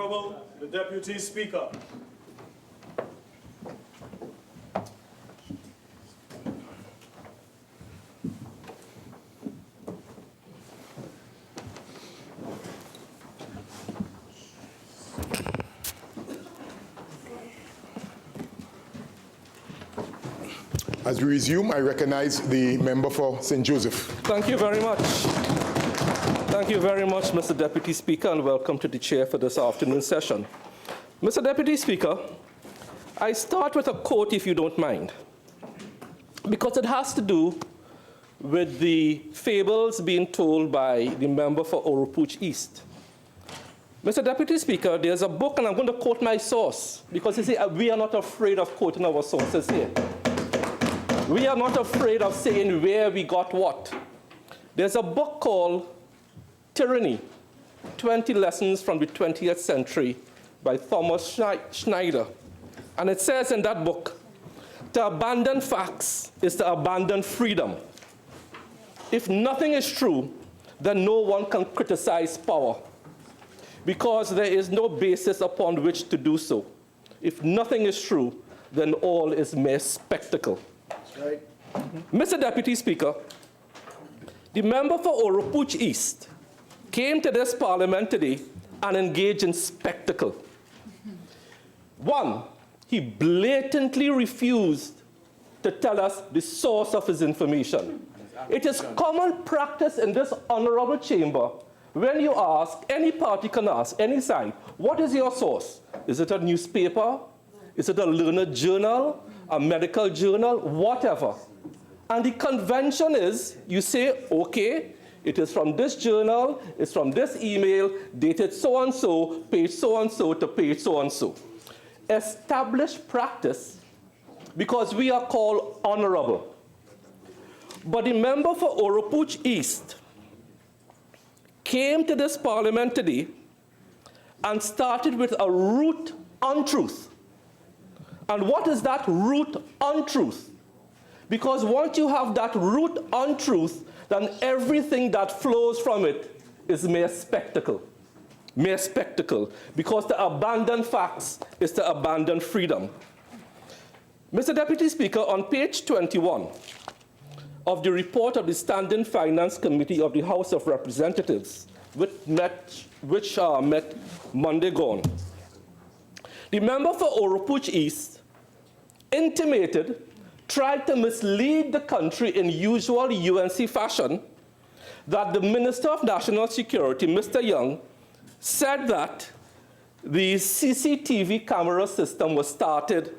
Honorable, the Deputy Speaker. As we resume, I recognize the member for St. Joseph. Thank you very much. Thank you very much, Mr. Deputy Speaker, and welcome to the chair for this afternoon session. Mr. Deputy Speaker, I start with a quote, if you don't mind, because it has to do with the fables being told by the member for Oropouche East. Mr. Deputy Speaker, there's a book, and I'm going to quote my source, because you see, we are not afraid of quoting our sources here. We are not afraid of saying where we got what. There's a book called Tyranny, 20 Lessons from the 20th Century by Thomas Schneider. And it says in that book, to abandon facts is to abandon freedom. If nothing is true, then no one can criticize power, because there is no basis upon which to do so. If nothing is true, then all is mere spectacle. Right. Mr. Deputy Speaker, the member for Oropouche East came to this parliament today and engaged in spectacle. One, he blatantly refused to tell us the source of his information. It is common practice in this honorable chamber, when you ask, any party can ask, any side, what is your source? Is it a newspaper? Is it a learned journal? A medical journal, whatever. And the convention is, you say, okay, it is from this journal, it's from this email, dated so-and-so, page so-and-so to page so-and-so. Established practice, because we are called honorable. But the member for Oropouche East came to this parliament today and started with a root untruth. And what is that root untruth? Because once you have that root untruth, then everything that flows from it is mere spectacle. Mere spectacle. Because to abandon facts is to abandon freedom. Mr. Deputy Speaker, on page 21 of the report of the Standing Finance Committee of the House of Representatives, which met Monday gone, the member for Oropouche East intimated, tried to mislead the country in usual UNC fashion, that the Minister of National Security, Mr. Young, said that the CCTV camera system was started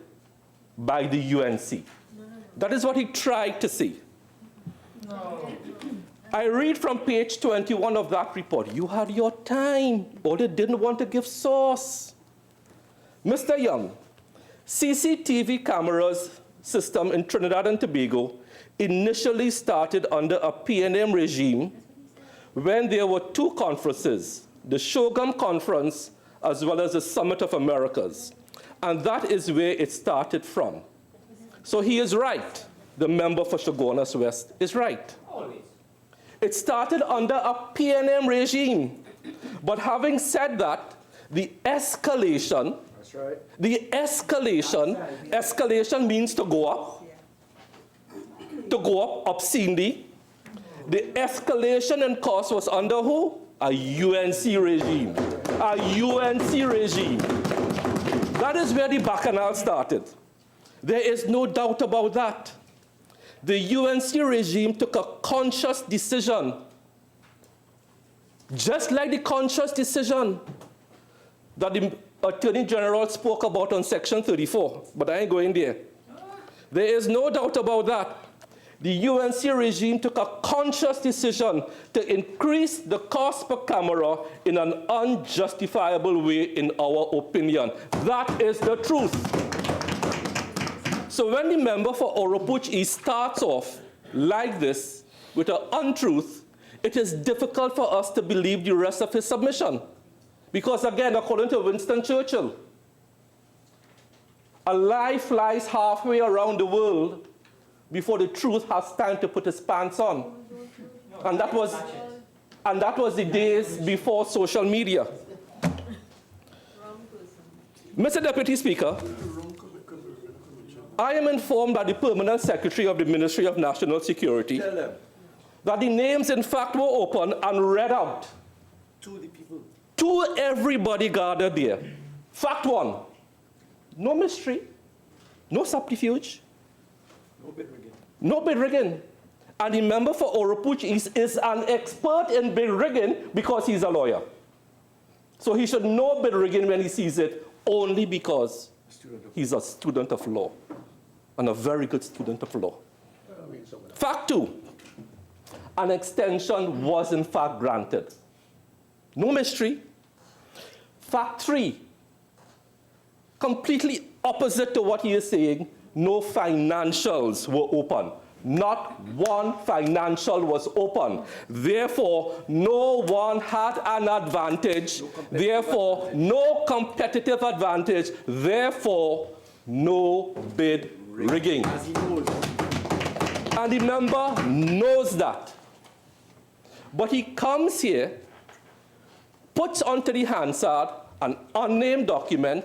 by the UNC. That is what he tried to say. No. I read from page 21 of that report. You had your time, or they didn't want to give source. Mr. Young, CCTV cameras system in Trinidad and Tobago initially started under a PNM regime when there were two conferences, the Shogun Conference as well as the Summit of Americas. And that is where it started from. So he is right. The member for Chaguanas West is right. It started under a PNM regime. But having said that, the escalation, right. The escalation means to go up obscenely. The escalation in cost was under who? A UNC regime. A UNC regime. That is where the bacchanal started. There is no doubt about that. The UNC regime took a conscious decision, just like the conscious decision that the Attorney General spoke about on Section 34, but I ain't going there. There is no doubt about that. The UNC regime took a conscious decision to increase the cost per camera in an unjustifiable way, in our opinion. That is the truth. So when the member for Oropouche East starts off like this with an untruth, it is difficult for us to believe the rest of his submission. Because again, according to Winston Churchill, a lie flies halfway around the world before the truth has time to put its pants on. And that was the days before social media. Mr. Deputy Speaker, I am informed by the Permanent Secretary of the Ministry of National Security that the names, in fact, were open and read out to the people. To everybody gathered there. Fact one, no mystery, no subterfuge, No bid rigging. no bid rigging. And the member for Oropouche East is an expert in bid rigging because he's a lawyer. So he should know bid rigging when he sees it, only because he's a student of law, and a very good student of law. Fact two, an extension was in fact granted. No mystery. Fact three, completely opposite to what he is saying, no financials were open. Not one financial was open. Therefore, no one had an advantage. Therefore, no competitive advantage. Therefore, no bid rigging. As he knows. And the member knows that. But he comes here, puts onto the Hansard an unnamed document,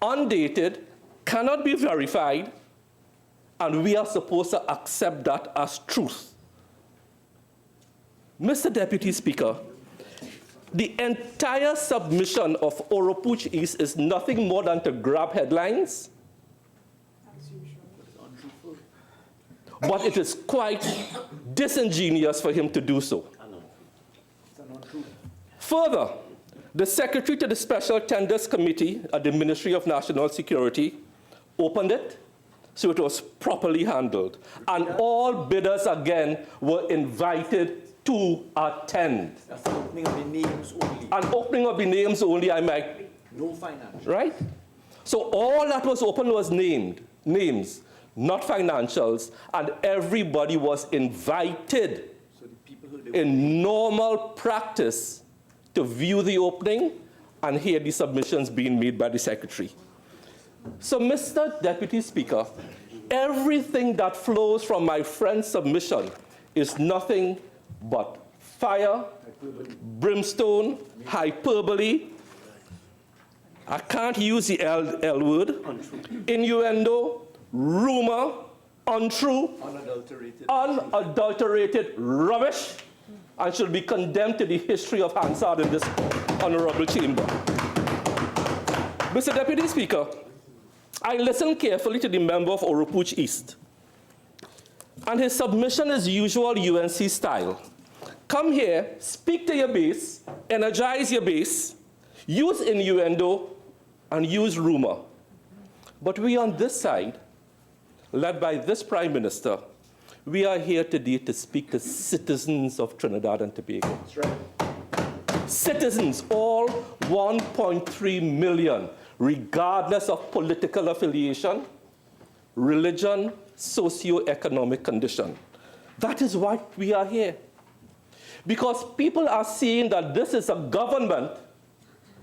undated, cannot be verified, and we are supposed to accept that as truth. Mr. Deputy Speaker, the entire submission of Oropouche East is nothing more than to grab headlines, but it is quite disingenuous for him to do so. Further, the Secretary to the Special Tenders Committee at the Ministry of National Security opened it, so it was properly handled. And all bidders, again, were invited to attend. That's the opening of the names only. An opening of the names only, I might. No financial. Right? So all that was open was names, not financials, and everybody was invited So the people who they in normal practice to view the opening and hear the submissions being made by the Secretary. So, Mr. Deputy Speaker, everything that flows from my friend's submission is nothing but fire, brimstone, hyperbole. I can't use the L word, innuendo, rumor, untrue, unadulterated rubbish, and should be condemned to the history of Hansard in this honorable chamber. Mr. Deputy Speaker, I listened carefully to the member of Oropouche East, and his submission is usual UNC style. Come here, speak to your base, energize your base, use innuendo, and use rumor. But we on this side, led by this Prime Minister, we are here today to speak to citizens of Trinidad and Tobago. That's right. Citizens, all 1.3 million, regardless of political affiliation, religion, socio-economic condition. That is why we are here. Because people are seeing that this is a government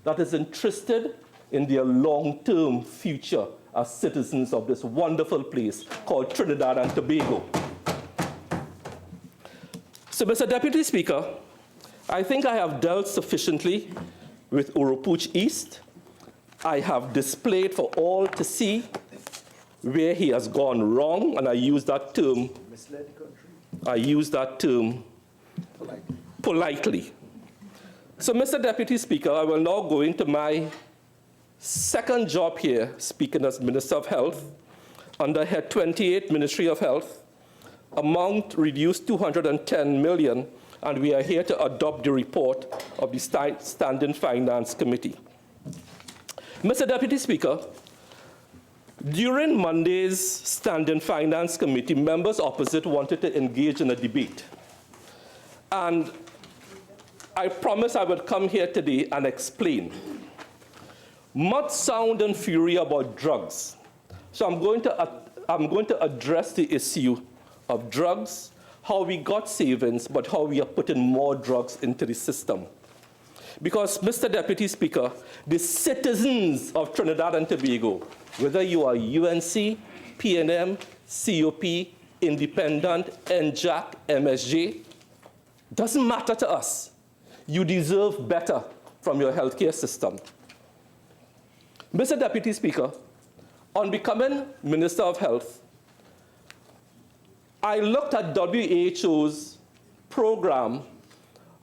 that is interested in their long-term future as citizens of this wonderful place called Trinidad and Tobago. So, Mr. Deputy Speaker, I think I have dealt sufficiently with Oropouche East. I have displayed for all to see where he has gone wrong, and I use that term. Misled the country. I use that term politely. So, Mr. Deputy Speaker, I will now go into my second job here, speaking as Minister of Health, under Head 28, Ministry of Health. Amount reduced 210 million, and we are here to adopt the report of the Standing Finance Committee. Mr. Deputy Speaker, during Monday's Standing Finance Committee, members opposite wanted to engage in a debate. And I promised I would come here today and explain. Much sound and fury about drugs. So I'm going to address the issue of drugs, how we got savings, but how we are putting more drugs into the system. Because, Mr. Deputy Speaker, the citizens of Trinidad and Tobago, whether you are UNC, PNM, COP, Independent, NJAC, MSJ, doesn't matter to us. You deserve better from your healthcare system. Mr. Deputy Speaker, on becoming Minister of Health, I looked at WHO's program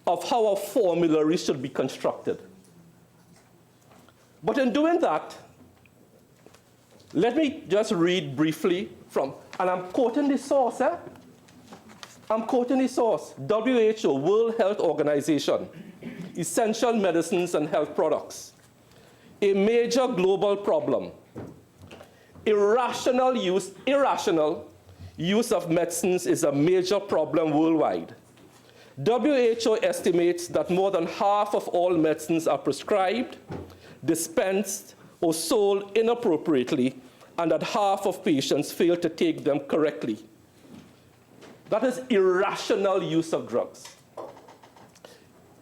of how a formulary should be constructed. But in doing that, let me just read briefly from, and I'm quoting the source, I'm quoting the source, WHO, World Health Organization, Essential Medicines and Health Products. A major global problem. Irrational use of medicines is a major problem worldwide. WHO estimates that more than half of all medicines are prescribed, dispensed, or sold inappropriately, and that half of patients fail to take them correctly. That is irrational use of drugs.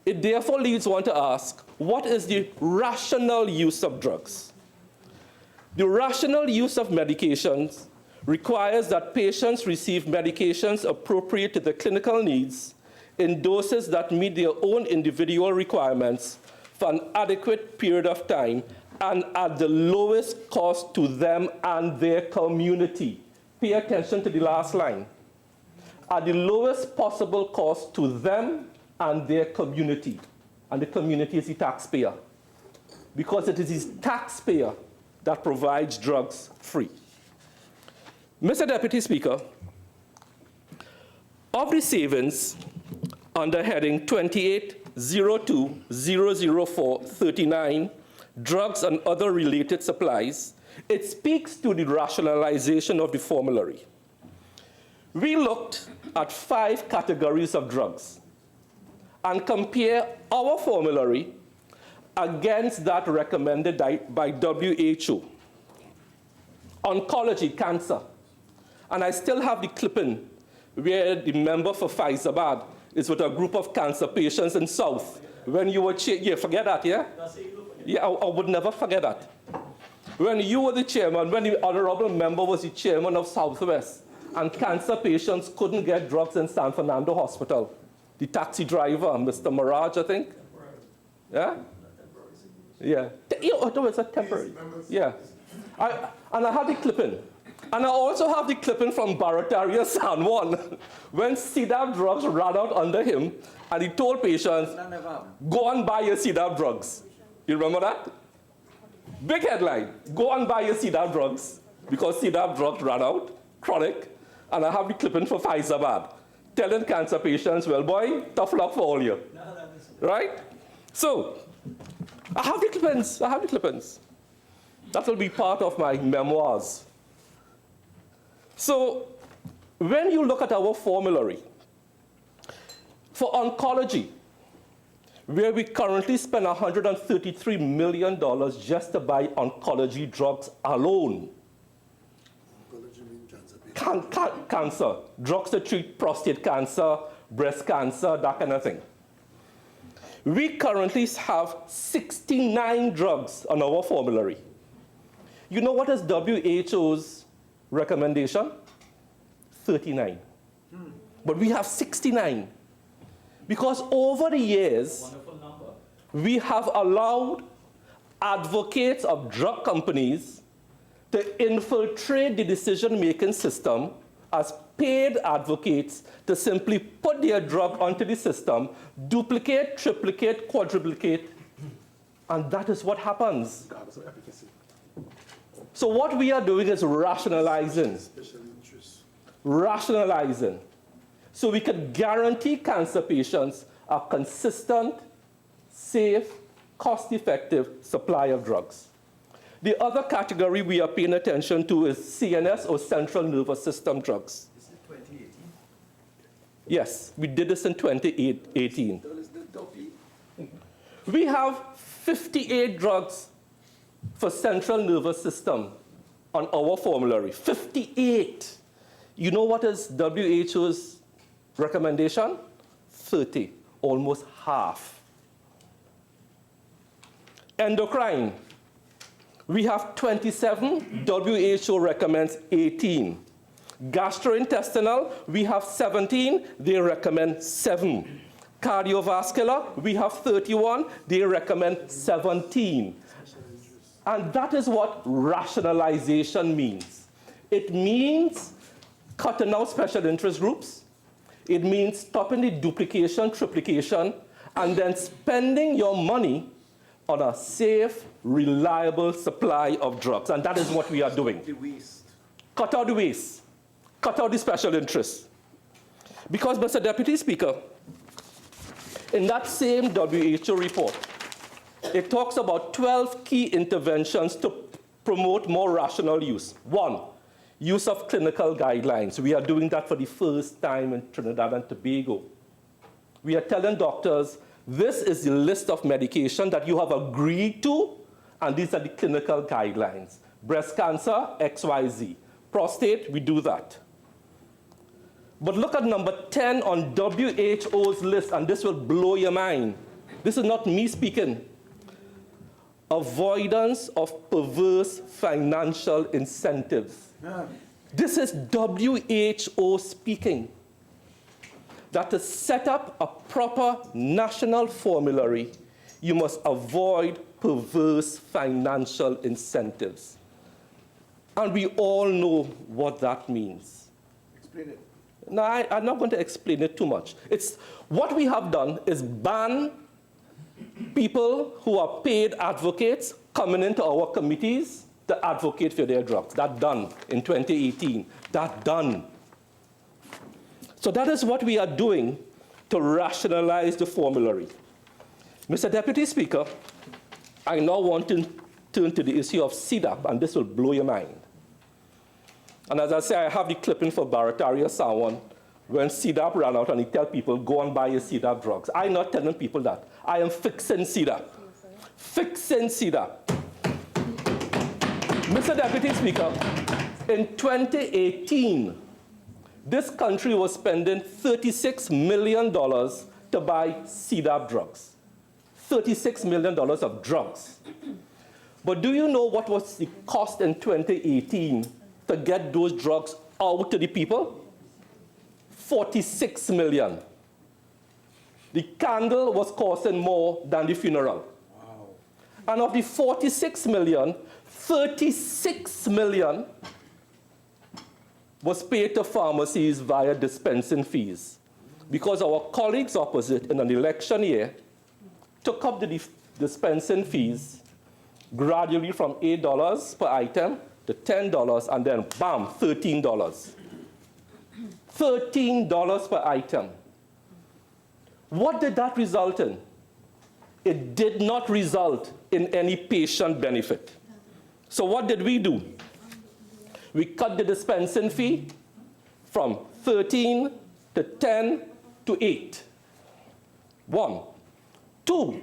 It therefore leads one to ask, what is the rational use of drugs? The rational use of medications requires that patients receive medications appropriate to their clinical needs in doses that meet their own individual requirements for an adequate period of time and at the lowest cost to them and their community. Pay attention to the last line. At the lowest possible cost to them and their community. And the community is the taxpayer. Because it is the taxpayer that provides drugs free. Mr. Deputy Speaker, of the savings under heading 2802-004-39, drugs and other related supplies, it speaks to the rationalization of the formulary. We looked at 5 categories of drugs and compare our formulary against that recommended by WHO. Oncology, cancer. And I still have the clipping where the member for Faizabad is with a group of cancer patients in South. When you were yeah, forget that, yeah? Yeah, I would never forget that. When you were the chairman, when the honorable member was the chairman of Southwest, and cancer patients couldn't get drugs in San Fernando Hospital. The taxi driver, Mr. Mirage, I think. Yeah? Yeah. Oh, it's a temporary. Yeah. And I have the clipping. And I also have the clipping from Barataria San Juan when CDAP drugs ran out under him, and he told patients, go and buy your CDAP drugs. You remember that? Big headline, go and buy your CDAP drugs, because CDAP drugs ran out, chronic. And I have the clipping for Faizabad, telling cancer patients, well, boy, tough luck for all you. Right? So, I have the clippings. That will be part of my memoirs. So, when you look at our formulary, for oncology, where we currently spend $133 million just to buy oncology drugs alone. Cancer, drugs to treat prostate cancer, breast cancer, that kind of thing. We currently have 69 drugs on our formulary. You know what is WHO's recommendation? 39. But we have 69. Because over the years, we have allowed advocates of drug companies to infiltrate the decision-making system as paid advocates to simply put their drug onto the system, duplicate, triplicate, quadruplicate, and that is what happens. So what we are doing is rationalizing. Rationalizing. So we can guarantee cancer patients a consistent, safe, cost-effective supply of drugs. The other category we are paying attention to is CNS or central nervous system drugs. This is 2018? Yes, we did this in 2018. We have 58 drugs for central nervous system on our formulary. 58. You know what is WHO's recommendation? 30, almost half. Endocrine. We have 27, WHO recommends 18. Gastrointestinal, we have 17, they recommend 7. Cardiovascular, we have 31, they recommend 17. And that is what rationalization means. It means cutting out special interest groups. It means stopping the duplication, triplication, and then spending your money on a safe, reliable supply of drugs. And that is what we are doing. The waste. Cut out the waste. Cut out the special interests. Because, Mr. Deputy Speaker, in that same WHO report, it talks about 12 key interventions to promote more rational use. 1, use of clinical guidelines. We are doing that for the first time in Trinidad and Tobago. We are telling doctors, this is the list of medication that you have agreed to, and these are the clinical guidelines. Breast cancer, XYZ. Prostate, we do that. But look at number 10 on WHO's list, and this will blow your mind. This is not me speaking. Avoidance of perverse financial incentives. This is WHO speaking. That to set up a proper national formulary, you must avoid perverse financial incentives. And we all know what that means. Explain it. Now, I'm not going to explain it too much. What we have done is ban people who are paid advocates coming into our committees to advocate for their drugs. That's done in 2018. That's done. So that is what we are doing to rationalize the formulary. Mr. Deputy Speaker, I now want to turn to the issue of CDAP, and this will blow your mind. And as I say, I have the clipping for Barataria Sawan when CDAP ran out and he tell people, go and buy your CDAP drugs. I'm not telling people that. I am fixing CDAP. Fixing CDAP. Mr. Deputy Speaker, in 2018, this country was spending $36 million to buy CDAP drugs. $36 million of drugs. But do you know what was the cost in 2018 to get those drugs out to the people? $46 million. The candle was costing more than the funeral. Wow. And of the $46 million, $36 million was paid to pharmacies via dispensing fees. Because our colleagues opposite in an election year took up the dispensing fees gradually from $8 per item to $10, and then bam, $13. $13 per item. What did that result in? It did not result in any patient benefit. So what did we do? We cut the dispensing fee from 13 to 10 to 8. 1. 2,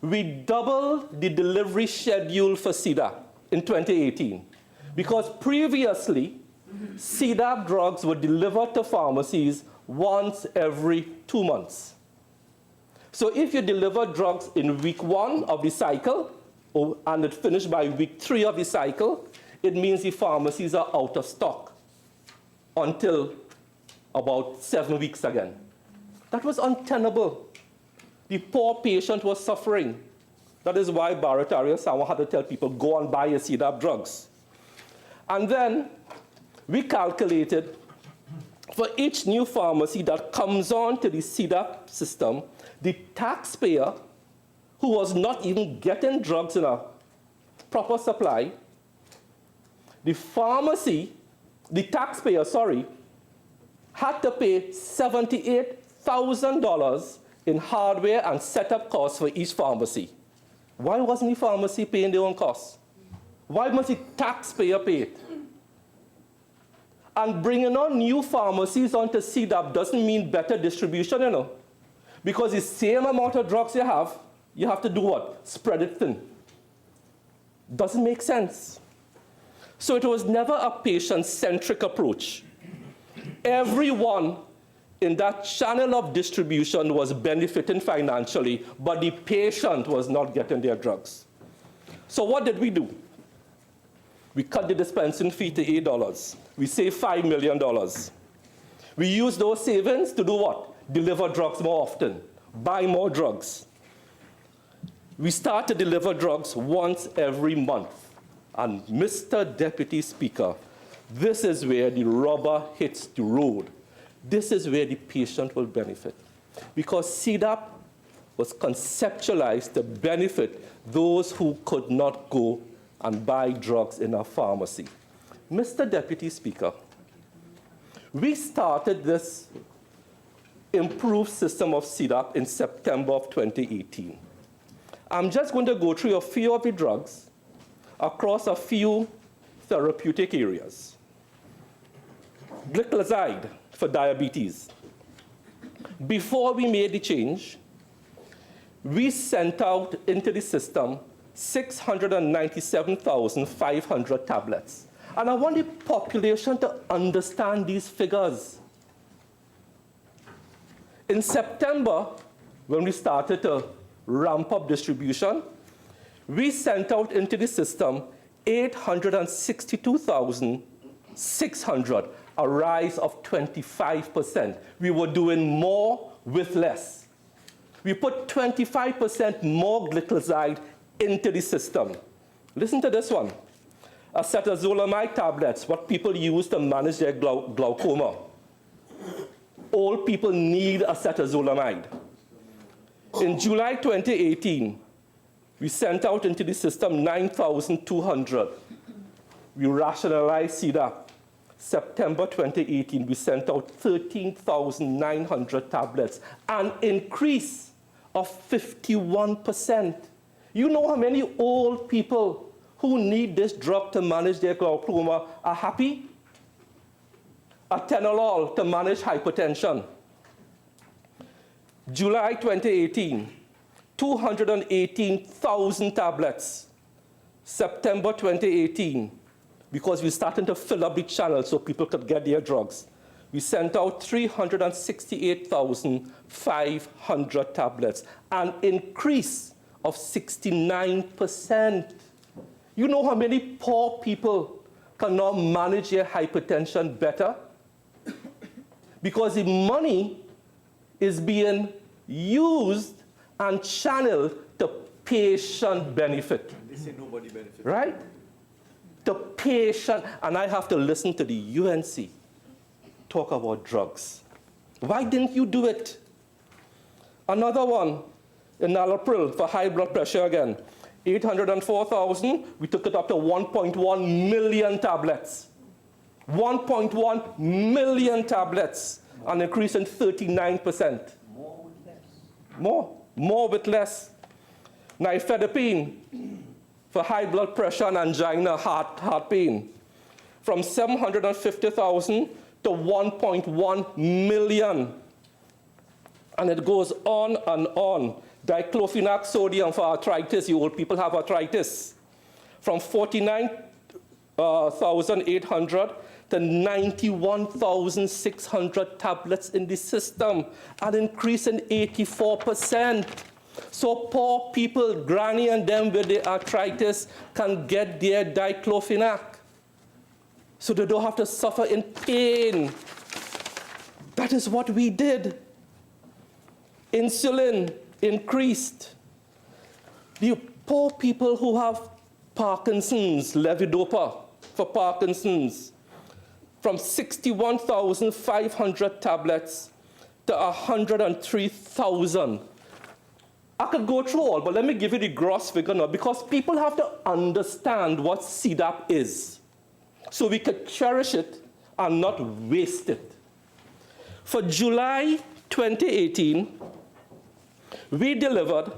we doubled the delivery schedule for CDAP in 2018. Because previously, CDAP drugs were delivered to pharmacies once every 2 months. So if you deliver drugs in week 1 of the cycle, and it finished by week 3 of the cycle, it means the pharmacies are out of stock until about 7 weeks again. That was untenable. The poor patient was suffering. That is why Barataria Sawa had to tell people, go and buy your CDAP drugs. And then we calculated for each new pharmacy that comes on to the CDAP system, the taxpayer who was not even getting drugs in a proper supply, the taxpayer, had to pay $78,000 in hardware and setup costs for each pharmacy. Why wasn't the pharmacy paying their own costs? Why must the taxpayer pay it? And bringing on new pharmacies onto CDAP doesn't mean better distribution, you know. Because the same amount of drugs you have to do what? Spread it thin. Doesn't make sense. So it was never a patient-centric approach. Everyone in that channel of distribution was benefiting financially, but the patient was not getting their drugs. So what did we do? We cut the dispensing fee to $8. We saved $5 million. We used those savings to do what? Deliver drugs more often, buy more drugs. we start to deliver drugs once every month. And Mr. Deputy Speaker, this is where the rubber hits the road. This is where the patient will benefit. Because CDAP was conceptualized to benefit those who could not go and buy drugs in a pharmacy. Mr. Deputy Speaker, we started this improved system of CDAP in September of 2018. I'm just going to go through a few of the drugs across a few therapeutic areas. Gliclazide for diabetes. Before we made the change, we sent out into the system 697,500 tablets. And I want the population to understand these figures. In September, when we started to ramp up distribution, we sent out into the system 862,600, a rise of 25%. We were doing more with less. We put 25% more gliclazide into the system. Listen to this one. Acetazolamide tablets, what people use to manage their glaucoma. Old people need acetazolamide. In July 2018, we sent out into the system 9,200. We rationalized CDAP. September 2018, we sent out 13,900 tablets, an increase of 51%. You know how many old people who need this drug to manage their glaucoma are happy? Atenolol to manage hypertension. July 2018, 218,000 tablets. September 2018, because we're starting to fill up the channel so people could get their drugs, we sent out 368,500 tablets, an increase of 69%. You know how many poor people can now manage their hypertension better? Because the money is being used and channeled to patient benefit. They say nobody benefits. Right? The patient, and I have to listen to the UNC talk about drugs. Why didn't you do it? Another one, enalapril for high blood pressure again. 804,000, we took it up to 1.1 million tablets. 1.1 million tablets, an increase in 39%. More with less. More with less. Nifedipine for high blood pressure and angina, heart pain, from 750,000 to 1.1 million. And it goes on and on. Diclofenac sodium for arthritis, you old people have arthritis, from 49,800 to 91,600 tablets in the system, an increase in 84%. So poor people, granny and them with the arthritis, can get their diclofenac. So they don't have to suffer in pain. That is what we did. Insulin increased. The poor people who have Parkinson's, levodopa for Parkinson's, from 61,500 tablets to 103,000. I could go through all, but let me give you the gross figure now, because people have to understand what CDAP is, so we could cherish it and not waste it. For July 2018, we delivered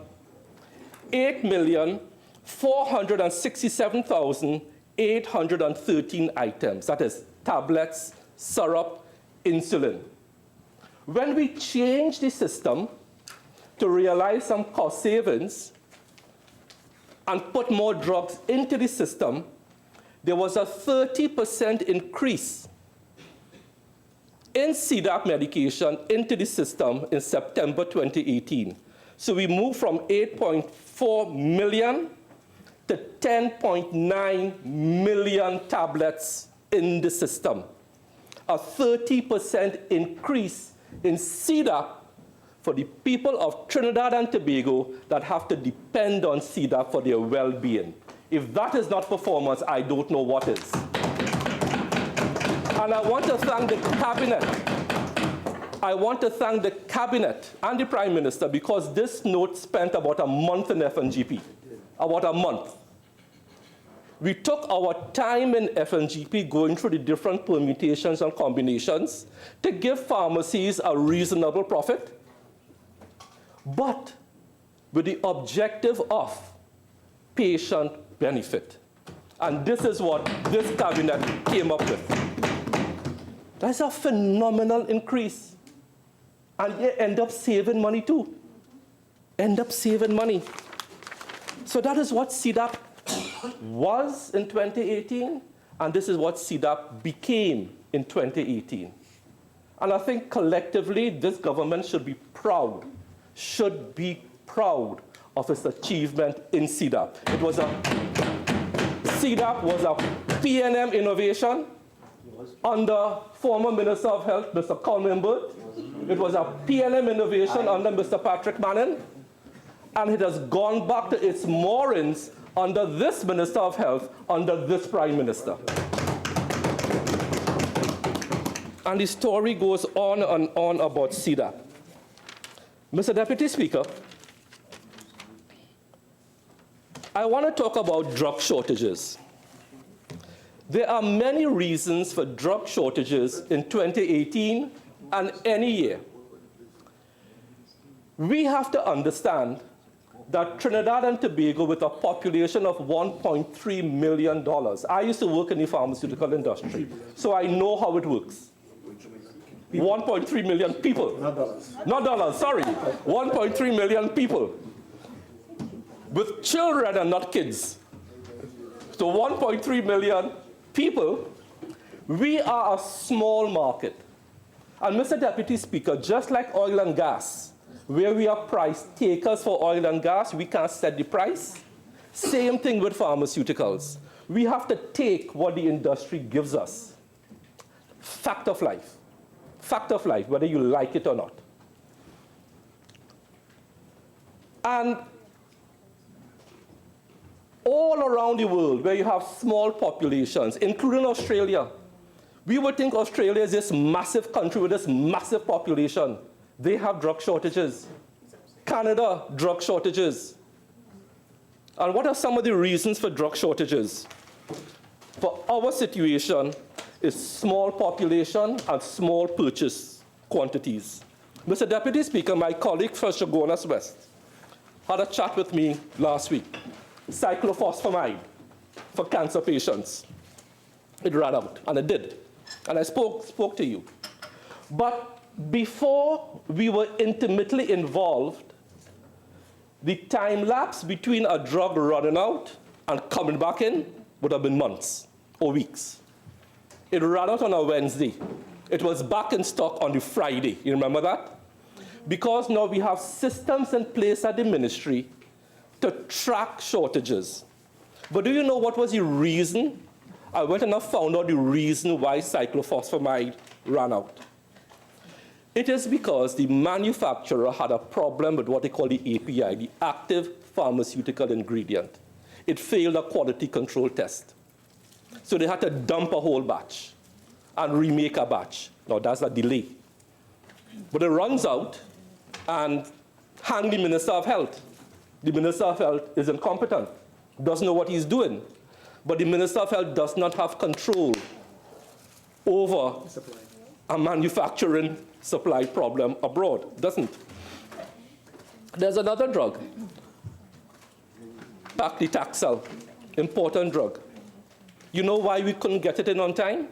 8,467,813 items. That is tablets, syrup, insulin. When we changed the system to realize some cost savings and put more drugs into the system, there was a 30% increase in CDAP medication into the system in September 2018. So we moved from 8.4 million to 10.9 million tablets in the system. A 30% increase in CDAP for the people of Trinidad and Tobago that have to depend on CEDAP for their well-being. If that is not performance, I don't know what is. And I want to thank the cabinet. I want to thank the cabinet and the Prime Minister because this note spent about a month in FNGP, about a month. We took our time in FNGP going through the different permutations and combinations to give pharmacies a reasonable profit, but with the objective of patient benefit. And this is what this cabinet came up with. That's a phenomenal increase. And you end up saving money too. End up saving money. So that is what CEDAP was in 2018, and this is what CEDAP became in 2018. And I think collectively, this government should be proud of its achievement in CEDAP. CEDAP was a PNM innovation under former Minister of Health, Mr. Colm Imbert. It was a PNM innovation under Mr. Patrick Manning, and it has gone back to its moorings under this Minister of Health, under this Prime Minister. And the story goes on and on about CEDAP. Mr. Deputy Speaker, I want to talk about drug shortages. There are many reasons for drug shortages in 2018 and any year. We have to understand that Trinidad and Tobago, with a population of $1.3 million, I used to work in the pharmaceutical industry, so I know how it works. 1.3 million people. Not dollars. Not dollars, sorry. 1.3 million people with children and not kids. So 1.3 million people, we are a small market. And Mr. Deputy Speaker, just like oil and gas, where we are price takers for oil and gas, we can't set the price. Same thing with pharmaceuticals. We have to take what the industry gives us. Fact of life. Fact of life, whether you like it or not. And all around the world, where you have small populations, including Australia, we would think Australia is this massive country with this massive population. They have drug shortages. Canada, drug shortages. And what are some of the reasons for drug shortages? For our situation is small population and small purchase quantities. Mr. Deputy Speaker, my colleague from Chaguanas West had a chat with me last week. Cyclophosphamide for cancer patients. It ran out, and it did. And I spoke to you. But before we were intimately involved, the time lapse between a drug running out and coming back in would have been months or weeks. It ran out on a Wednesday. It was back in stock on the Friday. You remember that? Because now we have systems in place at the ministry to track shortages. But do you know what was the reason? I went and I found out the reason why cyclophosphamide ran out. It is because the manufacturer had a problem with what they call the API, the active pharmaceutical ingredient. It failed a quality control test. So they had to dump a whole batch and remake a batch. Now that's a delay. But it runs out and hang the Minister of Health. The Minister of Health is incompetent, doesn't know what he's doing. But the Minister of Health does not have control over a manufacturing supply problem abroad, doesn't. There's another drug, paclitaxel, important drug. You know why we couldn't get it in on time?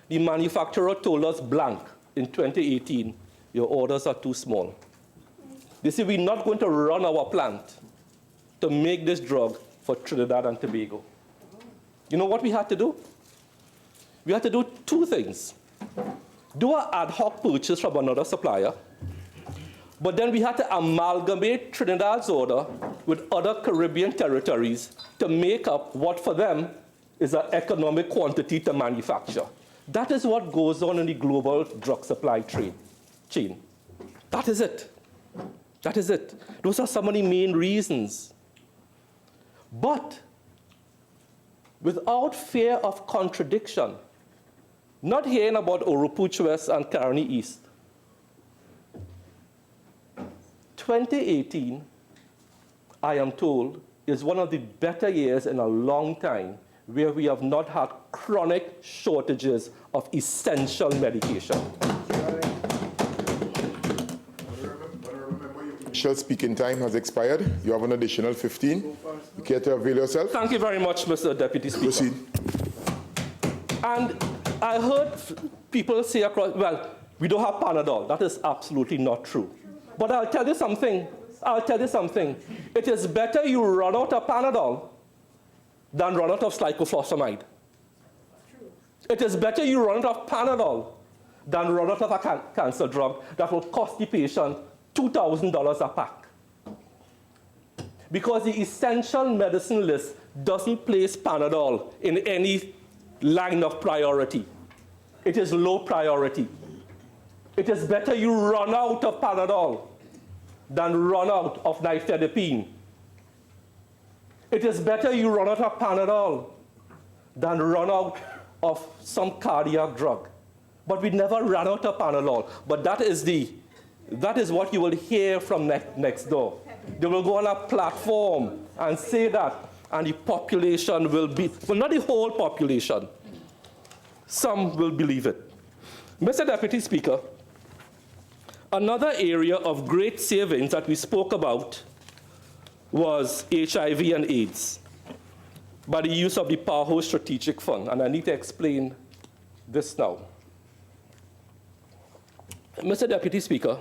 The manufacturer told us blank in 2018, your orders are too small. They said, we're not going to run our plant to make this drug for Trinidad and Tobago. You know what we had to do? We had to do two things. Do an ad hoc purchase from another supplier, but then we had to amalgamate Trinidad's order with other Caribbean territories to make up what for them is an economic quantity to manufacture. That is what goes on in the global drug supply chain. That is it. That is it. Those are some of the main reasons. But without fear of contradiction, not hearing about Oropouche West and Caroni East, 2018, I am told, is one of the better years in a long time where we have not had chronic shortages of essential medication. Initial speaking time has expired. You have an additional 15. You care to avail yourself? Thank you very much, Mr. Deputy Speaker. Proceed. And I heard people say across, well, we don't have Panadol. That is absolutely not true. But I'll tell you something. It is better you run out of Panadol than run out of cyclophosphamide. It is better you run out of Panadol than run out of a cancer drug that will cost the patient $2,000 a pack. Because the essential medicine list doesn't place Panadol in any line of priority. It is low priority. It is better you run out of Panadol than run out of nifedipine. It is better you run out of Panadol than run out of some cardiac drug. But we never ran out of Panadol. But that is what you will hear from next door. They will go on a platform and say that, and the population will be, well, not the whole population. Some will believe it. Mr. Deputy Speaker, another area of great savings that we spoke about was HIV and AIDS by the use of the PAHO Strategic Fund, and I need to explain this now. Mr. Deputy Speaker,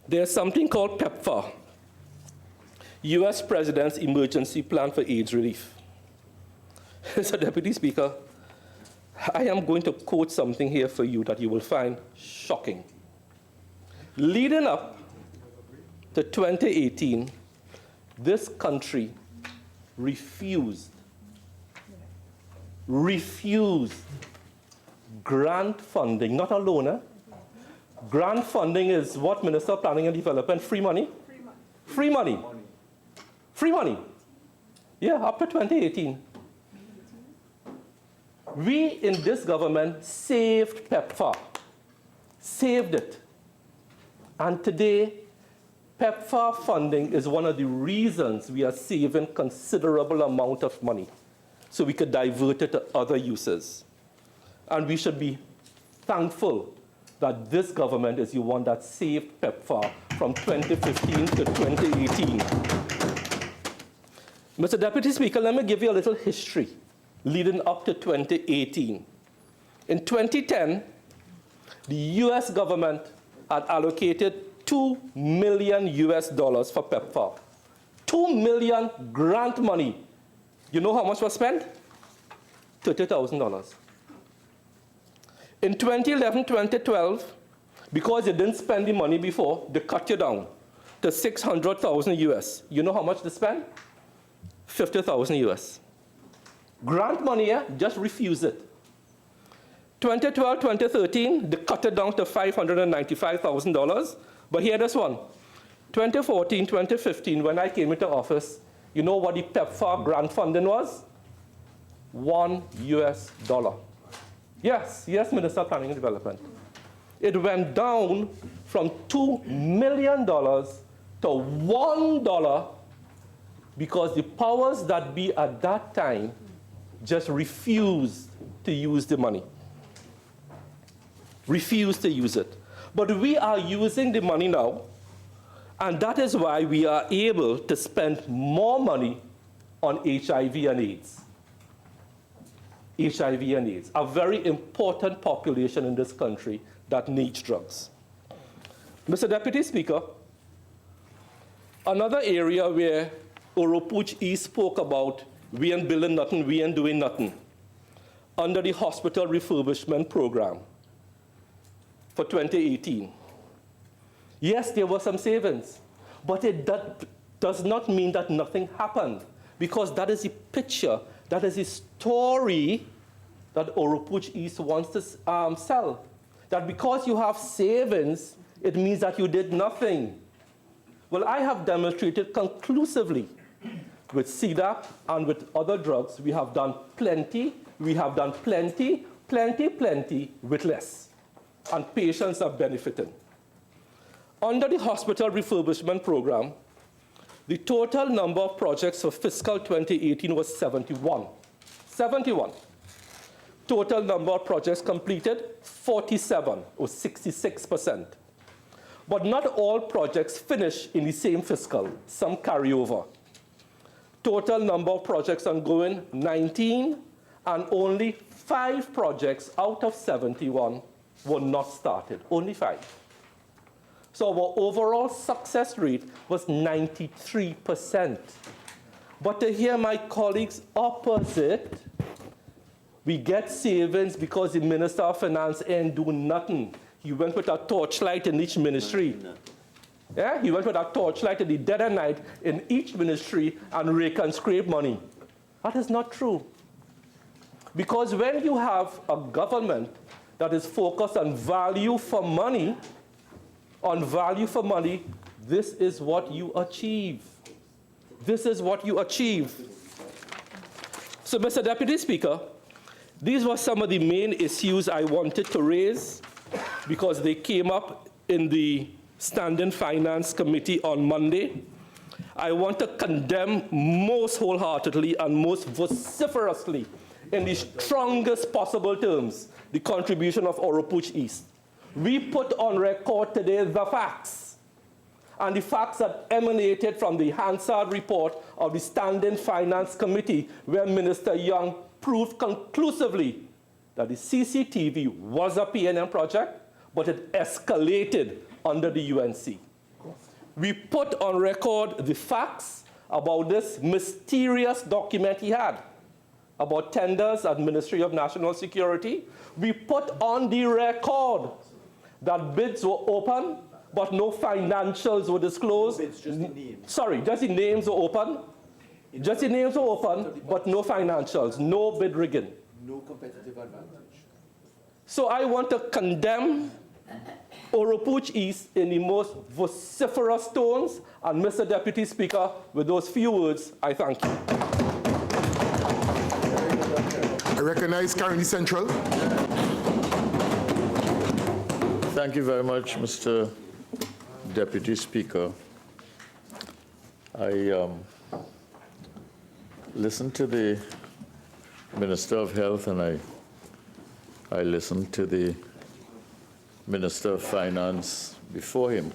there's something called PEPFAR, U.S. President's Emergency Plan for AIDS Relief. Mr. Deputy Speaker, I am going to quote something here for you that you will find shocking. Leading up to 2018, this country refused grant funding, not a loan. Grant funding is what, Minister of Planning and Development? Free money? Free money. Free money. Yeah, up to 2018. We in this government saved PEPFAR. Saved it. And today, PEPFAR funding is one of the reasons we are saving considerable amount of money, so we could divert it to other uses. And we should be thankful that this government is the one that saved PEPFAR from 2015 to 2018. Mr. Deputy Speaker, let me give you a little history leading up to 2018. In 2010, the US government had allocated $2 million for PEPFAR. $2 million grant money. You know how much was spent? $30,000. In 2011, 2012, because you didn't spend the money before, they cut you down to $600,000 US. You know how much they spent? $50,000 US. Grant money, yeah, just refuse it. 2012, 2013, they cut it down to $595,000. But here this one. 2014, 2015, when I came into office, you know what the PEPFAR grant funding was? $1 US. Yes, Minister of Planning and Development. It went down from $2 million to $1 because the powers that be at that time just refused to use the money. Refused to use it. But we are using the money now, and that is why we are able to spend more money on HIV and AIDS. HIV and AIDS, a very important population in this country that needs drugs. Mr. Deputy Speaker, another area where Oropouche East spoke about we ain't building nothing, we ain't doing nothing, under the hospital refurbishment program for 2018. Yes, there were some savings, but that does not mean that nothing happened, because that is the picture, that is the story that Oropouche East wants to sell. That because you have savings, it means that you did nothing. Well, I have demonstrated conclusively with CDAP and with other drugs, we have done plenty with less. And patients are benefiting. Under the hospital refurbishment program, the total number of projects for fiscal 2018 was 71. 71. Total number of projects completed, 47, or 66%. But not all projects finish in the same fiscal. Some carry over. Total number of projects ongoing, 19, and only 5 projects out of 71 were not started. Only 5. So our overall success rate was 93%. But to hear my colleagues opposite, we get savings because the Minister of Finance ain't doing nothing. He went with a torchlight in each ministry. Yeah, he went with a torchlight in the dead of night in each ministry and rake and scrape money. That is not true. Because when you have a government that is focused on value for money, this is what you achieve. This is what you achieve. So, Mr. Deputy Speaker, these were some of the main issues I wanted to raise because they came up in the Standing Finance Committee on Monday. I want to condemn most wholeheartedly and most vociferously, in the strongest possible terms, the contribution of Oropouche East. We put on record today the facts, and the facts that emanated from the Hansard report of the Standing Finance Committee, where Minister Young proved conclusively that the CCTV was a PNM project, but it escalated under the UNC. We put on record the facts about this mysterious document he had about tenders at Ministry of National Security. We put on the record that bids were open, but no financials were disclosed. Bids, just the names. Sorry, just the names were open. Just the names were open, but no financials, no bid rigging. No competitive advantage. So I want to condemn Oropouche East in the most vociferous tones. And Mr. Deputy Speaker, with those few words, I thank you. I recognize County Central. Thank you very much, Mr. Deputy Speaker. I listened to the Minister of Health and I listened to the Minister of Finance before him.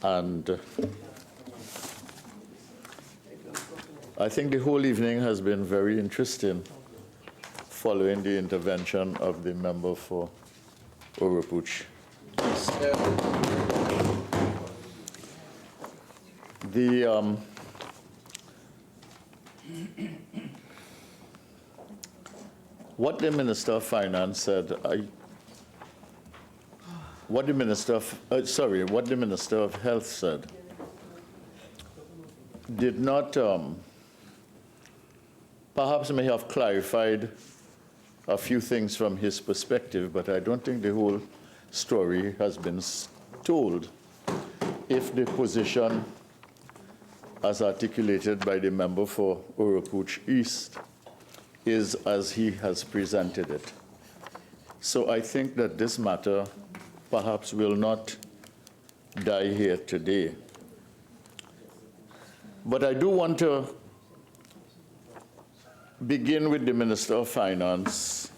And I think the whole evening has been very interesting following the intervention of the member for Oropouche. What the Minister of Finance said, what the Minister of Health said did not, perhaps may have clarified a few things from his perspective, but I don't think the whole story has been told. If the position as articulated by the member for Oropouche East is as he has presented it. So I think that this matter perhaps will not die here today. But I do want to begin with the Minister of Finance.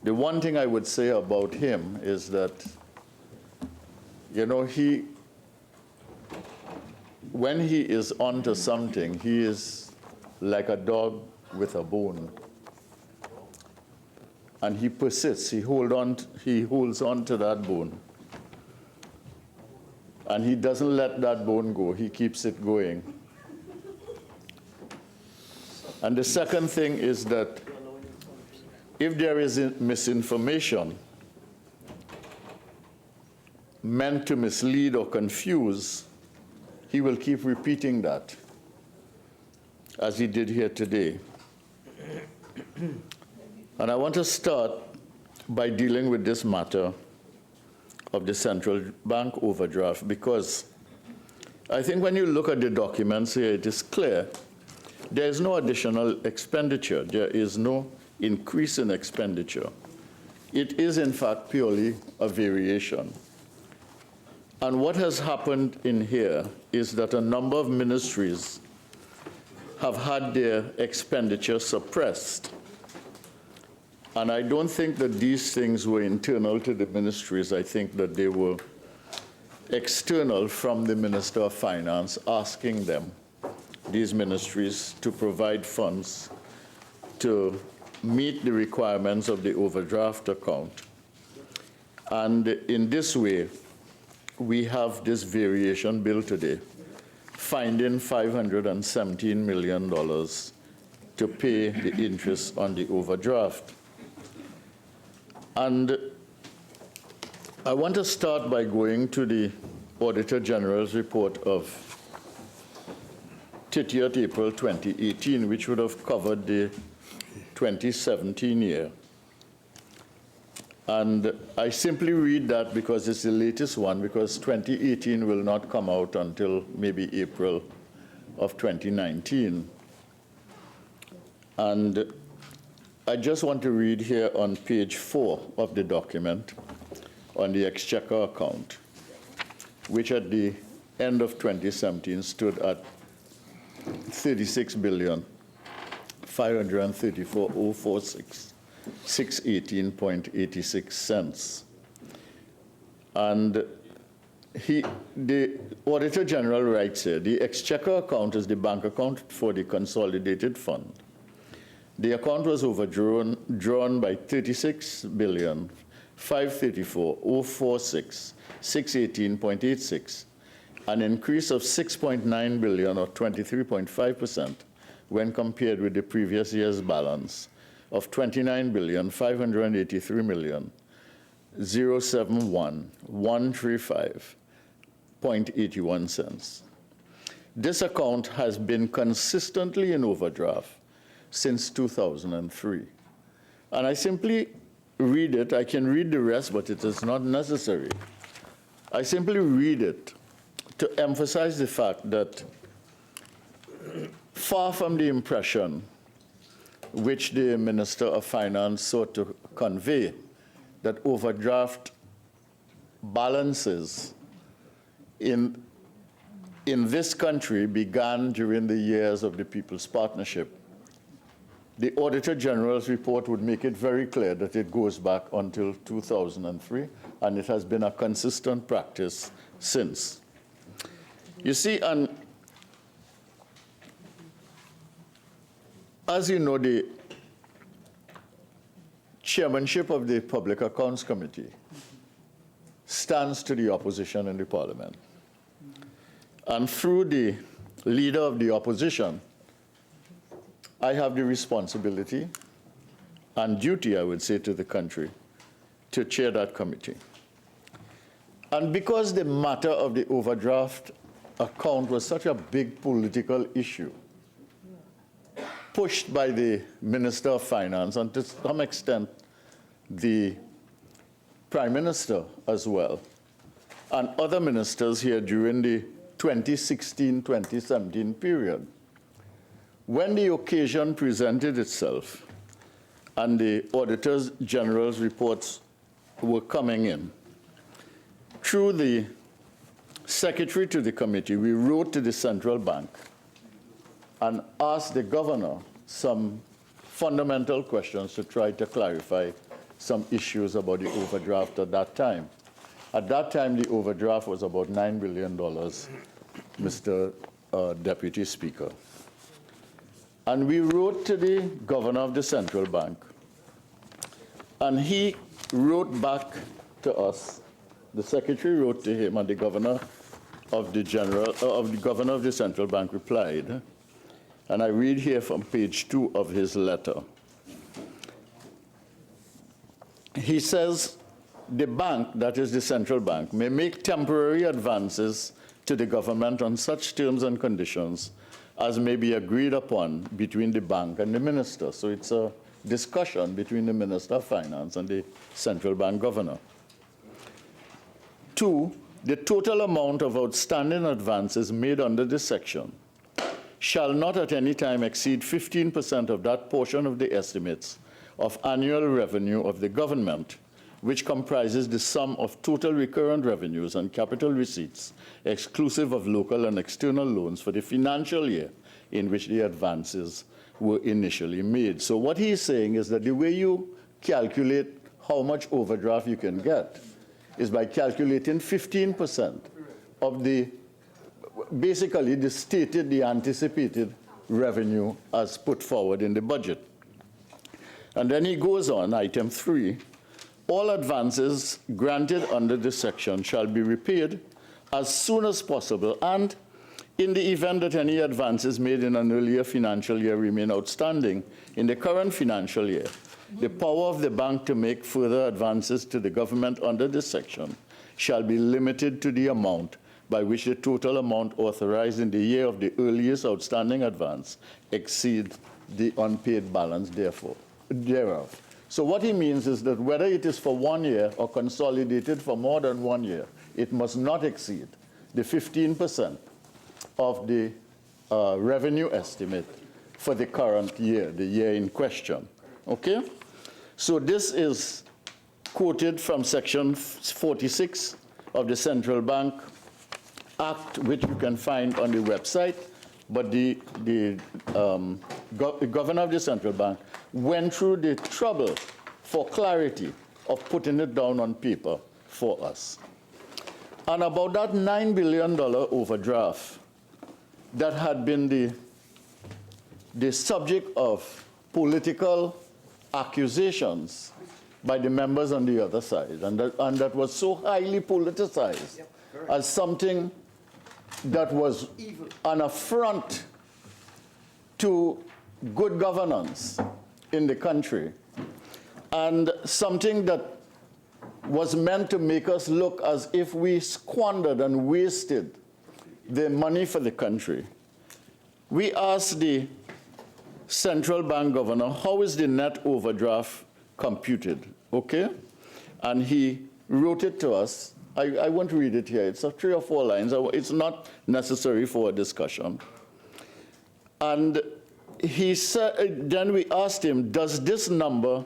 The one thing I would say about him is that, you know, when he is onto something, he is like a dog with a bone. And he persists, he holds on to that bone. And he doesn't let that bone go, he keeps it going. And the second thing is that if there is misinformation meant to mislead or confuse, he will keep repeating that, as he did here today. And I want to start by dealing with this matter of the central bank overdraft, because I think when you look at the documents here, it is clear there is no additional expenditure. There is no increase in expenditure. It is, in fact, purely a variation. And what has happened in here is that a number of ministries have had their expenditure suppressed. And I don't think that these things were internal to the ministries. I think that they were external from the Minister of Finance, asking them, these ministries, to provide funds to meet the requirements of the overdraft account. And in this way, we have this variation bill today, finding $517 million to pay the interest on the overdraft. And I want to start by going to the Auditor General's report of 30th April 2018, which would have covered the 2017 year. And I simply read that because it's the latest one, because 2018 will not come out until maybe April of 2019. And I just want to read here on page 4 of the document on the Exchequer account, which at the end of 2017 stood at 36,534,046,618.86 cents. And the Auditor General writes here, the Exchequer account is the bank account for the consolidated fund. The account was drawn by 36,534,046,618.86, an increase of 6.9 billion or 23.5% when compared with the previous year's balance of 29,583,071,135.81 cents. This account has been consistently in overdraft since 2003. And I simply read it. I can read the rest, but it is not necessary. I simply read it to emphasize the fact that far from the impression which the Minister of Finance sought to convey, that overdraft balances in this country began during the years of the People's Partnership, the Auditor General's report would make it very clear that it goes back until 2003, and it has been a consistent practice since. You see, and as you know, the chairmanship of the Public Accounts Committee stands to the opposition in the Parliament. And through the leader of the opposition, I have the responsibility and duty, I would say, to the country to chair that committee. And because the matter of the overdraft account was such a big political issue, pushed by the Minister of Finance and to some extent the Prime Minister as well, and other ministers here during the 2016-2017 period, when the occasion presented itself and the Auditor General's reports were coming in, through the secretary to the committee, we wrote to the central bank and asked the governor some fundamental questions to try to clarify some issues about the overdraft at that time. At that time, the overdraft was about $9 billion, Mr. Deputy Speaker. And we wrote to the governor of the central bank, and he wrote back to us. The secretary wrote to him, and the governor of the central bank replied. And I read here from page 2 of his letter. He says, the bank, that is the central bank, may make temporary advances to the government on such terms and conditions as may be agreed upon between the bank and the minister. So it's a discussion between the Minister of Finance and the central bank governor. 2, the total amount of outstanding advances made under this section shall not at any time exceed 15% of that portion of the estimates of annual revenue of the government, which comprises the sum of total recurrent revenues and capital receipts, exclusive of local and external loans for the financial year in which the advances were initially made. So what he's saying is that the way you calculate how much overdraft you can get is by calculating 15% of the, basically the anticipated revenue as put forward in the budget. And then he goes on, item 3, all advances granted under this section shall be repaid as soon as possible, and in the event that any advances made in an earlier financial year remain outstanding in the current financial year, the power of the bank to make further advances to the government under this section shall be limited to the amount by which the total amount authorized in the year of the earliest outstanding advance exceeds the unpaid balance thereof. So what he means is that whether it is for 1 year or consolidated for more than 1 year, it must not exceed the 15% of the revenue estimate for the current year, the year in question. Okay? So this is quoted from section 46 of the Central Bank Act, which you can find on the website, but the governor of the central bank went through the trouble for clarity of putting it down on paper for us. And about that $9 billion overdraft that had been the subject of political accusations by the members on the other side, and that was so highly politicized as something that was an affront to good governance in the country, and something that was meant to make us look as if we squandered and wasted the money for the country. We asked the central bank governor, how is the net overdraft computed, okay? And he wrote it to us. I won't read it here. It's 3 or 4 lines. It's not necessary for a discussion. And he said, then we asked him, does this number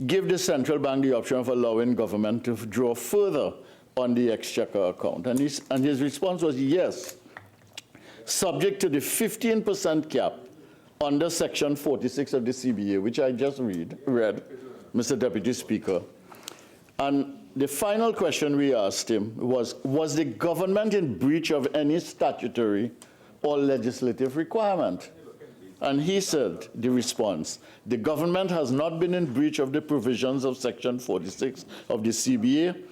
give the central bank the option of allowing government to draw further on the exchequer account? And his response was yes, subject to the 15% cap under section 46 of the CBA, which I just read, Mr. Deputy Speaker. And the final question we asked him was the government in breach of any statutory or legislative requirement? And he said, the response, the government has not been in breach of the provisions of section 46 of the CBA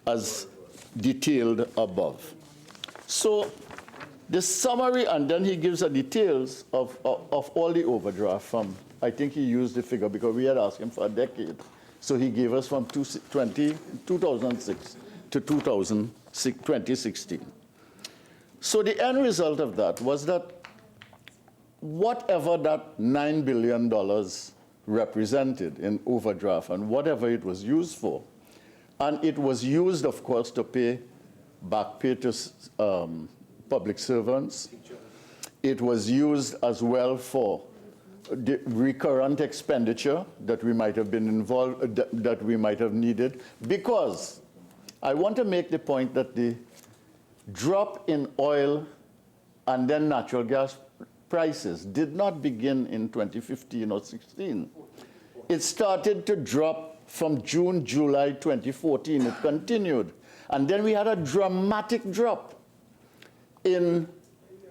as detailed above. So the summary, and then he gives the details of all the overdraft from, I think he used the figure because we had asked him for a decade. So he gave us from 2006 to 2016. So the end result of that was that whatever that $9 billion represented in overdraft and whatever it was used for, and it was used, of course, to pay back pay to public servants. It was used as well for the recurrent expenditure that we might have been involved, that we might have needed, because I want to make the point that the drop in oil and then natural gas prices did not begin in 2015 or 16. It started to drop from June, July 2014. It continued. And then we had a dramatic drop in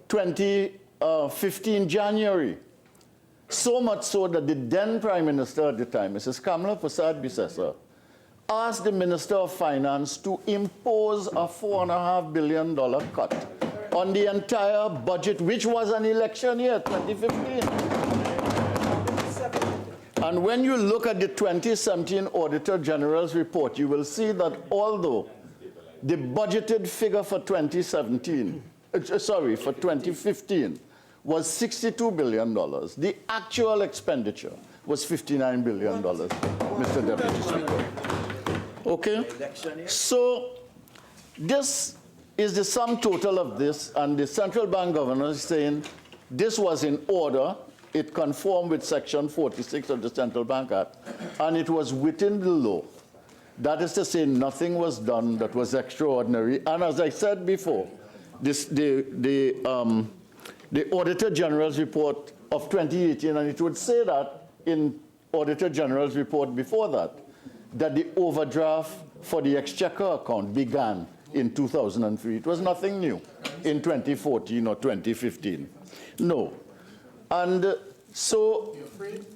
2015 January. So much so that the then Prime Minister at the time, Mrs. Kamala Prasad Bisesa, asked the Minister of Finance to impose a $4.5 billion cut on the entire budget, which was an election year, 2015. And when you look at the 2017 Auditor General's report, you will see that although the budgeted figure for 2015 was $62 billion, the actual expenditure was $59 billion, Mr. Deputy Speaker. Okay? So This is the sum total of this, and the central bank governor is saying this was in order, it conformed with Section 46 of the Central Bank Act, and it was within the law. That is to say, nothing was done that was extraordinary. And as I said before, the Auditor General's report of 2018, and it would say that in Auditor General's report before that the overdraft for the Exchequer account began in 2003. It was nothing new in 2014 or 2015. No. And so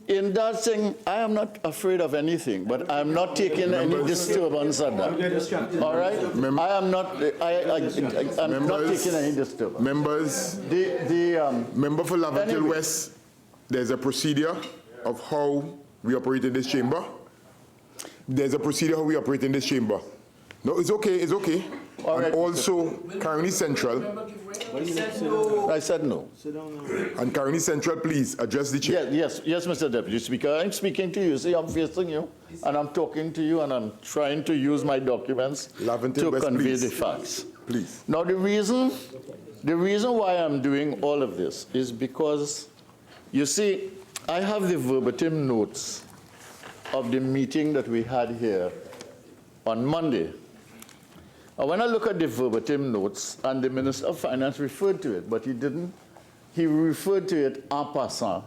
in that thing, I am not afraid of anything, but I'm not taking any disturbance at that. All right? I am not, I'm not taking any disturbance. Members, member for Laventille Anyway. West, there's a procedure of how we operate in this chamber. There's a procedure how we operate in this chamber. No, it's okay, it's okay. All right, and also, Caroni Central, I said no. and Caroni Central, please address the chair. Yes, Mr. Deputy Speaker. I'm speaking to you. See, I'm facing you, and I'm talking to you, and I'm trying to use my documents Laventille to West, convey please. the facts. Please. Now, the reason why I'm doing all of this is because, you see, I have the verbatim notes of the meeting that we had here on Monday. And when I look at the verbatim notes, and the Minister of Finance referred to it, but he didn't. He referred to it en passant,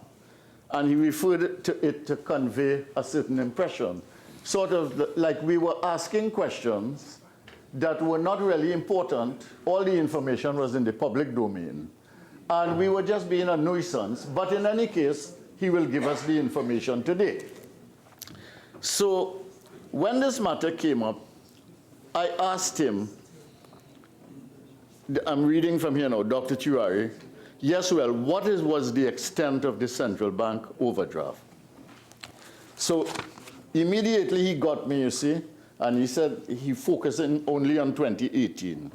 and he referred to it to convey a certain impression, sort of like we were asking questions that were not really important. All the information was in the public domain, and we were just being a nuisance. But in any case, he will give us the information today. So when this matter came up, I asked him, I'm reading from here now, Dr. Tewarie, yes, well, what was the extent of the central bank overdraft? So immediately he got me, you see, and he said he focused only on 2018.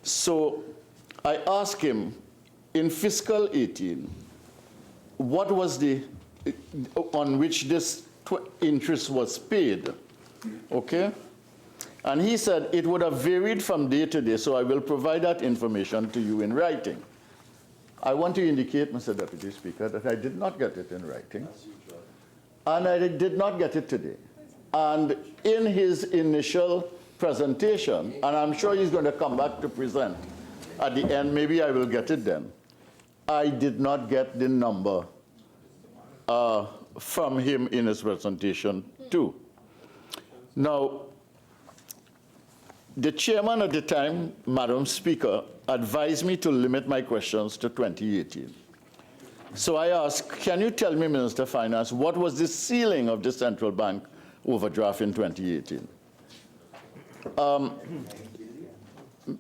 So I asked him, in fiscal 18, what was the, on which this interest was paid, okay? And he said it would have varied from day to day, so I will provide that information to you in writing. I want to indicate, Mr. Deputy Speaker, that I did not get it in writing, and I did not get it today. And in his initial presentation, and I'm sure he's going to come back to present at the end, maybe I will get it then, I did not get the number from him in his presentation too. Now, the chairman at the time, Madam Speaker, advised me to limit my questions to 2018. So I asked, can you tell me, Minister of Finance, what was the ceiling of the central bank overdraft in 2018?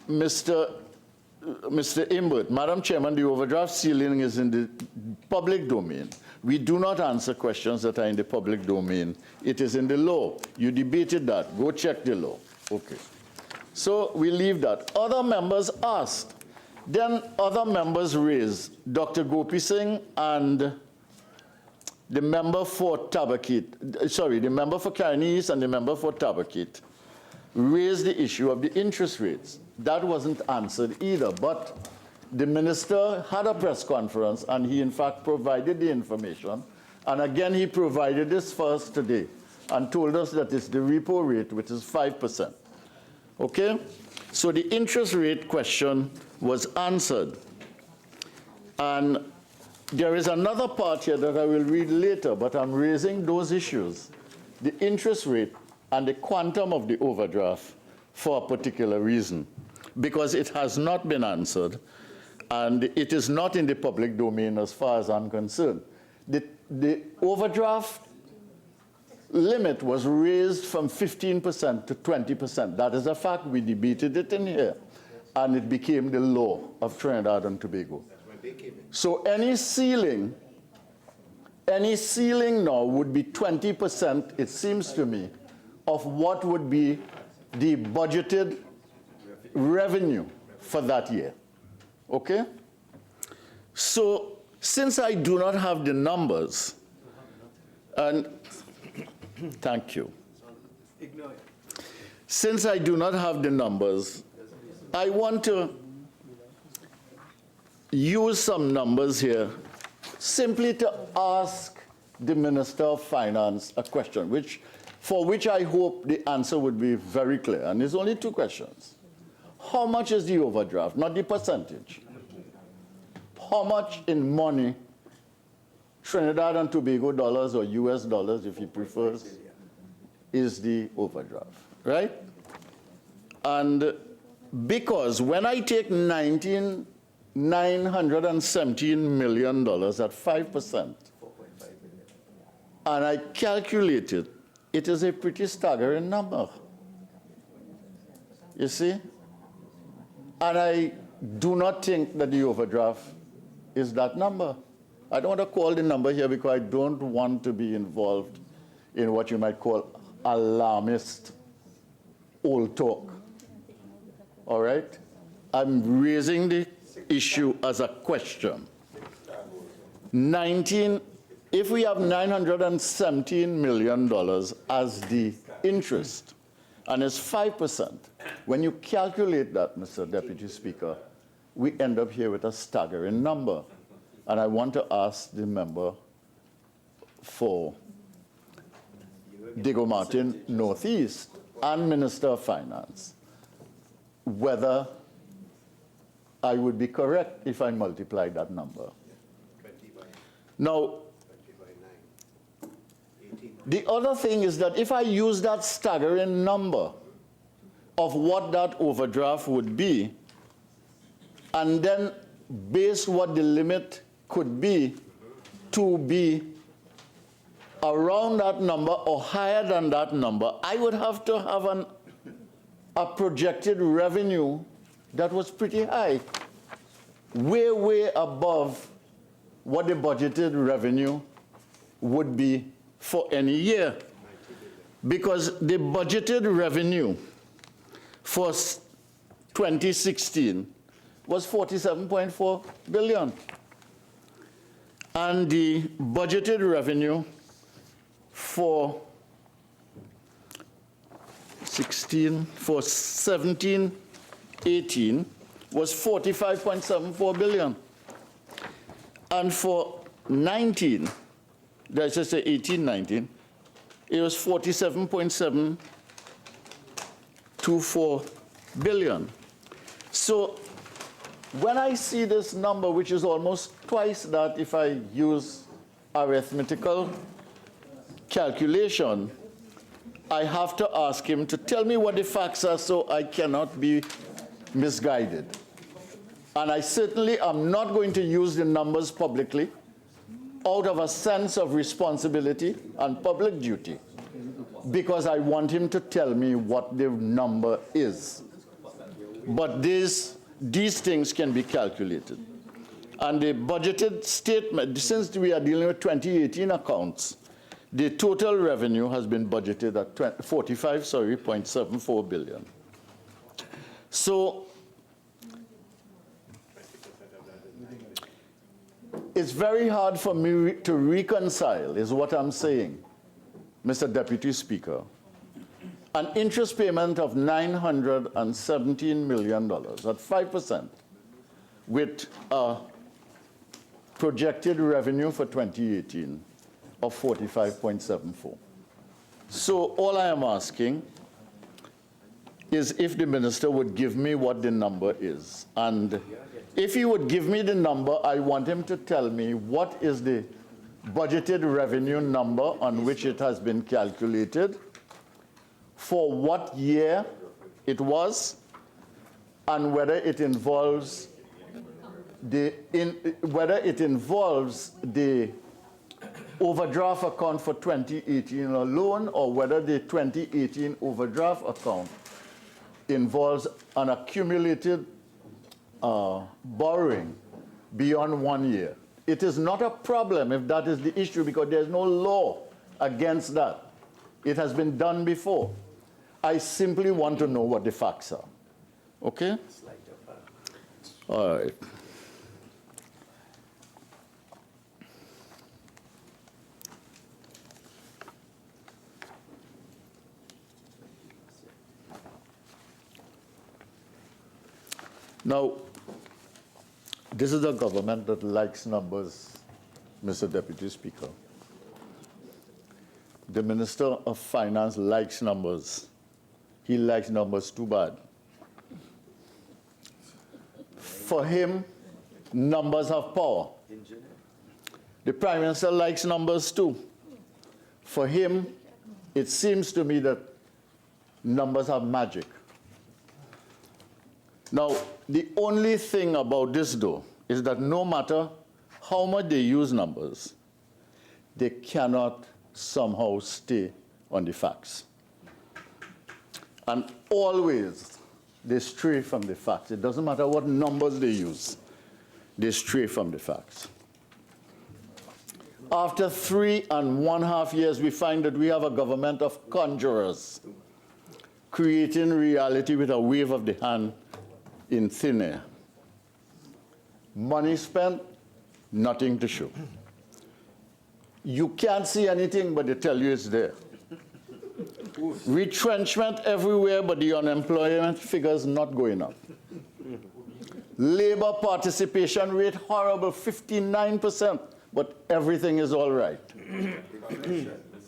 Mr. Imbert, Madam Chairman, the overdraft ceiling is in the public domain. We do not answer questions that are in the public domain. It is in the law. You debated that. Go check the law. Okay. So we leave that. Other members asked. Then other members raised. Dr. Gopeesingh and the member for Tabakit, sorry, the member for Carneys and the member for Tabakit raised the issue of the interest rates. That wasn't answered either, but the minister had a press conference, and he in fact provided the information. And again, he provided this for us today and told us that it's the repo rate, which is 5%. Okay? So the interest rate question was answered. And there is another part here that I will read later, but I'm raising those issues. The interest rate and the quantum of the overdraft for a particular reason, because it has not been answered, and it is not in the public domain as far as I'm concerned. The overdraft limit was raised from 15% to 20%. That is a fact. We debated it in here, and it became the law of Trinidad and Tobago. So any ceiling now would be 20%, it seems to me, of what would be the budgeted revenue for that year. Okay? So since I do not have the numbers, and thank you. since I do not have the numbers, I want to use some numbers here simply to ask the Minister of Finance a question, for which I hope the answer would be very clear. And there's only two questions. How much is the overdraft? Not the percentage. How much in money, Trinidad and Tobago dollars or US dollars, if he prefers, is the overdraft, right? And because when I take $917 million at 5%, and I calculate it, it is a pretty staggering number. You see? And I do not think that the overdraft is that number. I don't want to call the number here because I don't want to be involved in what you might call alarmist old talk. All right? I'm raising the issue as a question. If we have $917 million as the interest, and it's 5%, when you calculate that, Mr. Deputy Speaker, we end up here with a staggering number. And I want to ask the member for Diego Martin Northeast and Minister of Finance whether I would be correct if I multiply that number. Now, the other thing is that if I use that staggering number of what that overdraft would be, and then base what the limit could be to be around that number or higher than that number, I would have to have a projected revenue that was pretty high, way above what the budgeted revenue would be for any year. Because the budgeted revenue for 2016 was 47.4 billion. And the budgeted revenue for 17-18 was 45.74 billion. And for 19, let's just say 18-19, it was 47.724 billion. So when I see this number, which is almost twice that if I use arithmetical calculation, I have to ask him to tell me what the facts are so I cannot be misguided. And I certainly am not going to use the numbers publicly out of a sense of responsibility and public duty, because I want him to tell me what the number is. But these things can be calculated. And the budgeted statement, since we are dealing with 2018 accounts, the total revenue has been budgeted at 0.74 billion. So it's very hard for me to reconcile, is what I'm saying, Mr. Deputy Speaker. An interest payment of $917 million at 5% with a projected revenue for 2018 of 45.74. So all I am asking is if the minister would give me what the number is. And if he would give me the number, I want him to tell me what is the budgeted revenue number on which it has been calculated, for what year it was, and whether it involves the overdraft account for 2018 alone, or whether the 2018 overdraft account involves an accumulated borrowing beyond 1 year. It is not a problem if that is the issue, because there's no law against that. It has been done before. I simply want to know what the facts are. Okay? All right. Now, this is a government that likes numbers, Mr. Deputy Speaker. The Minister of Finance likes numbers. He likes numbers too bad. For him, numbers have power. The Prime Minister likes numbers too. For him, it seems to me that numbers have magic. Now, the only thing about this, though, is that no matter how much they use numbers, they cannot somehow stay on the facts. And always they stray from the facts. It doesn't matter what numbers they use, they stray from the facts. After 3.5 years, we find that we have a government of conjurers creating reality with a wave of the hand in thin air. Money spent, nothing to show. You can't see anything, but they tell you it's there. Retrenchment everywhere, but the unemployment figures not going up. Labor participation rate horrible, 59%, but everything is all right.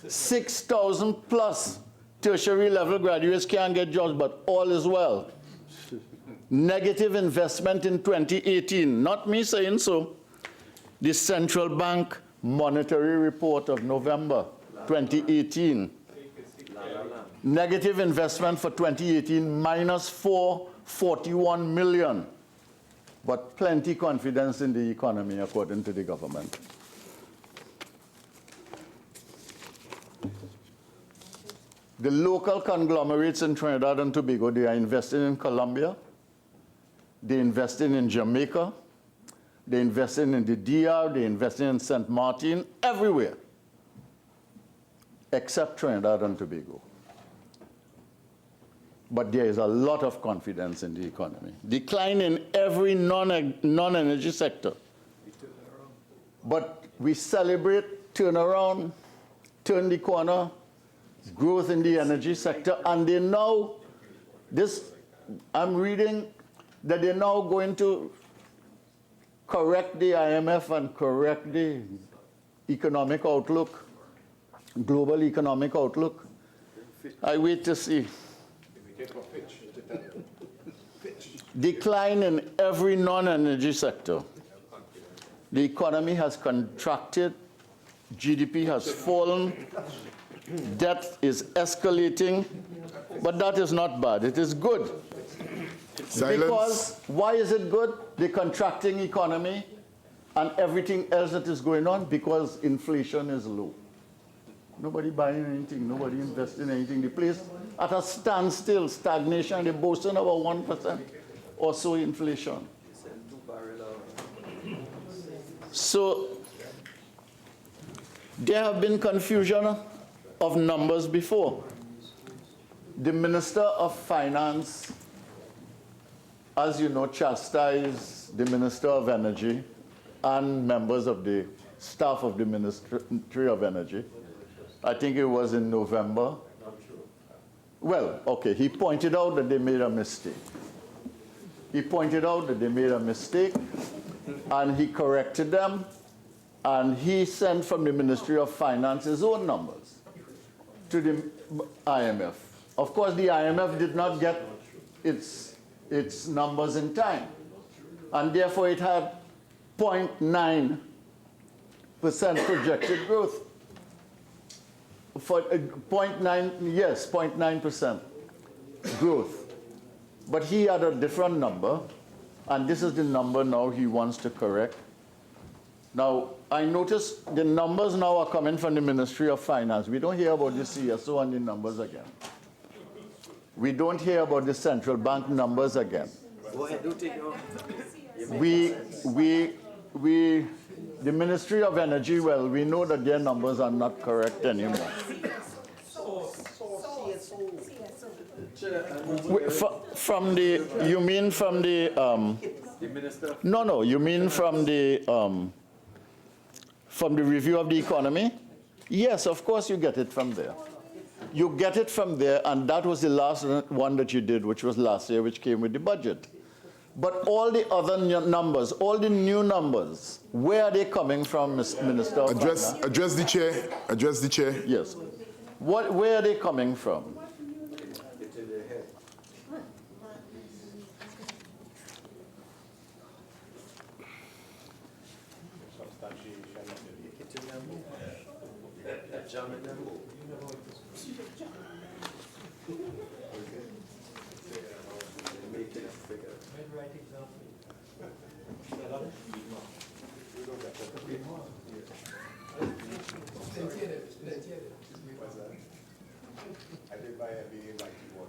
6,000 plus tertiary level graduates can't get jobs, but all is well. Negative investment in 2018, not me saying so. The Central Bank Monetary Report of November 2018. Negative investment for 2018, minus 441 million. But plenty confidence in the economy, according to the government. The local conglomerates in Trinidad and Tobago, they are investing in Colombia, they're investing in Jamaica, they're investing in the DR, they're investing in St. Martin, everywhere, except Trinidad and Tobago. But there is a lot of confidence in the economy. Decline in every non-energy sector. But we celebrate turnaround, turn the corner, growth in the energy sector, and they now, I'm reading that they're now going to correct the IMF and correct the economic outlook, global economic outlook. I wait to see. Decline in every non-energy sector. The economy has contracted, GDP has fallen, debt is escalating, but that is not bad, it is good. Silence. Because, why is it good? The contracting economy and everything else that is going on, because inflation is low. Nobody buying anything, nobody investing in anything. The place at a standstill, stagnation, they're boasting about 1% or so inflation. So, there have been confusion of numbers before. The Minister of Finance, as you know, chastised the Minister of Energy and members of the staff of the Ministry of Energy. I think it was in November. Well, okay, he pointed out that they made a mistake. He pointed out that they made a mistake, and he corrected them, and he sent from the Ministry of Finance his own numbers to the IMF. Of course, the IMF did not get its numbers in time, and therefore it had 0.9% projected growth. For 0.9% growth. But he had a different number, and this is the number now he wants to correct. Now, I noticed the numbers now are coming from the Ministry of Finance. We don't hear about the CSO and the numbers again. We don't hear about the central bank numbers again. Go ahead, do take The Ministry of Energy, well, we know that their numbers are not correct anymore. You mean from the, no, you mean from the review of the economy? Yes, of course you get it from there. You get it from there, and that was the last one that you did, which was last year, which came with the budget. But all the other numbers, all the new numbers, where are they coming from, Minister of Finance? Address the chair. Address the chair. Yes. Where are they coming from?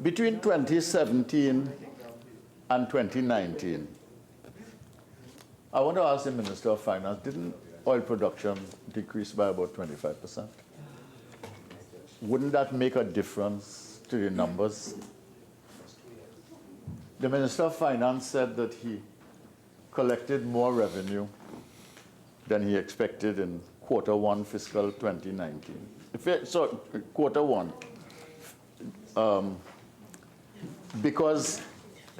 Between 2017 and 2019, I want to ask the Minister of Finance, didn't oil production decrease by about 25%? Wouldn't that make a difference to the numbers? The Minister of Finance said that he collected more revenue than he expected in Q1 fiscal 2019. So Q1. Because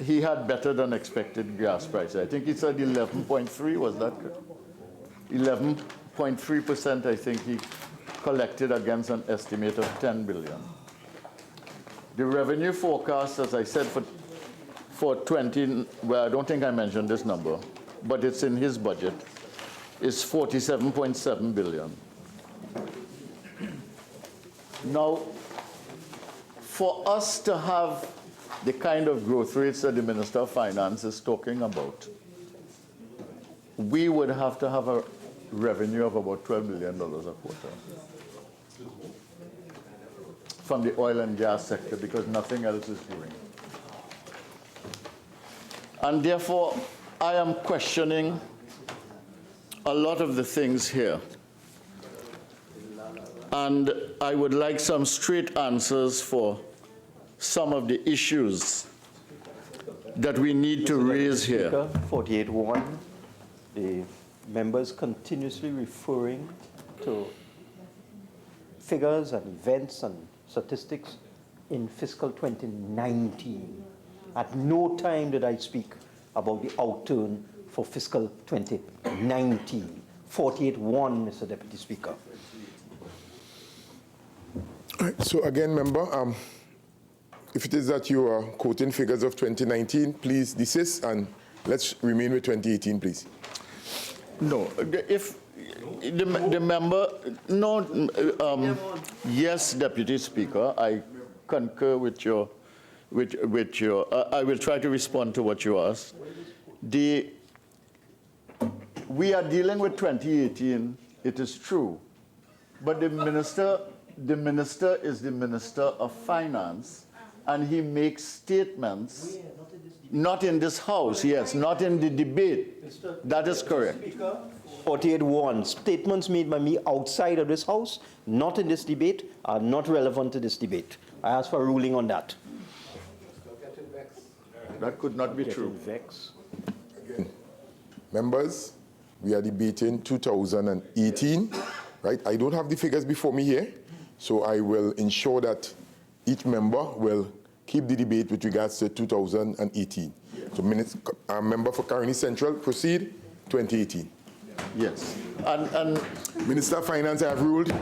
he had better than expected gas prices. I think he said 11.3, was that correct? 11.3%, I think he collected against an estimate of 10 billion. The revenue forecast, as I said, for 20, well, I don't think I mentioned this number, but it's in his budget, is 47.7 billion. Now, for us to have the kind of growth rates that the Minister of Finance is talking about, we would have to have a revenue of about $12 billion a quarter from the oil and gas sector, because nothing else is doing. And therefore, I am questioning a lot of the things here. And I would like some straight answers for some of the issues that we need to raise here. 48.1, the members continuously referring to figures and events and statistics in fiscal 2019. At no time did I speak about the outturn for fiscal 2019. 48.1, Mr. Deputy Speaker. All right, so again, member, if it is that you are quoting figures of 2019, please desist and let's remain with 2018, please. No, if the member, no, yes, Deputy Speaker, I concur with your, I will try to respond to what you asked. We are dealing with 2018, it is true, but the minister is the Minister of Finance, and he makes statements, not in this House, yes, not in the debate. That is correct. 48.1, statements made by me outside of this House, not in this debate, are not relevant to this debate. I ask for a ruling on that. That could not be true. Again, members, we are debating 2018, right? I don't have the figures before me here, so I will ensure that each member will keep the debate with regards to 2018. So, member for Caroni Central, proceed, 2018. Yes. And Minister of Finance, I have ruled.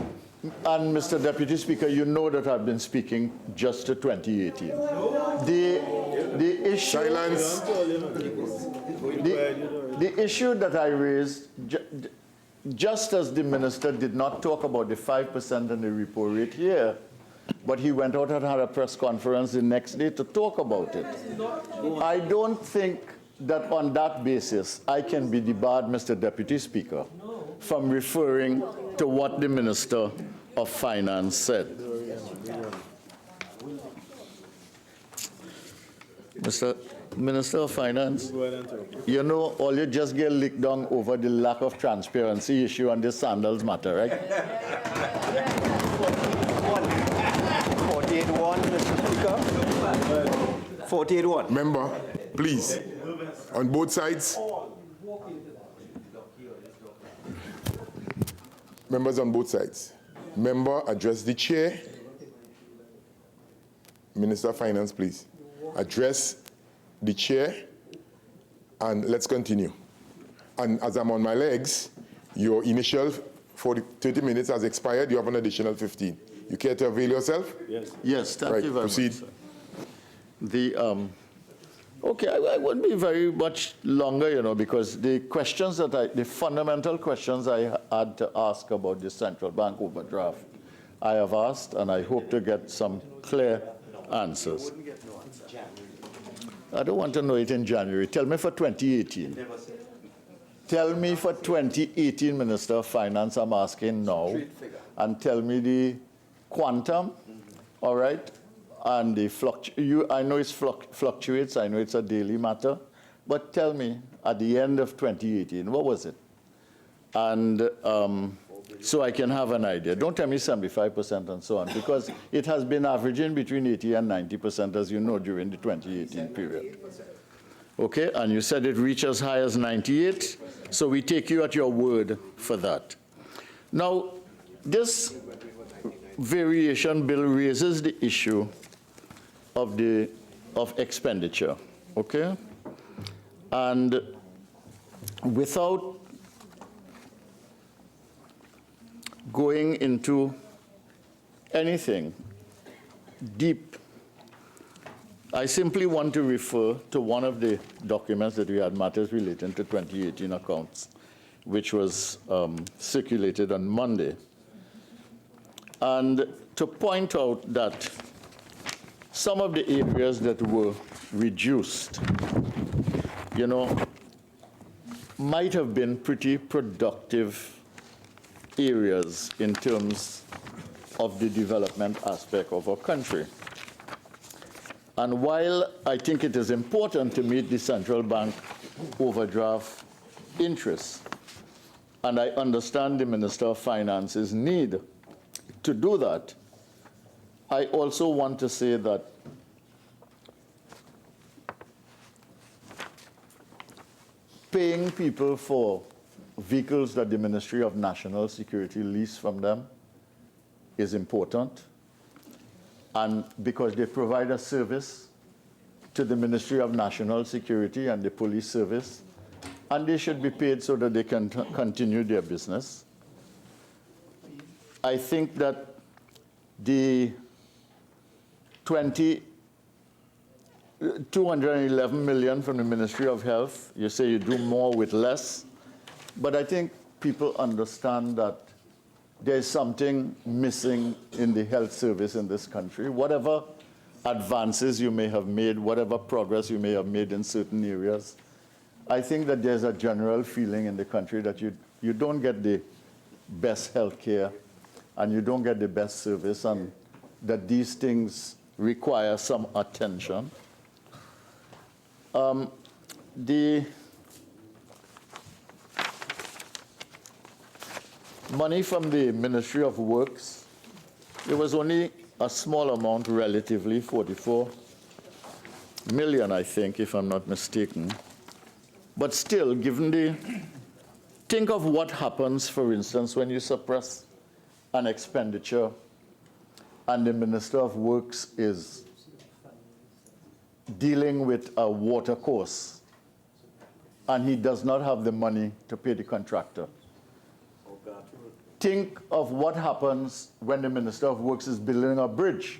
And Mr. Deputy Speaker, you know that I've been speaking just to 2018. The issue, Silence. The issue that I raised, just as the minister did not talk about the 5% and the repo rate here, but he went out and had a press conference the next day to talk about it. I don't think that on that basis I can be debarred, Mr. Deputy Speaker, from referring to what the Minister of Finance said. Mr. Minister of Finance, you know, all you just get licked down over the lack of transparency issue on this sandals matter, right? 48.1, Mr. Speaker. 48.1. Member, please, on both sides. Members on both sides. Member, address the chair. Minister of Finance, please. Address the chair and let's continue. And as I'm on my legs, your initial 30 minutes has expired. You have an additional 15. You care to avail yourself? Yes, thank Right, you very proceed. much. Sir. Okay, I wouldn't be very much longer, you know, because the questions the fundamental questions I had to ask about the central bank overdraft, I have asked, and I hope to get some clear answers. I don't want to know it in January. Tell me for 2018. Tell me for 2018, Minister of Finance, I'm asking now, and tell me the quantum, all right? And the I know it fluctuates, I know it's a daily matter, but tell me, at the end of 2018, what was it? And so I can have an idea. Don't tell me 75% and so on, because it has been averaging between 80 and 90%, as you know, during the 2018 period. Okay, and you said it reached as high as 98, so we take you at your word for that. Now, this variation bill raises the issue of expenditure, okay? And without going into anything deep, I simply want to refer to one of the documents that we had, matters relating to 2018 accounts, which was circulated on Monday. And to point out that some of the areas that were reduced, you know, might have been pretty productive areas in terms of the development aspect of our country. And while I think it is important to meet the central bank overdraft interests, and I understand the Minister of Finance's need to do that, I also want to say that paying people for vehicles that the Ministry of National Security lease from them is important, and because they provide a service to the Ministry of National Security and the police service, and they should be paid so that they can continue their business. I think that the 211 million from the Ministry of Health, you say you do more with less, but I think people understand that there's something missing in the health service in this country. Whatever advances you may have made, whatever progress you may have made in certain areas, I think that there's a general feeling in the country that you don't get the best health care and you don't get the best service, and that these things require some attention. The money from the Ministry of Works, it was only a small amount relatively, 44 million, I think, if I'm not mistaken. But still, think of what happens, for instance, when you suppress an expenditure and the Minister of Works is dealing with a water course and he does not have the money to pay the contractor. Think of what happens when the Minister of Works is building a bridge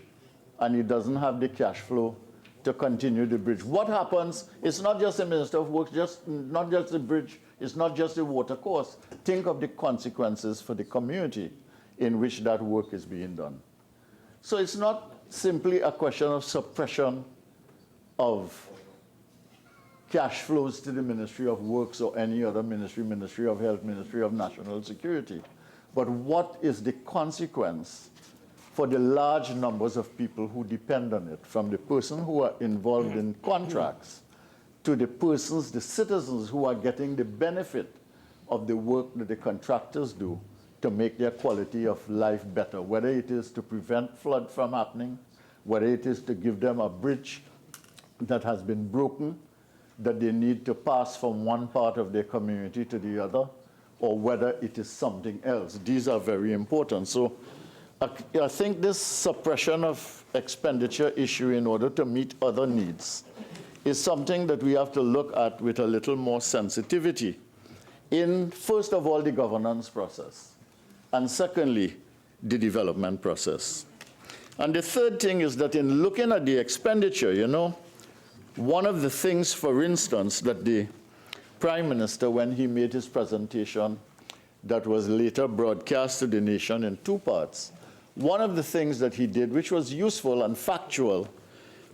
and he doesn't have the cash flow to continue the bridge. What happens, it's not just the Minister of Works, not just the bridge, it's not just the water course. Think of the consequences for the community in which that work is being done. So it's not simply a question of suppression of cash flows to the Ministry of Works or any other ministry, Ministry of Health, Ministry of National Security. But what is the consequence for the large numbers of people who depend on it, from the person who are involved in contracts to the persons, the citizens who are getting the benefit of the work that the contractors do to make their quality of life better, whether it is to prevent flood from happening, whether it is to give them a bridge that has been broken, that they need to pass from one part of their community to the other, or whether it is something else. These are very important. So I think this suppression of expenditure issue in order to meet other needs is something that we have to look at with a little more sensitivity in, first of all, the governance process, and secondly, the development process. And the third thing is that in looking at the expenditure, you know, one of the things, for instance, that the Prime Minister, when he made his presentation that was later broadcast to the nation in two parts, one of the things that he did, which was useful and factual,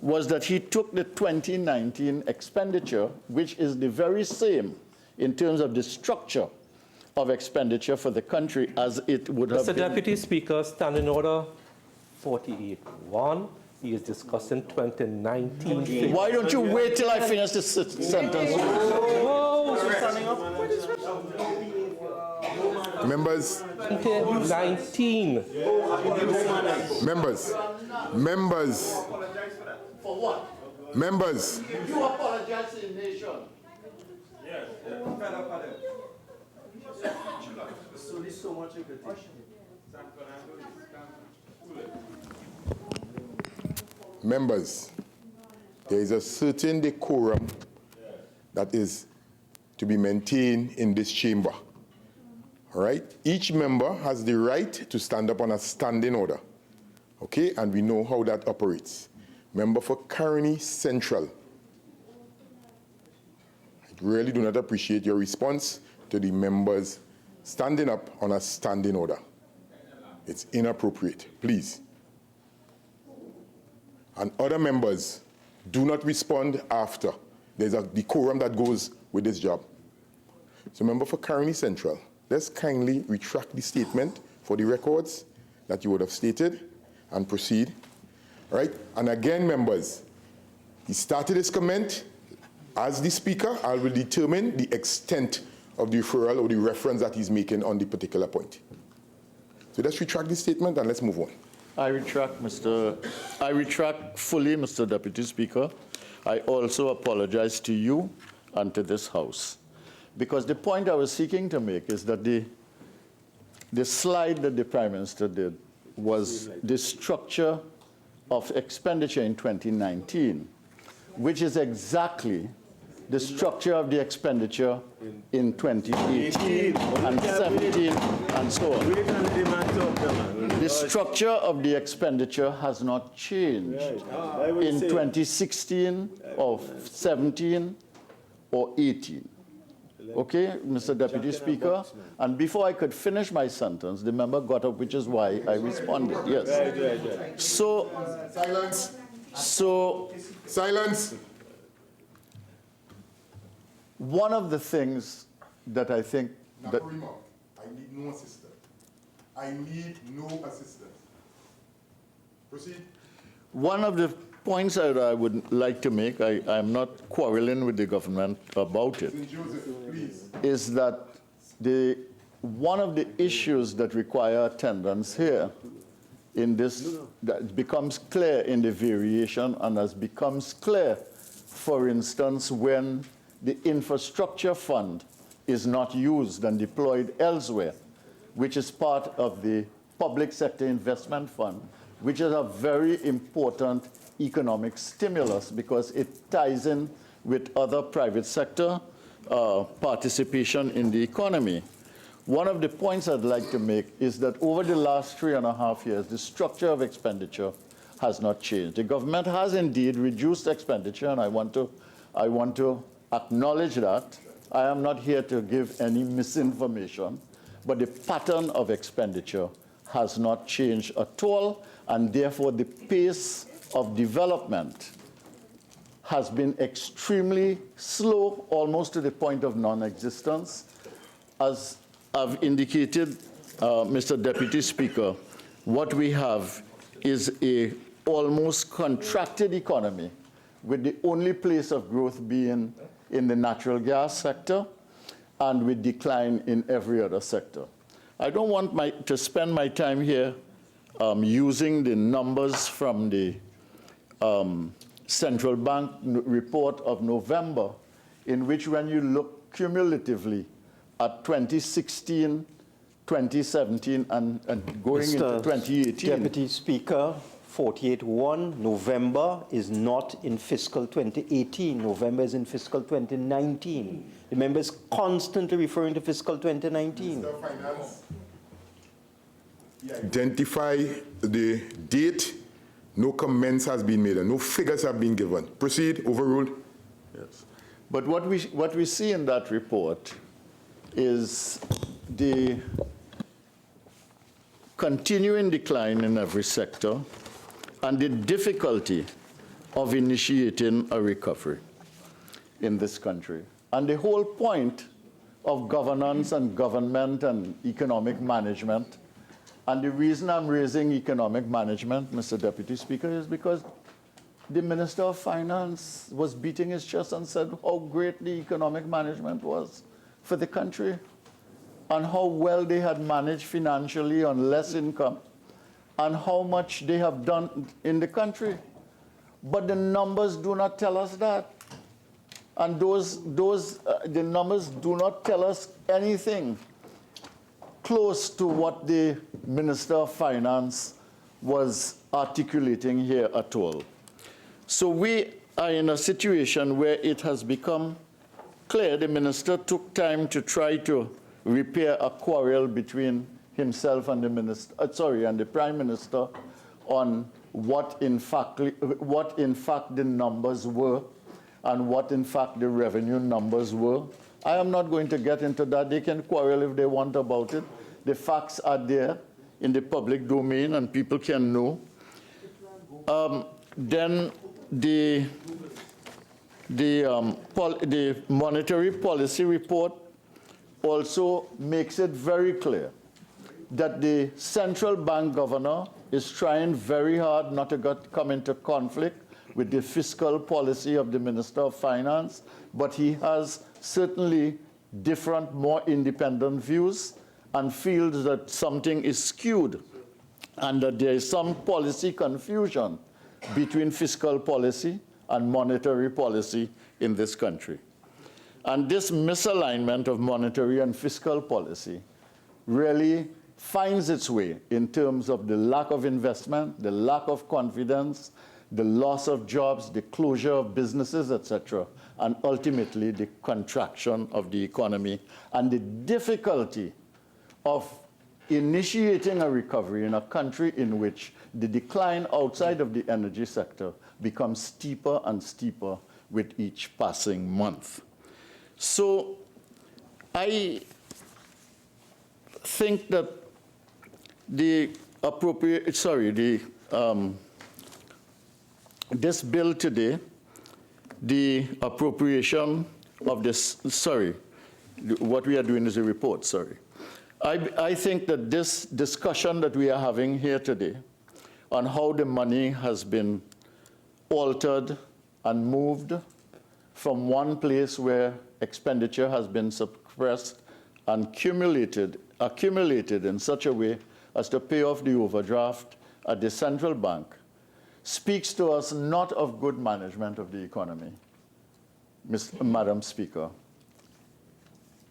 was that he took the 2019 expenditure, which is the very same in terms of the structure of expenditure for the country as it would have Mr. been. Deputy Speaker, Standing Order 48.1. He is discussing 2019 figures. Why don't you wait till I finish this sentence? Members, 2019. members, For what? members, You apologize to the nation. members, there is a certain decorum that is to be maintained in this chamber. All right? Each member has the right to stand up on a standing order. Okay? And we know how that operates. Member for Caroni Central. I really do not appreciate your response to the members standing up on a standing order. It's inappropriate. Please. And other members do not respond after. There's a decorum that goes with this job. So, member for Caroni Central, let's kindly retract the statement for the records that you would have stated and proceed. All right? And again, members, he started his comment. As the speaker, I will determine the extent of the referral or the reference that he's making on the particular point. So let's retract this statement and let's move on. I retract fully, Mr. Deputy Speaker. I also apologize to you and to this House. Because the point I was seeking to make is that the slide that the Prime Minister did was the structure of expenditure in 2019, which is exactly the structure of the expenditure in 2018 and 17 and so on. The structure of the expenditure has not changed in 2016 or 17 or 18. Okay, Mr. Deputy Speaker? And before I could finish my sentence, the member got up, which is why I responded. Yes. So, Silence. Silence. One of the things that I think that... I need no assistance. I need no assistance. Proceed. One of the points that I would like to make, I'm not quarreling with the government about it, Joseph, please. is that one of the issues that require attendance here in this, that becomes clear in the variation and as becomes clear, for instance, when the infrastructure fund is not used and deployed elsewhere, which is part of the public sector investment fund, which is a very important economic stimulus because it ties in with other private sector participation in the economy. One of the points I'd like to make is that over the last 3.5 years, the structure of expenditure has not changed. The government has indeed reduced expenditure, and I want to acknowledge that. I am not here to give any misinformation, but the pattern of expenditure has not changed at all, and therefore the pace of development has been extremely slow, almost to the point of non-existence. As I've indicated, Mr. Deputy Speaker, what we have is a almost contracted economy, with the only place of growth being in the natural gas sector and with decline in every other sector. I don't want to spend my time here using the numbers from the Central Bank report of November, in which when you look cumulatively at 2016, 2017, and going into 2018. Deputy Speaker, 48.1, November is not in fiscal 2018. November is in fiscal 2019. The member is constantly referring to fiscal 2019. Mr. Finance, identify the date. No comments has been made and no figures have been given. Proceed, overruled. Yes. But what we see in that report is the continuing decline in every sector and the difficulty of initiating a recovery in this country. And the whole point of governance and government and economic management, and the reason I'm raising economic management, Mr. Deputy Speaker, is because the Minister of Finance was beating his chest and said how great the economic management was for the country and how well they had managed financially on less income and how much they have done in the country. But the numbers do not tell us that. And the numbers do not tell us anything close to what the Minister of Finance was articulating here at all. So we are in a situation where it has become clear the minister took time to try to repair a quarrel between himself and the Prime Minister on what in fact the numbers were and what in fact the revenue numbers were. I am not going to get into that. They can quarrel if they want about it. The facts are there in the public domain and people can know. Then the monetary policy report also makes it very clear that the central bank governor is trying very hard not to come into conflict with the fiscal policy of the Minister of Finance, but he has certainly different, more independent views and feels that something is skewed and that there is some policy confusion between fiscal policy and monetary policy in this country. And this misalignment of monetary and fiscal policy really finds its way in terms of the lack of investment, the lack of confidence, the loss of jobs, the closure of businesses, etc., and ultimately the contraction of the economy and the difficulty of initiating a recovery in a country in which the decline outside of the energy sector becomes steeper and steeper with each passing month. So I think that this bill today, the appropriation of this, what we are doing is a report, I think that this discussion that we are having here today on how the money has been altered and moved from one place where expenditure has been suppressed and accumulated in such a way as to pay off the overdraft at the central bank speaks to us not of good management of the economy, Madam Speaker.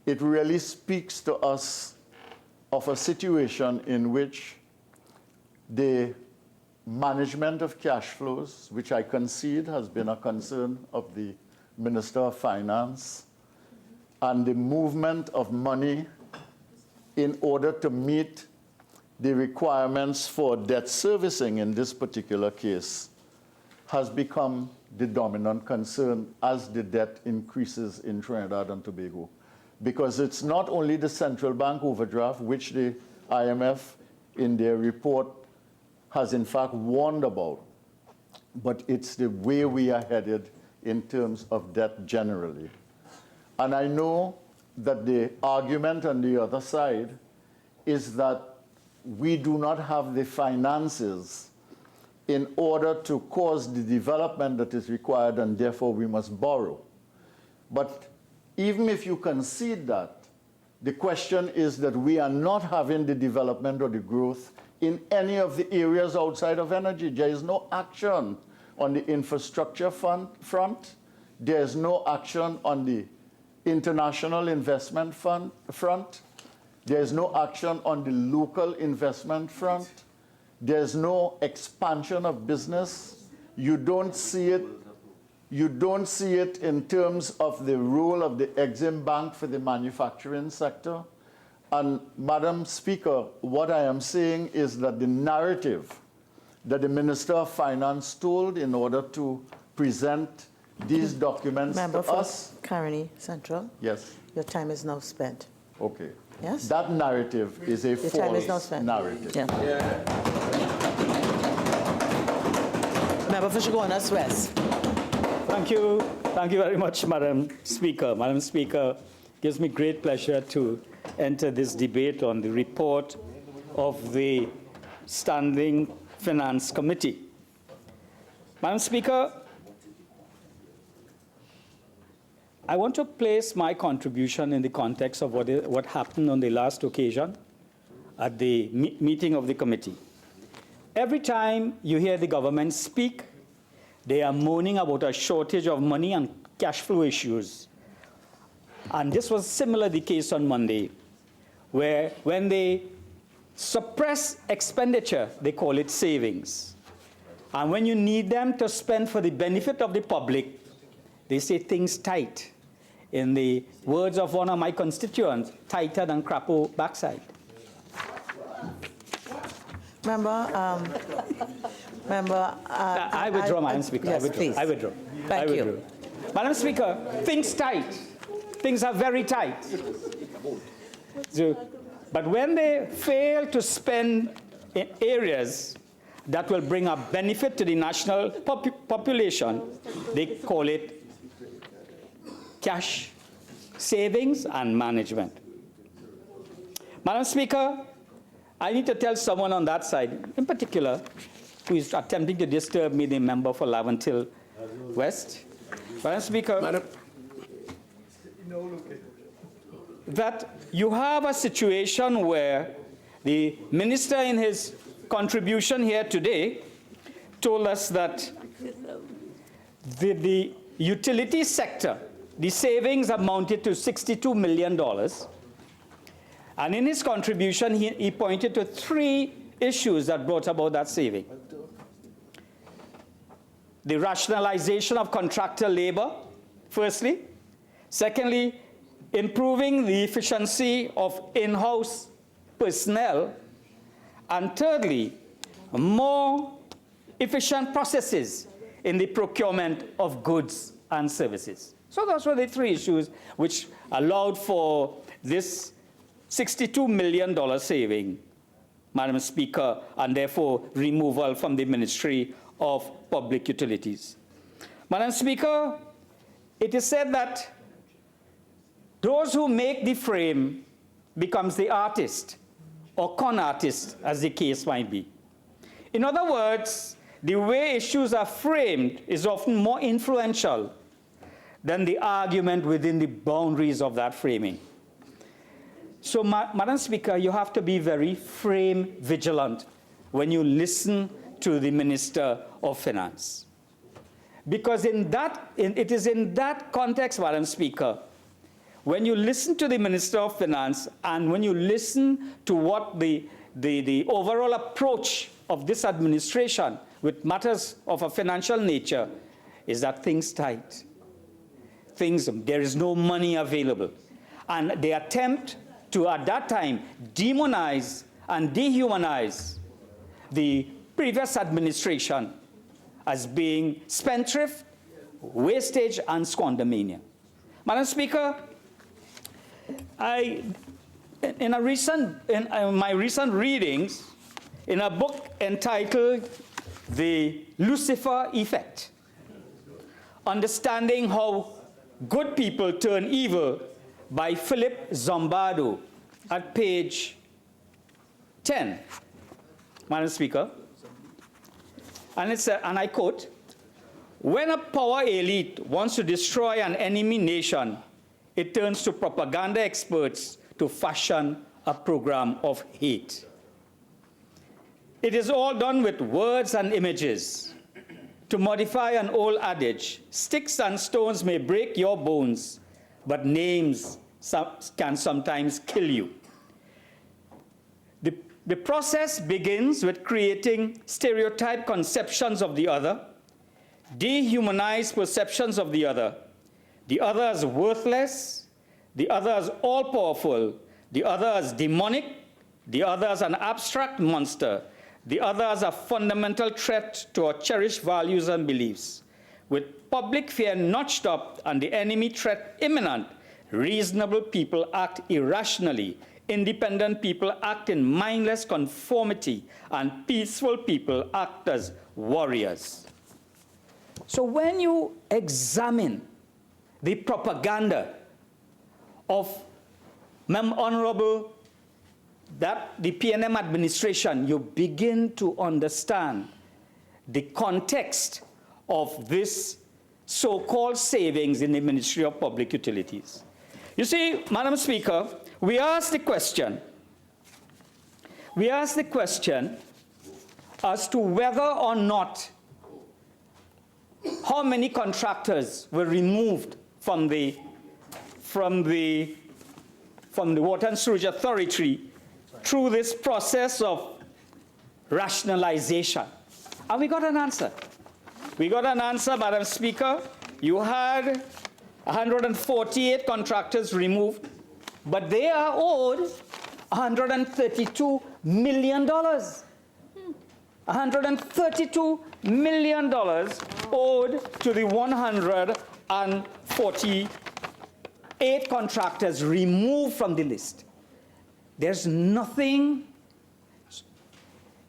It really speaks to us of a situation in which the management of cash flows, which I concede has been a concern of the Minister of Finance, and the movement of money in order to meet the requirements for debt servicing in this particular case has become the dominant concern as the debt increases in Trinidad and Tobago. Because it's not only the central bank overdraft, which the IMF in their report has in fact warned about, but it's the way we are headed in terms of debt generally. And I know that the argument on the other side is that we do not have the finances in order to cause the development that is required, and therefore we must borrow. But even if you concede that, the question is that we are not having the development or the growth in any of the areas outside of energy. There is no action on the infrastructure front. There is no action on the international investment front. There is no action on the local investment front. There's no expansion of business. You don't see it. You don't see it in terms of the role of the Exim Bank for the manufacturing sector. And Madam Speaker, what I am saying is that the narrative that the Minister of Finance told in order to present these documents Member to us. Caroni Central. Yes. Your time is now spent. Okay. Yes? That narrative is a Your time is now false spent. narrative. Yeah. Member for Chaguanas West. Thank you. Thank you very much, Madam Speaker. Madam Speaker, it gives me great pleasure to enter this debate on the report of the Standing Finance Committee. Madam Speaker, I want to place my contribution in the context of what happened on the last occasion at the meeting of the committee. Every time you hear the government speak, they are moaning about a shortage of money and cash flow issues. And this was similar the case on Monday, where when they suppress expenditure, they call it savings. And when you need them to spend for the benefit of the public, they say things tight. In the words of one of my constituents, tighter than crapo backside. I withdraw, Madam Speaker. Yes, please. I withdraw. Thank you. Madam Speaker, things tight. Things are very tight. But when they fail to spend in areas that will bring a benefit to the national population, they call it cash, savings, and management. Madam Speaker, I need to tell someone on that side, in particular, who is attempting to disturb me, the member for Laventille West. Madam Speaker, that you have a situation where the minister in his contribution here today told us that the utility sector, the savings amounted to $62 million. And in his contribution, he pointed to 3 issues that brought about that saving. The rationalization of contractor labor, firstly. Secondly, improving the efficiency of in-house personnel. And thirdly, more efficient processes in the procurement of goods and services. So those were the 3 issues which allowed for this $62 million saving, Madam Speaker, and therefore removal from the Ministry of Public Utilities. Madam Speaker, it is said that those who make the frame becomes the artist, or con artist, as the case might be. In other words, the way issues are framed is often more influential than the argument within the boundaries of that framing. So, Madam Speaker, you have to be very frame vigilant when you listen to the Minister of Finance. Because it is in that context, Madam Speaker, when you listen to the Minister of Finance and when you listen to what the overall approach of this administration with matters of a financial nature is that things tight. There is no money available. And they attempt to, at that time, demonize and dehumanize the previous administration as being spendthrift, wastage, and squandermania. Madam Speaker, in my recent readings, in a book entitled The Lucifer Effect, Understanding How Good People Turn Evil, by Philip Zimbardo, at page 10, Madam Speaker. And I quote, "When a power elite wants to destroy an enemy nation, it turns to propaganda experts to fashion a program of hate. It is all done with words and images. To modify an old adage, sticks and stones may break your bones, but names can sometimes kill you." The process begins with creating stereotyped conceptions of the other, dehumanized perceptions of the other as worthless, the other as all-powerful, the other as demonic, the other as an abstract monster, the other as a fundamental threat to our cherished values and beliefs. With public fear notched up and the enemy threat imminent, reasonable people act irrationally, independent people act in mindless conformity, and peaceful people act as warriors. So when you examine the propaganda of Honorable that the PNM administration, you begin to understand the context of this so-called savings in the Ministry of Public Utilities. You see, Madam Speaker, we asked the question as to whether or not how many contractors were removed from the Water and Sewage Authority through this process of rationalization. And we got an answer. We got an answer, Madam Speaker. You had 148 contractors removed, but they are owed $132 million. $132 million owed to the 148 contractors removed from the list. There is nothing,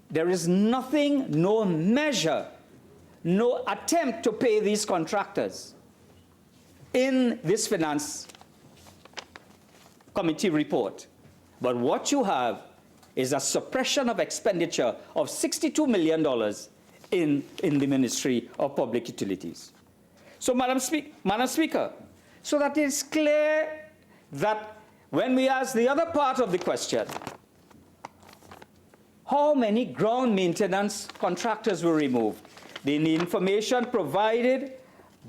no measure, no attempt to pay these contractors in this Finance Committee report. But what you have is a suppression of expenditure of $62 million in the Ministry of Public Utilities. So, Madam Speaker, so that it is clear that when we ask the other part of the question, how many ground maintenance contractors were removed? In the information provided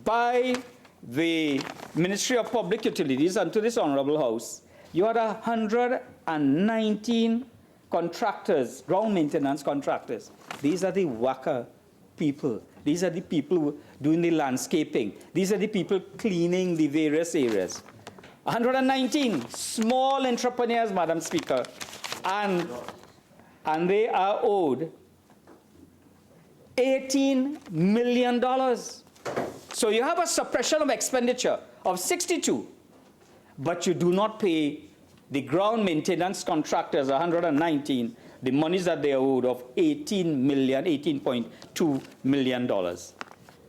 by the Ministry of Public Utilities and to this Honorable House, you had 119 contractors, ground maintenance contractors. These are the worker people. These are the people doing the landscaping. These are the people cleaning the various areas. 119 small entrepreneurs, Madam Speaker, and they are owed $18 million. So you have a suppression of expenditure of 62, but you do not pay the ground maintenance contractors, 119, the monies that they are owed of $18.2 million.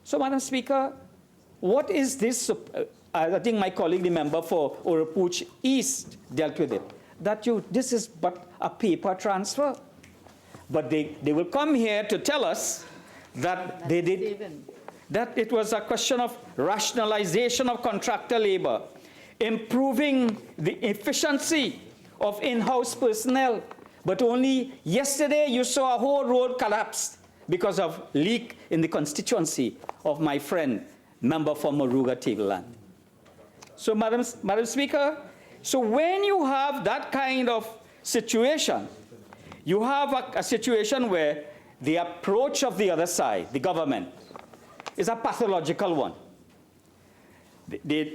So, Madam Speaker, what is this? I think my colleague, the member for Oropouche East, dealt with it. This is but a paper transfer. But they will come here to tell us that that it was a question of rationalization of contractor labor, improving the efficiency of in-house personnel. But only yesterday you saw a whole road collapse because of leak in the constituency of my friend, member for Moruga Tableland. So, Madam Speaker, so when you have that kind of situation, you have a situation where the approach of the other side, the government, is a pathological one.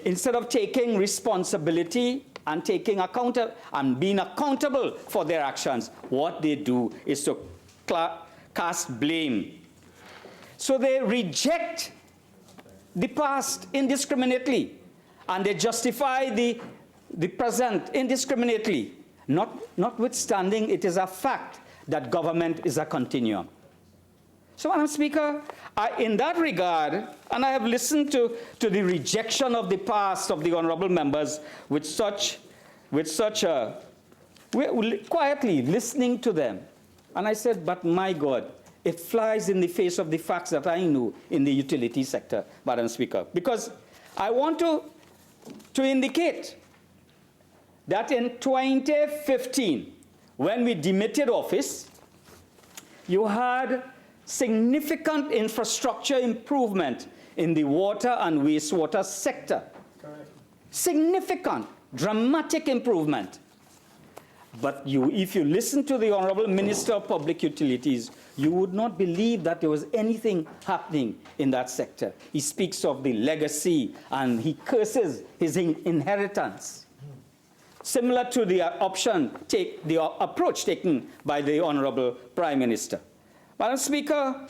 Instead of taking responsibility and taking and being accountable for their actions, what they do is to cast blame. So they reject the past indiscriminately, and they justify the present indiscriminately, notwithstanding it is a fact that government is a continuum. So, Madam Speaker, in that regard, and I have listened to the rejection of the past of the honorable members quietly listening to them. And I said, but my God, it flies in the face of the facts that I know in the utility sector, Madam Speaker. Because I want to indicate that in 2015, when we demitted office, you had significant infrastructure improvement in the water and wastewater sector. Correct. Significant, dramatic improvement. But if you listen to the Honorable Minister of Public Utilities, you would not believe that there was anything happening in that sector. He speaks of the legacy and he curses his inheritance. Similar to the approach taken by the Honorable Prime Minister. Madam Speaker,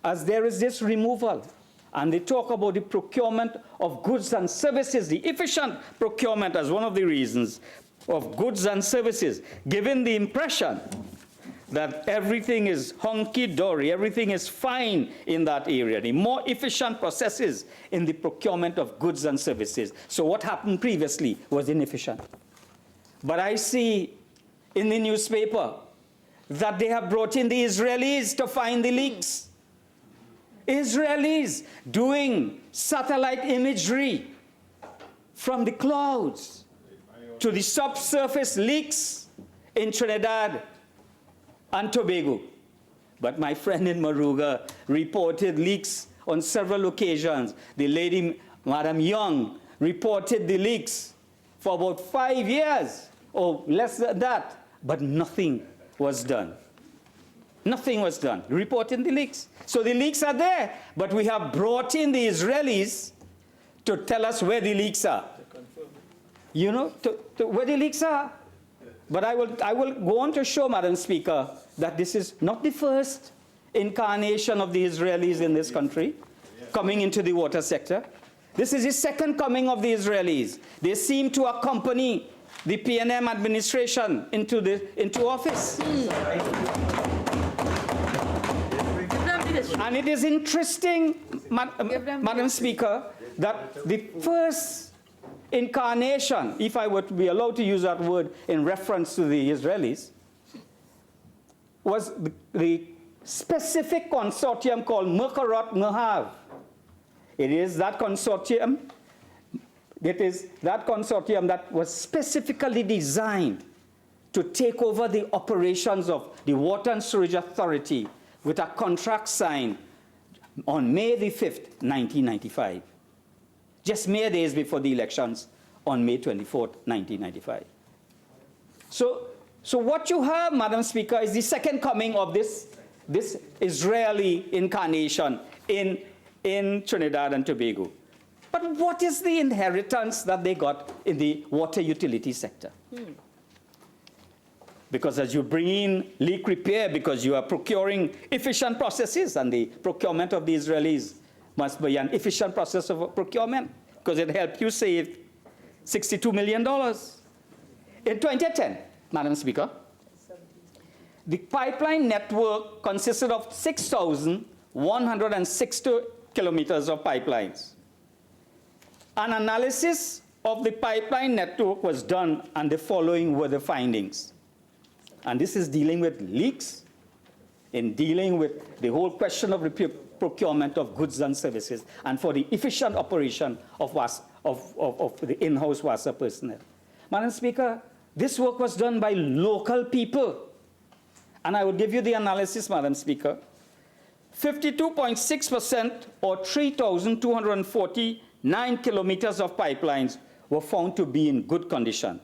as there is this removal, and they talk about the procurement of goods and services, the efficient procurement as one of the reasons of goods and services, given the impression that everything is hunky-dory, everything is fine in that area, the more efficient processes in the procurement of goods and services. So what happened previously was inefficient. But I see in the newspaper that they have brought in the Israelis to find the leaks. Israelis doing satellite imagery from the clouds to the subsurface leaks in Trinidad and Tobago. But my friend in Maruga reported leaks on several occasions. The lady, Madam Young, reported the leaks for about 5 years, or less than that, but nothing was done. Nothing was done, reporting the leaks. So the leaks are there, but we have brought in the Israelis to tell us where the leaks are. You know, where the leaks are. But I will go on to show, Madam Speaker, that this is not the first incarnation of the Israelis in this country coming into the water sector. This is the second coming of the Israelis. They seem to accompany the PNM administration into office. And it is interesting, Madam Speaker, that the first incarnation, if I were to be allowed to use that word in reference to the Israelis, was the specific consortium called Merkarot Merhav. It is that consortium that was specifically designed to take over the operations of the Water and Sewerage Authority with a contract signed on May the 5th, 1995. Just mere days before the elections on May 24th, 1995. So what you have, Madam Speaker, is the second coming of this Israeli incarnation in Trinidad and Tobago. But what is the inheritance that they got in the water utility sector? Because as you bring in leak repair, because you are procuring efficient processes, and the procurement of the Israelis must be an efficient process of procurement, because it helped you save $62 million. In 2010, Madam Speaker, the pipeline network consisted of 6,160 kilometers of pipelines. An analysis of the pipeline network was done, and the following were the findings. And this is dealing with leaks, in dealing with the whole question of procurement of goods and services, and for the efficient operation of the in-house WASA personnel. Madam Speaker, this work was done by local people. And I will give you the analysis, Madam Speaker. 52.6%, or 3,249 kilometers of pipelines were found to be in good condition.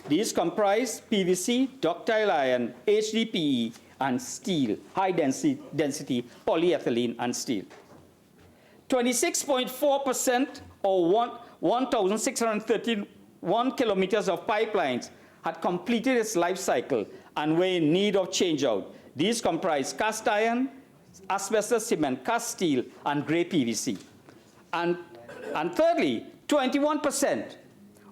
These comprise PVC, ductile iron, HDPE, and steel, high-density polyethylene and steel. 26.4%, or 1,631 kilometers of pipelines had completed its life cycle and were in need of changeout. These comprise cast iron, asbestos cement, cast steel, and gray PVC. And thirdly, 21%,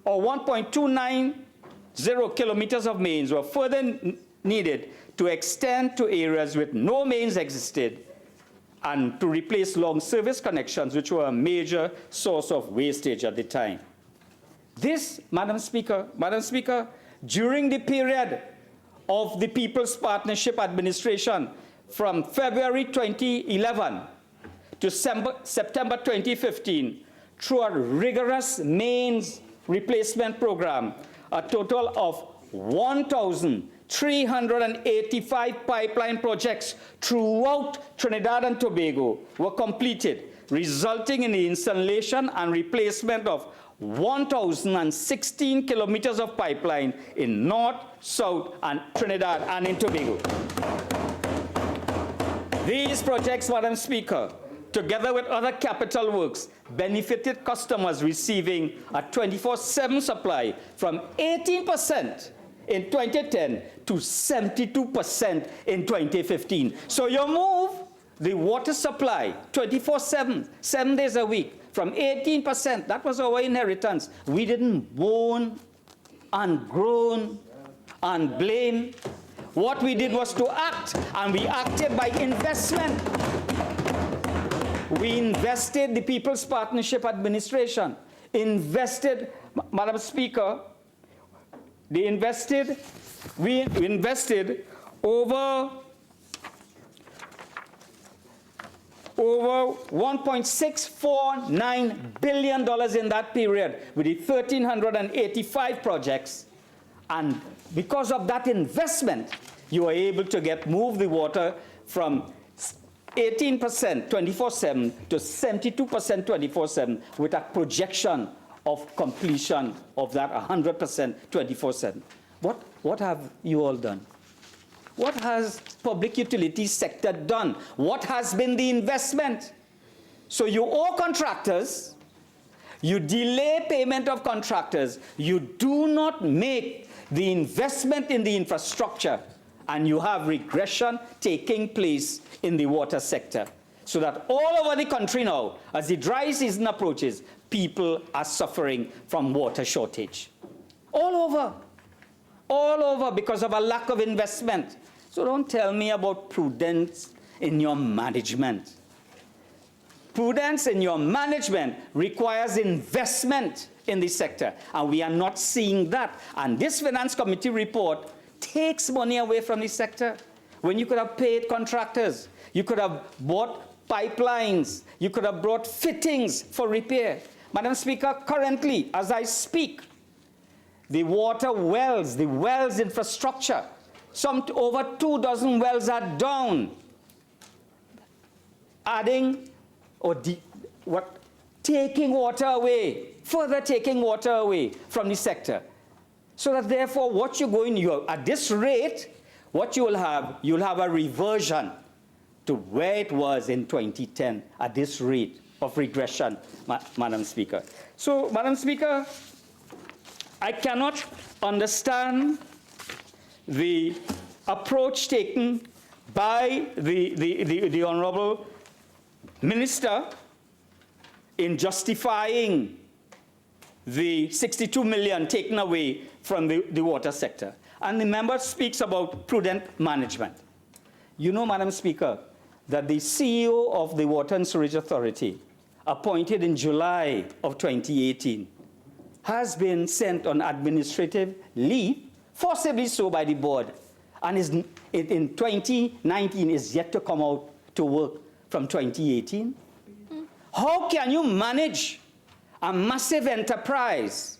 or 1.290 kilometers of mains were further needed to extend to areas with no mains existed, and to replace long service connections, which were a major source of wastage at the time. This, Madam Speaker, during the period of the People's Partnership Administration from February 2011 to September 2015, through a rigorous mains replacement program, a total of 1,385 pipeline projects throughout Trinidad and Tobago were completed, resulting in the installation and replacement of 1,016 kilometers of pipeline in North, South, and Trinidad and in Tobago. These projects, Madam Speaker, together with other capital works, benefited customers receiving a 24/7 supply from 18% in 2010 to 72% in 2015. So you move the water supply 24/7, 7 days a week, from 18%. That was our inheritance. We didn't moan and groan and blame. What we did was to act, and we acted by investment. We invested, the People's Partnership Administration invested, Madam Speaker, we invested over $1.649 billion in that period with the 1,385 projects. And because of that investment, you were able to move the water from 18% 24/7 to 72% 24/7 with a projection of completion of that 100% 24/7. What have you all done? What has public utilities sector done? What has been the investment? So you owe contractors, you delay payment of contractors, you do not make the investment in the infrastructure, and you have regression taking place in the water sector. So that all over the country now, as the dry season approaches, people are suffering from water shortage. All over because of a lack of investment. So don't tell me about prudence in your management. Prudence in your management requires investment in the sector, and we are not seeing that. And this Finance Committee report takes money away from the sector. When you could have paid contractors, you could have bought pipelines, you could have brought fittings for repair. Madam Speaker, currently, as I speak, the water wells, the wells infrastructure, over 24 wells are down, taking water away, further taking water away from the sector. So that therefore, at this rate, what you'll have a reversion to where it was in 2010 at this rate of regression, Madam Speaker. So, Madam Speaker, I cannot understand the approach taken by the Honorable Minister in justifying the 62 million taken away from the water sector. And the member speaks about prudent management. You know, Madam Speaker, that the CEO of the Water and Sewerage Authority, appointed in July of 2018, has been sent on administrative leave, forcibly so by the board, and in 2019 is yet to come out to work from 2018. How can you manage a massive enterprise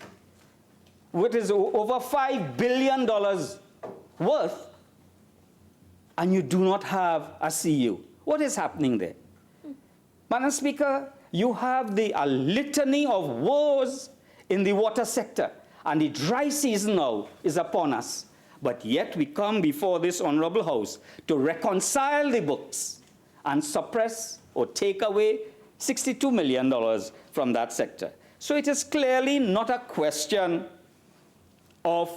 which is over $5 billion worth, and you do not have a CEO? What is happening there? Madam Speaker, you have a litany of woes in the water sector, and the dry season now is upon us. But yet we come before this Honorable House to reconcile the books and suppress or take away $62 million from that sector. So it is clearly not a question of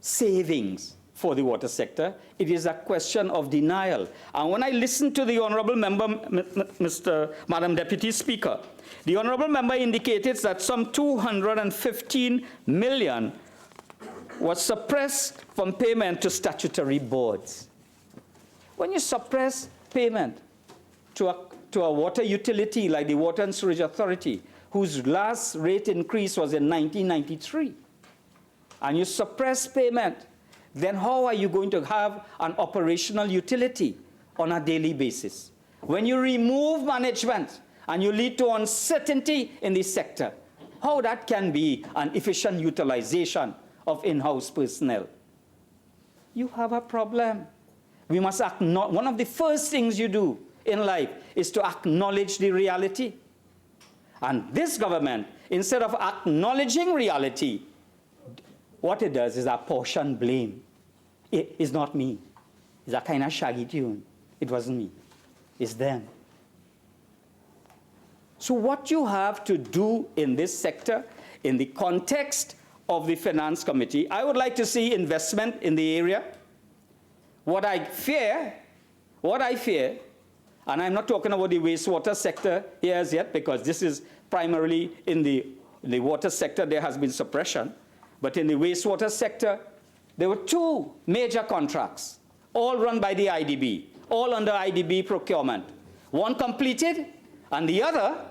savings for the water sector. It is a question of denial. And when I listen to the Honorable Member, Madam Deputy Speaker, the Honorable Member indicated that some 215 million was suppressed from payment to statutory boards. When you suppress payment to a water utility like the Water and Sewerage Authority, whose last rate increase was in 1993, and you suppress payment, then how are you going to have an operational utility on a daily basis? When you remove management and you lead to uncertainty in the sector, how that can be an efficient utilization of in-house personnel? You have a problem. We must acknowledge, one of the first things you do in life is to acknowledge the reality. And this government, instead of acknowledging reality, what it does is apportion blame. It's not me. It's a kind of shaggy tune. It wasn't me. It's them. So what you have to do in this sector, in the context of the Finance Committee, I would like to see investment in the area. What I fear, and I'm not talking about the wastewater sector here as yet, because this is primarily in the water sector there has been suppression. But in the wastewater sector, there were 2 major contracts, all run by the IDB, all under IDB procurement. One completed, and the other,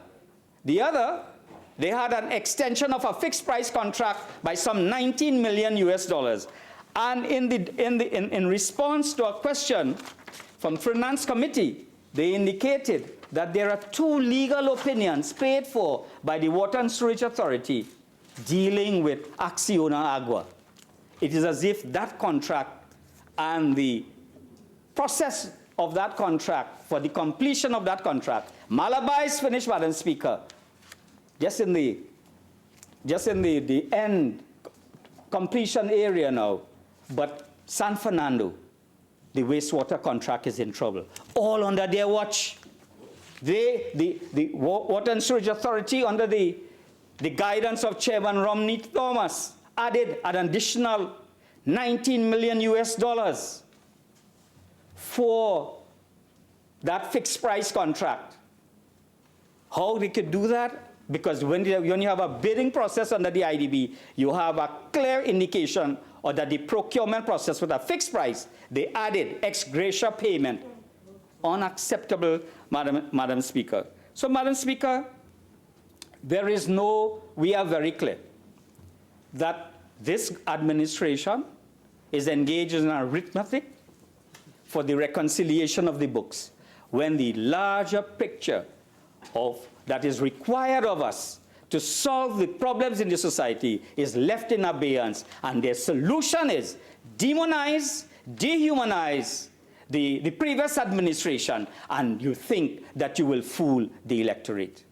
they had an extension of a fixed price contract by some $19 million US. And in response to a question from Finance Committee, they indicated that there are 2 legal opinions paid for by the Water and Sewage Authority dealing with Acciona Agua. It is as if that contract and the process of that contract, for the completion of that contract, Malabar is finished, Madam Speaker, just in the end completion area now, but San Fernando, the wastewater contract is in trouble. All under their watch. The Water and Sewage Authority, under the guidance of Chairman Romney Thomas, added an additional $19 million US for that fixed price contract. How they could do that? Because when you have a bidding process under the IDB, you have a clear indication or that the procurement process with a fixed price, they added ex gratia payment. Unacceptable, Madam Speaker. So, Madam Speaker, we are very clear that this administration is engaged in arithmetic for the reconciliation of the books, when the larger picture that is required of us to solve the problems in the society is left in abeyance, and their solution is demonize, dehumanize the previous administration, and you think that you will fool the electorate.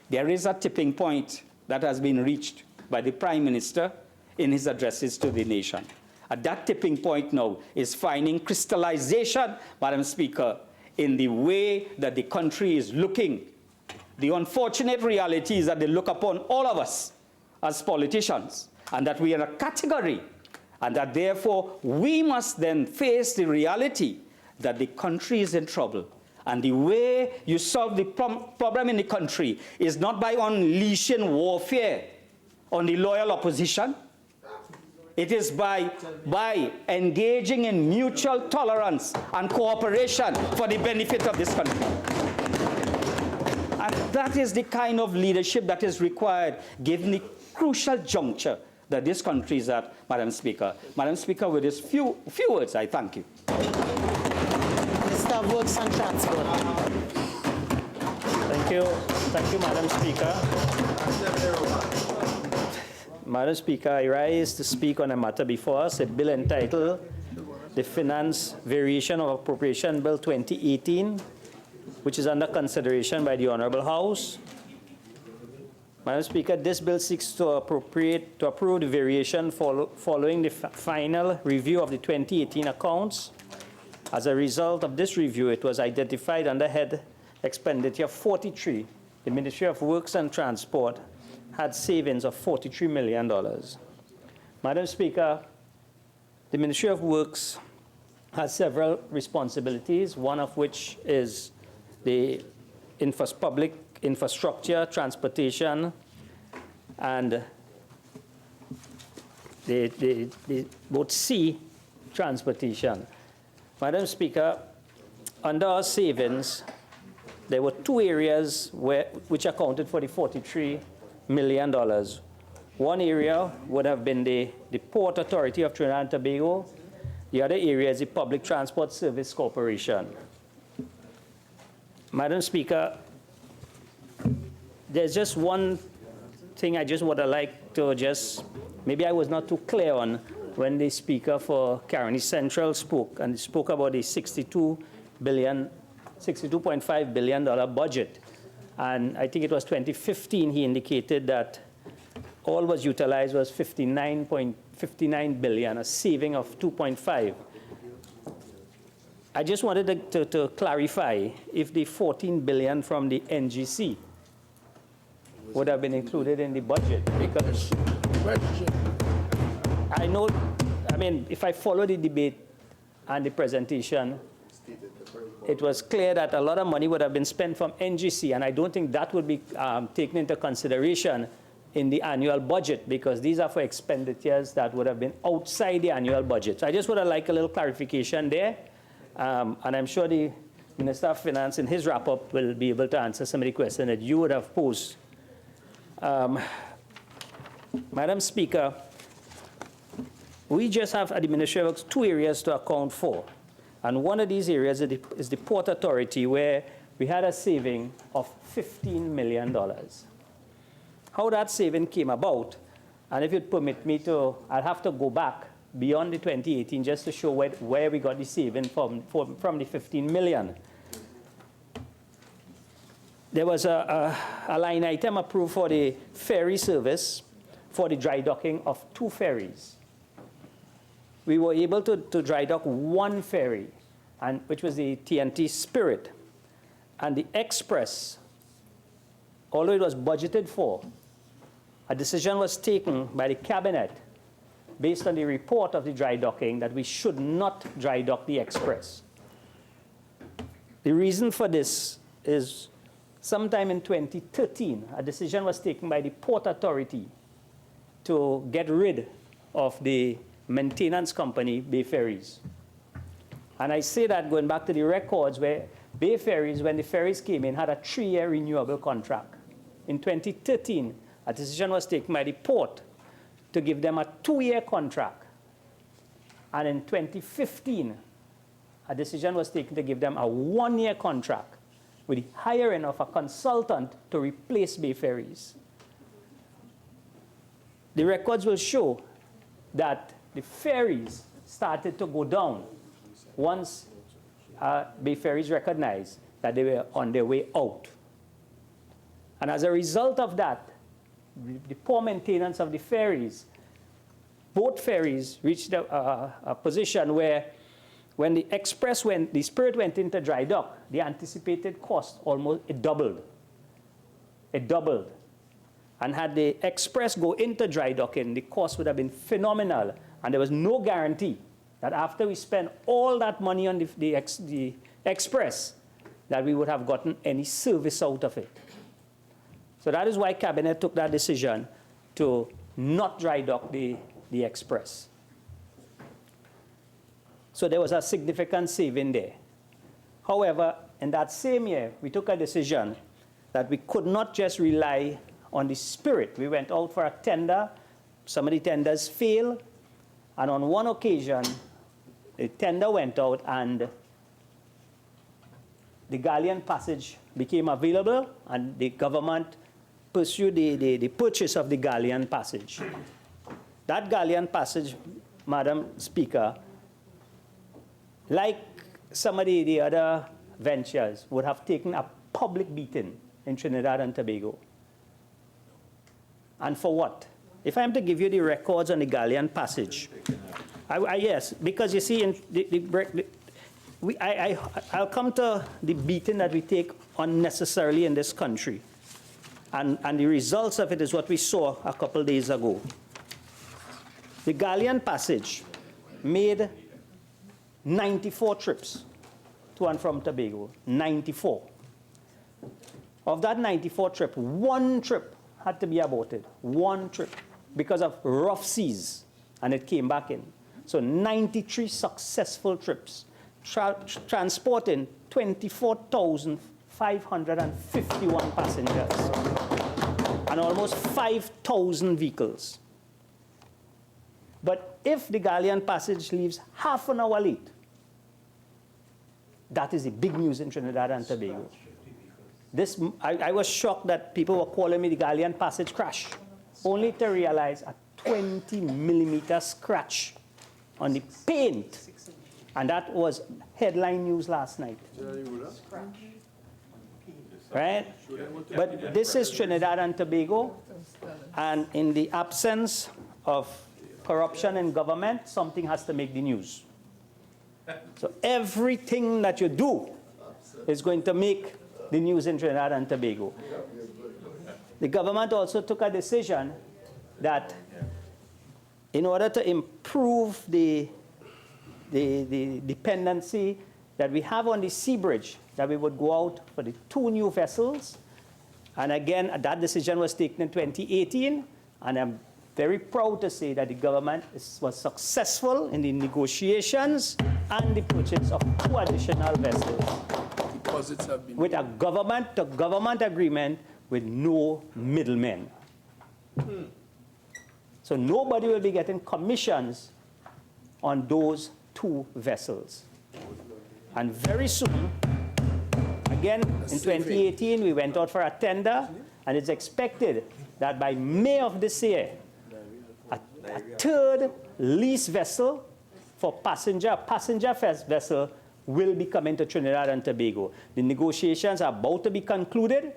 There is a tipping point that has been reached by the Prime Minister in his addresses to the nation. At that tipping point now is finding crystallization, Madam Speaker, in the way that the country is looking. The unfortunate reality is that they look upon all of us as politicians, and that we are a category, and that therefore we must then face the reality that the country is in trouble. And the way you solve the problem in the country is not by unleashing warfare on the loyal opposition. It is by engaging in mutual tolerance and cooperation for the benefit of this country. And that is the kind of leadership that is required, given the crucial juncture that this country is at, Madam Speaker. Madam Speaker, with these few words, I thank you. Minister of Works and Transport. Thank you, Madam Speaker. Madam Speaker, I rise to speak on a matter before us, a bill entitled the Finance Variation of Appropriation Bill 2018, which is under consideration by the Honorable House. Madam Speaker, this bill seeks to approve the variation following the final review of the 2018 accounts. As a result of this review, it was identified under head expenditure 43. The Ministry of Works and Transport had savings of $43 million. Madam Speaker, the Ministry of Works has several responsibilities, one of which is the public infrastructure, transportation, and the both sea transportation. Madam Speaker, under our savings, there were 2 areas which accounted for the $43 million. One area would have been the Port Authority of Trinidad and Tobago. The other area is the Public Transport Service Corporation. Madam Speaker, there's just one thing I just would like to maybe I was not too clear on when the Speaker for Caroni Central spoke, and spoke about the $62.5 billion budget. And I think it was 2015, he indicated that all was utilized was 59.59 billion, a saving of 2.5. I just wanted to clarify if the 14 billion from the NGC would have been included in the budget, because I know, I mean, if I follow the debate and the presentation, it was clear that a lot of money would have been spent from NGC, and I don't think that would be taken into consideration in the annual budget, because these are for expenditures that would have been outside the annual budget. So I just would have liked a little clarification there, and I'm sure the Minister of Finance in his wrap-up will be able to answer some of the questions that you would have posed. Madam Speaker, we just have at the Ministry of Works 2 areas to account for. And one of these areas is the Port Authority, where we had a saving of $15 million. How that saving came about, and if you'd permit me to, I'll have to go back beyond the 2018 just to show where we got the saving from the 15 million. There was a line item approved for the ferry service for the dry docking of 2 ferries. We were able to dry dock 1 ferry, which was the TNT Spirit. And the Express, although it was budgeted for, a decision was taken by the Cabinet based on the report of the dry docking that we should not dry dock the Express. The reason for this is sometime in 2013, a decision was taken by the Port Authority to get rid of the maintenance company, Bay Ferries. And I say that going back to the records where Bay Ferries, when the ferries came in, had a 3-year renewable contract. In 2013, a decision was taken by the port to give them a 2-year contract. And in 2015, a decision was taken to give them a 1-year contract with the hiring of a consultant to replace Bay Ferries. The records will show that the ferries started to go down once Bay Ferries recognized that they were on their way out. And as a result of that, the poor maintenance of the ferries, both ferries reached a position where when the Express the Spirit went into dry dock, the anticipated cost it doubled. It doubled. And had the Express go into dry docking, the cost would have been phenomenal. And there was no guarantee that after we spent all that money on the Express, that we would have gotten any service out of it. So that is why Cabinet took that decision to not dry dock the Express. So there was a significant saving there. However, in that same year, we took a decision that we could not just rely on the Spirit. We went out for a tender. Some of the tenders failed. And on one occasion, the tender went out and the Galleon Passage became available, and the government pursued the purchase of the Galleon Passage. That Galleon Passage, Madam Speaker, like some of the other ventures, would have taken a public beating in Trinidad and Tobago. And for what? If I am to give you the records on the Galleon Passage, yes, because you see, I'll come to the beating that we take unnecessarily in this country. And the results of it is what we saw a couple days ago. The Galleon Passage made 94 trips to and from Tobago, 94. Of that 94 trip, 1 trip had to be aborted, 1 trip, because of rough seas, and it came back in. So 93 successful trips, transporting 24,551 passengers and almost 5,000 vehicles. But if the Galleon Passage leaves half an hour late, that is the big news in Trinidad and Tobago. I was shocked that people were calling me the Galleon Passage crash, only to realize a 20-millimeter scratch on the paint. And that was headline news last night. right? But this is Trinidad and Tobago, and in the absence of corruption in government, something has to make the news. So everything that you do is going to make the news in Trinidad and Tobago. The government also took a decision that in order to improve the dependency that we have on the sea bridge, that we would go out for the 2 new vessels. And again, that decision was taken in 2018, and I'm very proud to say that the government was successful in the negotiations and the purchase of 2 additional vessels. Deposits have been With a government-to-government agreement with no middlemen. So nobody will be getting commissions on those 2 vessels. And very soon, again, in 2018, we went out for a tender, and it's expected that by May of this year, a 3rd lease vessel for passenger vessel will be coming to Trinidad and Tobago. The negotiations are about to be concluded,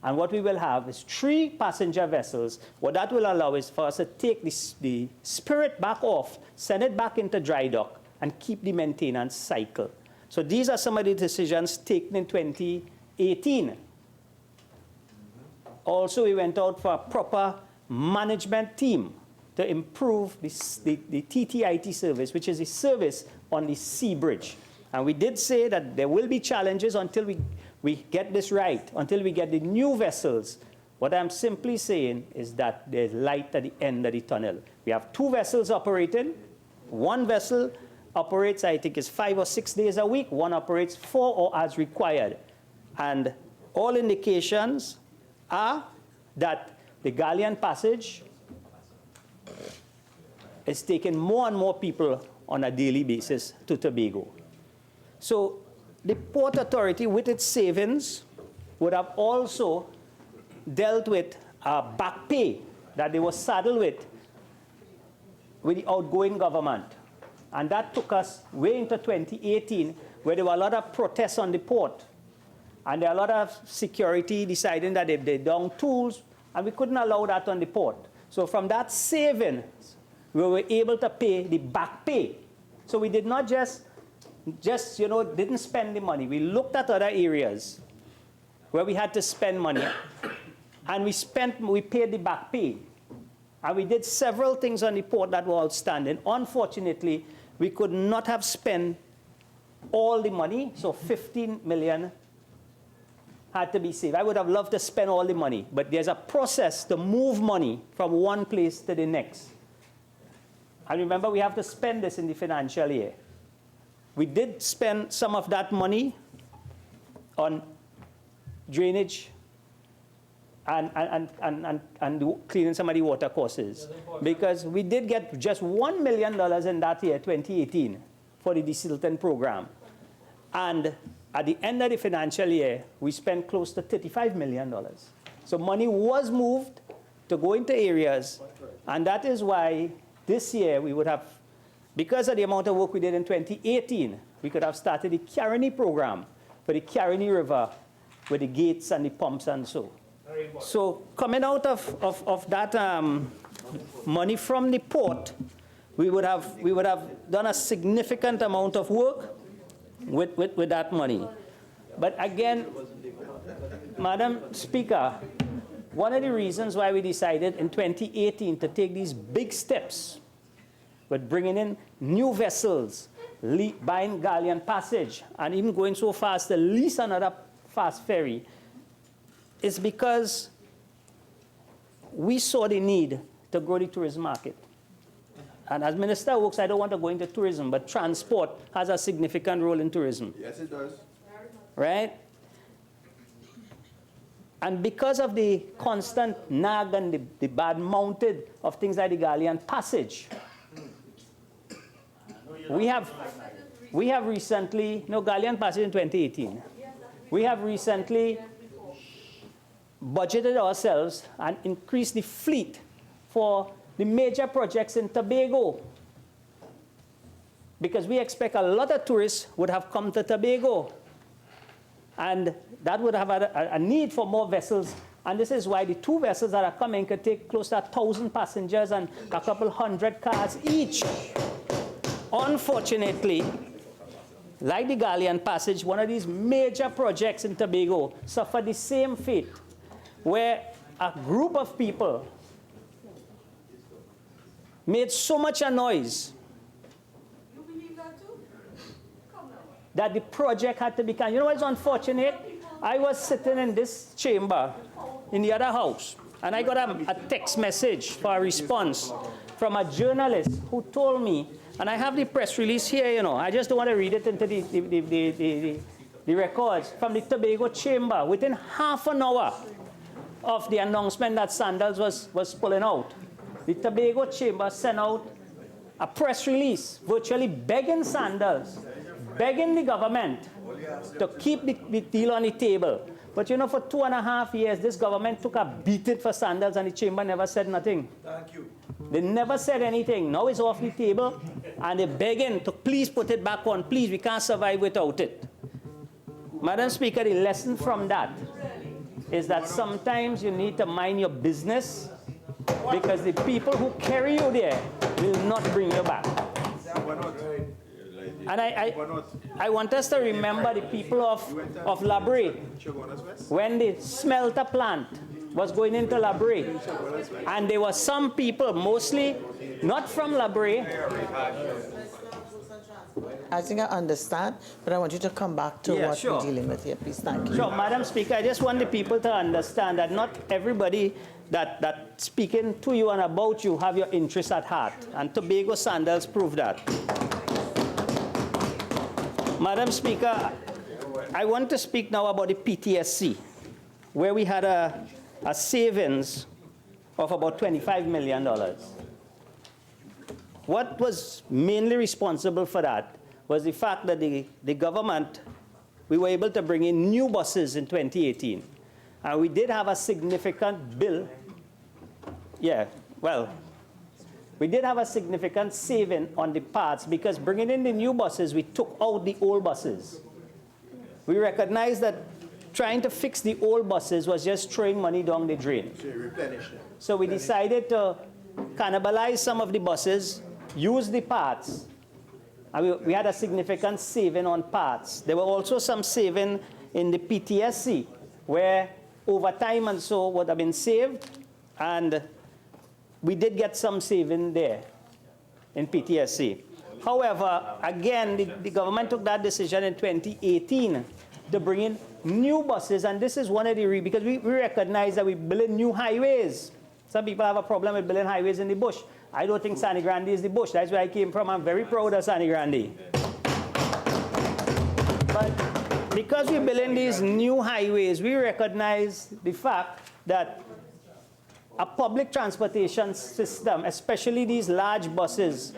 and what we will have is 3 passenger vessels. What that will allow is for us to take the Spirit back off, send it back into dry dock, and keep the maintenance cycle. So these are some of the decisions taken in 2018. Also, we went out for a proper management team to improve the TTIT service, which is a service on the sea bridge. And we did say that there will be challenges until we get this right, until we get the new vessels. What I'm simply saying is that there's light at the end of the tunnel. We have 2 vessels operating. 1 vessel operates, I think, is 5 or 6 days a week. 1 operates 4 or as required. And all indications are that the galleon passage is taking more and more people on a daily basis to Tobago. So the Port Authority, with its savings, would have also dealt with back pay that they were saddled with the outgoing government. And that took us way into 2018, where there were a lot of protests on the port. And there were a lot of security deciding that they down tools, and we couldn't allow that on the port. So from that savings, we were able to pay the back pay. So we did not just didn't spend the money. We looked at other areas where we had to spend money, and we paid the back pay. And we did several things on the port that were outstanding. Unfortunately, we could not have spent all the money, so 15 million had to be saved. I would have loved to spend all the money, but there's a process to move money from one place to the next. And remember, we have to spend this in the financial year. We did spend some of that money on drainage and cleaning some of the water courses, because we did get just $1 million in that year, 2018, for the desilting program. And at the end of the financial year, we spent close to $35 million. So money was moved to go into areas, and that is why this year we would have, because of the amount of work we did in 2018, we could have started the Caroni program for the Caroni River with the gates and the pumps and so. So coming out of that money from the port, we would have done a significant amount of work with that money. But again, Madam Speaker, one of the reasons why we decided in 2018 to take these big steps with bringing in new vessels, buying galleon passage, and even going so far as to lease another fast ferry, is because we saw the need to grow the tourism market. And as Minister of Works, I don't want to go into tourism, but transport has a significant role in tourism. Yes, it does. Right? And because of the constant nag and the bad mounted of things like the galleon passage, we have recently, galleon passage in 2018, we have recently budgeted ourselves and increased the fleet for the major projects in Tobago, because we expect a lot of tourists would have come to Tobago. And that would have had a need for more vessels. And this is why the 2 vessels that are coming could take close to 1,000 passengers and a couple hundred cars each. Unfortunately, like the Galleon Passage, one of these major projects in Tobago suffered the same fate, where a group of people made so much a noise that the project had to be cancelled. You know what's unfortunate? I was sitting in this chamber in the other house, and I got a text message for a response from a journalist who told me, and I have the press release here, you know, I just don't want to read it into the records, from the Tobago chamber, within half an hour of the announcement that Sandals was pulling out, the Tobago chamber sent out a press release virtually begging Sandals, begging the government to keep the deal on the table. But you know, for 2.5 years, this government took a beating for Sandals, and the chamber never said nothing. Thank you. They never said anything. Now it's off the table, and they're begging to please put it back on. Please, we can't survive without it. Madam Speaker, the lesson from that is that sometimes you need to mind your business, because the people who carry you there will not bring you back. And I want us to remember the people of Labre when the smelter plant was going into Labre. And there were some people, mostly not from Labre. I think I understand, but I want you to come back to what sure. we're dealing with here, please. Thank you. Sure, Madam Speaker, I just want the people to understand that not everybody that speaking to you and about you have your interests at heart. And Tobago Sandals prove that. Madam Speaker, I want to speak now about the PTSC, where we had a savings of about $25 million. What was mainly responsible for that was the fact that the government, we were able to bring in new buses in 2018. And we did have a significant bill. Yeah, well, we did have a significant saving on the parts, because bringing in the new buses, we took out the old buses. We recognized that trying to fix the old buses was just throwing money down the drain. So we decided to cannibalize some of the buses, use the parts, and we had a significant saving on parts. There were also some saving in the PTSC, where overtime and so would have been saved, and we did get some saving there in PTSC. However, again, the government took that decision in 2018 to bring in new buses, and this is one of the because we recognize that we're building new highways. Some people have a problem with building highways in the bush. I don't think Sani Grande is the bush. That's where I came from. I'm very proud of Sani Grande. But because we're building these new highways, we recognize the fact that a public transportation system, especially these large buses,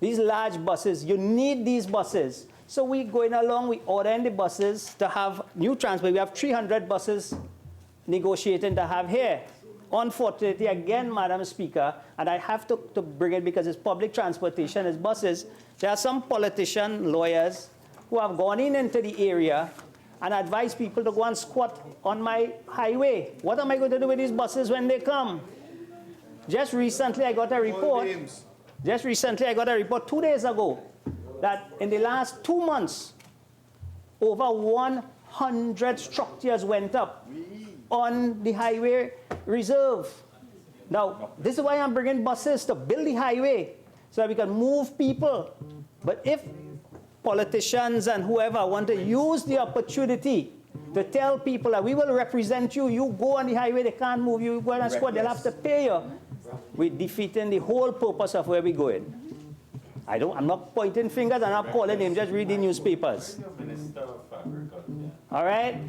you need these buses. So we're going along, we ordering the buses to have new transport. We have 300 buses negotiating to have here. Unfortunately, again, Madam Speaker, and I have to bring it because it's public transportation, it's buses, there are some politician lawyers who have gone into the area and advise people to go and squat on my highway. What am I going to do with these buses when they come? Just recently I got a report 2 days ago that in the last 2 months, over 100 structures went up on the highway reserve. Now, this is why I'm bringing buses, to build the highway so that we can move people. But if politicians and whoever want to use the opportunity to tell people that we will represent you, you go on the highway, they can't move you, you go and squat, they'll have to pay you, we're defeating the whole purpose of where we're going. I'm not pointing fingers, I'm not calling names, just read the newspapers. All right?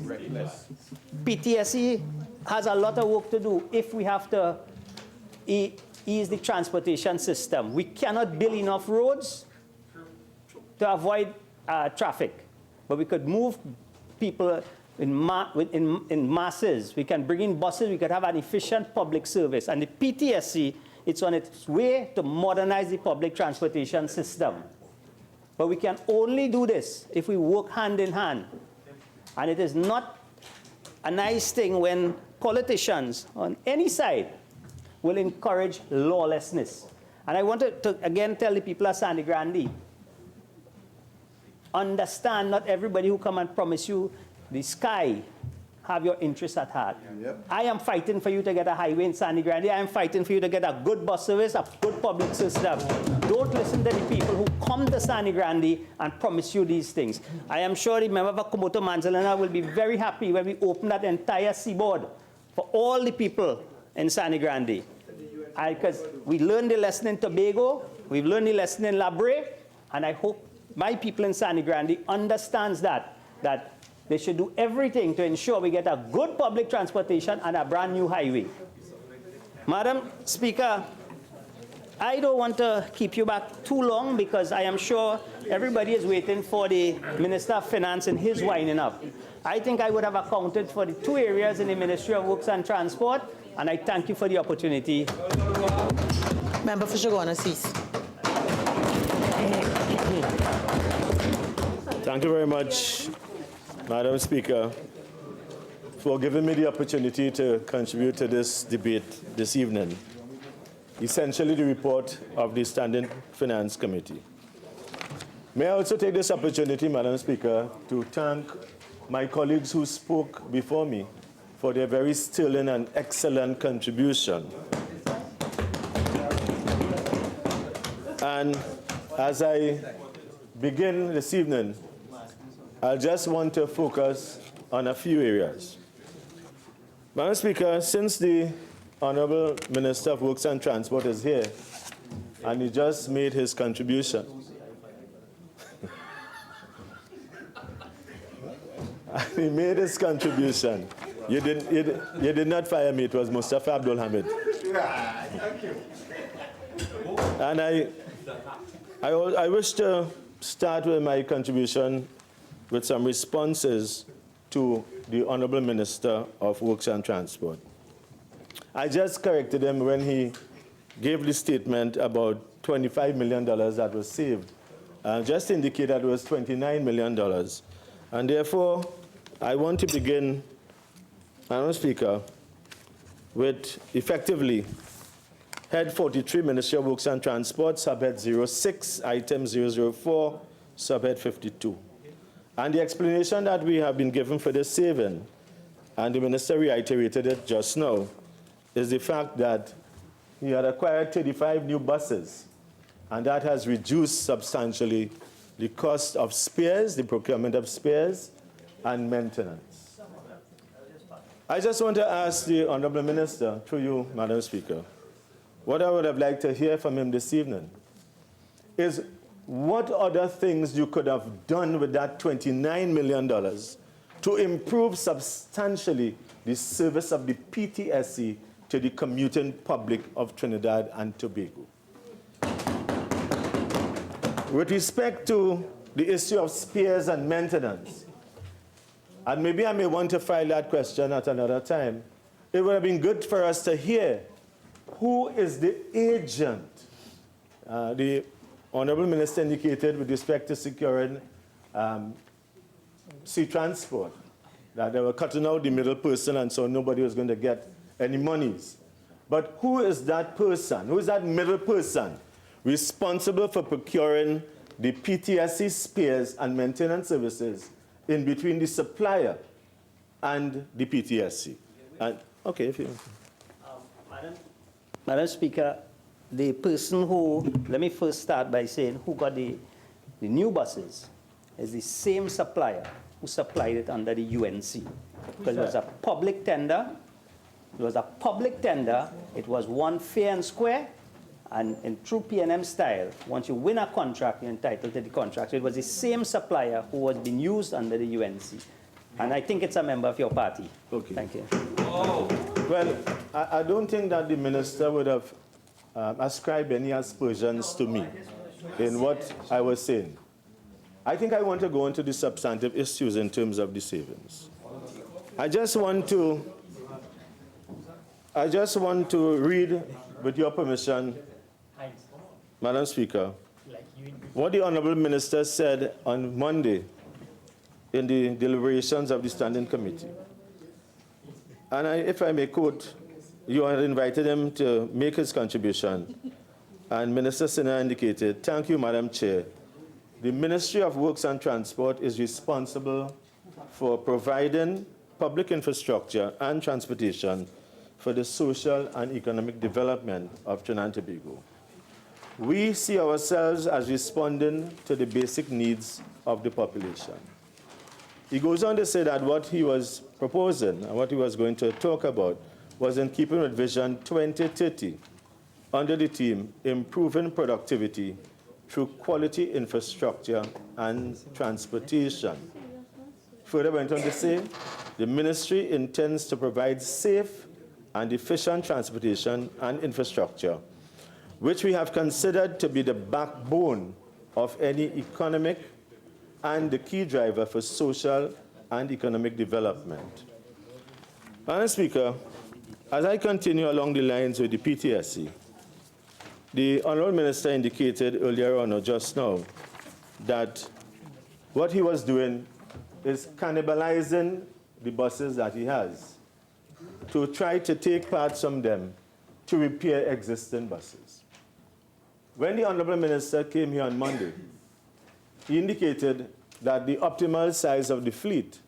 PTSC has a lot of work to do if we have to ease the transportation system. We cannot build enough roads to avoid traffic, but we could move people in masses. We can bring in buses, we could have an efficient public service. And the PTSC, it's on its way to modernize the public transportation system. But we can only do this if we work hand in hand. And it is not a nice thing when politicians on any side will encourage lawlessness. And I wanted to again tell the people of Sangre Grande, understand not everybody who come and promise you the sky have your interests at heart. Yep. I am fighting for you to get a highway in Sangre Grande. I am fighting for you to get a good bus service, a good public system. Don't listen to the people who come to Sangre Grande and promise you these things. I am sure the member of Komoto Manzalana will be very happy when we open that entire seaboard for all the people in Sangre Grande. Because we learned the lesson in Tobago, we've learned the lesson in Labre, and I hope my people in Sangre Grande understands that they should do everything to ensure we get a good public transportation and a brand new highway. Madam Speaker, I don't want to keep you back too long because I am sure everybody is waiting for the Minister of Finance and his winding up. I think I would have accounted for the 2 areas in the Ministry of Works and Transport, and I thank you for the opportunity. Member for Shagona, cease. Thank you very much, Madam Speaker, for giving me the opportunity to contribute to this debate this evening. Essentially the report of the Standing Finance Committee. May I also take this opportunity, Madam Speaker, to thank my colleagues who spoke before me for their very sterling and excellent contribution. And as I begin this evening, I just want to focus on a few areas. Madam Speaker, since the Honorable Minister of Works and Transport is here, and he just made his contribution, he made his contribution. You did not fire me, it was Mustafa Abdul Hamid. And I wish to start with my contribution with some responses to the Honorable Minister of Works and Transport. I just corrected him when he gave the statement about $25 million that was saved. Just indicate that it was $29 million. And therefore, I want to begin, Madam Speaker, with effectively Head 43, Ministry of Works and Transport, Subhead 06, Item 004, Subhead 52. And the explanation that we have been given for this saving, and the Minister reiterated it just now, is the fact that he had acquired 35 new buses, and that has reduced substantially the cost of spares, the procurement of spares, and maintenance. I just want to ask the Honorable Minister, through you, Madam Speaker, what I would have liked to hear from him this evening is what other things you could have done with that $29 million to improve substantially the service of the PTSC to the commuting public of Trinidad and Tobago. With respect to the issue of spares and maintenance, and maybe I may want to file that question at another time, it would have been good for us to hear who is the agent. The Honorable Minister indicated with respect to securing sea transport, that they were cutting out the middle person and so nobody was going to get any monies. But who is that person? Who is that middle person responsible for procuring the PTSC spares and maintenance services in between the supplier and the PTSC? And, okay, if you... Madam Speaker, the person who, let me first start by saying who got the new buses is the same supplier who supplied it under the UNC. Because it was a public tender. It was a public tender. It was won fair and square. And in true P&M style, once you win a contract, you're entitled to the contract. So it was the same supplier who was being used under the UNC. And I think it's a member of your party. Okay. Thank you. Oh. Well, I don't think that the minister would have ascribed any aspersions to me in what I was saying. I think I want to go into the substantive issues in terms of the savings. I just want to read, with your permission, Madam Speaker, what the Honorable Minister said on Monday in the deliberations of the Standing Committee. And if I may quote, you had invited him to make his contribution, and Minister Sinha indicated, "Thank you, Madam Chair. The Ministry of Works and Transport is responsible for providing public infrastructure and transportation for the social and economic development of Trinidad and Tobago. We see ourselves as responding to the basic needs of the population." He goes on to say that what he was proposing and what he was going to talk about was in keeping with Vision 2030 under the theme Improving Productivity through Quality Infrastructure and Transportation. Further went on to say, the ministry intends to provide safe and efficient transportation and infrastructure, which we have considered to be the backbone of any economic and the key driver for social and economic development. Madam Speaker, as I continue along the lines with the PTSC, the Honourable Minister indicated earlier on or just now that what he was doing is cannibalizing the buses that he has to try to take parts from them to repair existing buses. When the Honourable Minister came here on Monday, he indicated that the optimal size of the fleet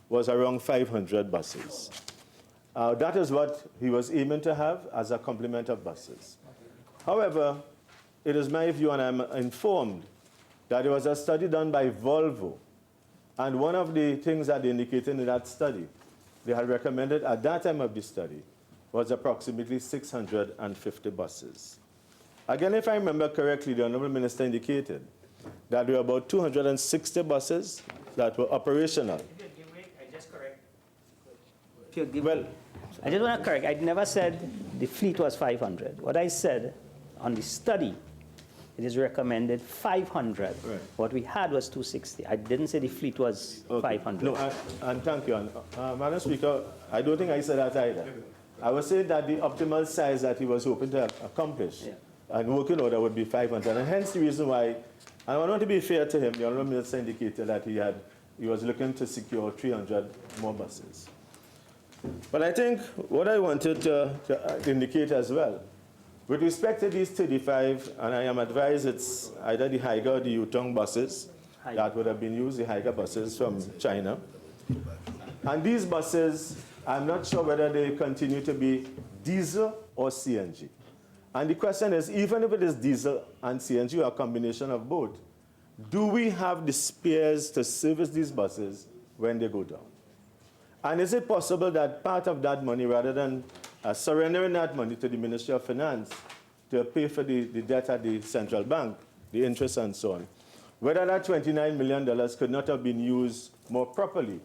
was around 500 buses. That is what he was aiming to have as a complement of buses. However, it is my view, and I'm informed, that there was a study done by Volvo, and one of the things that they indicated in that study, they had recommended at that time of the study, was approximately 650 buses. Again, if I remember correctly, the Honourable Minister indicated that there were about 260 buses that were operational. I just correct. Well, I just want to correct. I never said the fleet was 500. What I said on the study, it is recommended 500. Right. What we had was 260. I didn't say the fleet was 500. No, and thank you. Madam Speaker, I don't think I said that either. I was saying that the optimal size that he was hoping to accomplish and working order would be 500. And hence the reason why, and I want to be fair to him, the Honourable Minister indicated that he was looking to secure 300 more buses. But I think what I wanted to indicate as well, with respect to these 35, and I am advised it's either the Haiger or the Yutong buses that would have been used, the Haiger buses from China. And these buses, I'm not sure whether they continue to be diesel or CNG. And the question is, even if it is diesel and CNG or a combination of both, do we have the spares to service these buses when they go down? And is it possible that part of that money, rather than surrendering that money to the Ministry of Finance to pay for the debt at the central bank, the interest and so on, whether that $29 million could not have been used more properly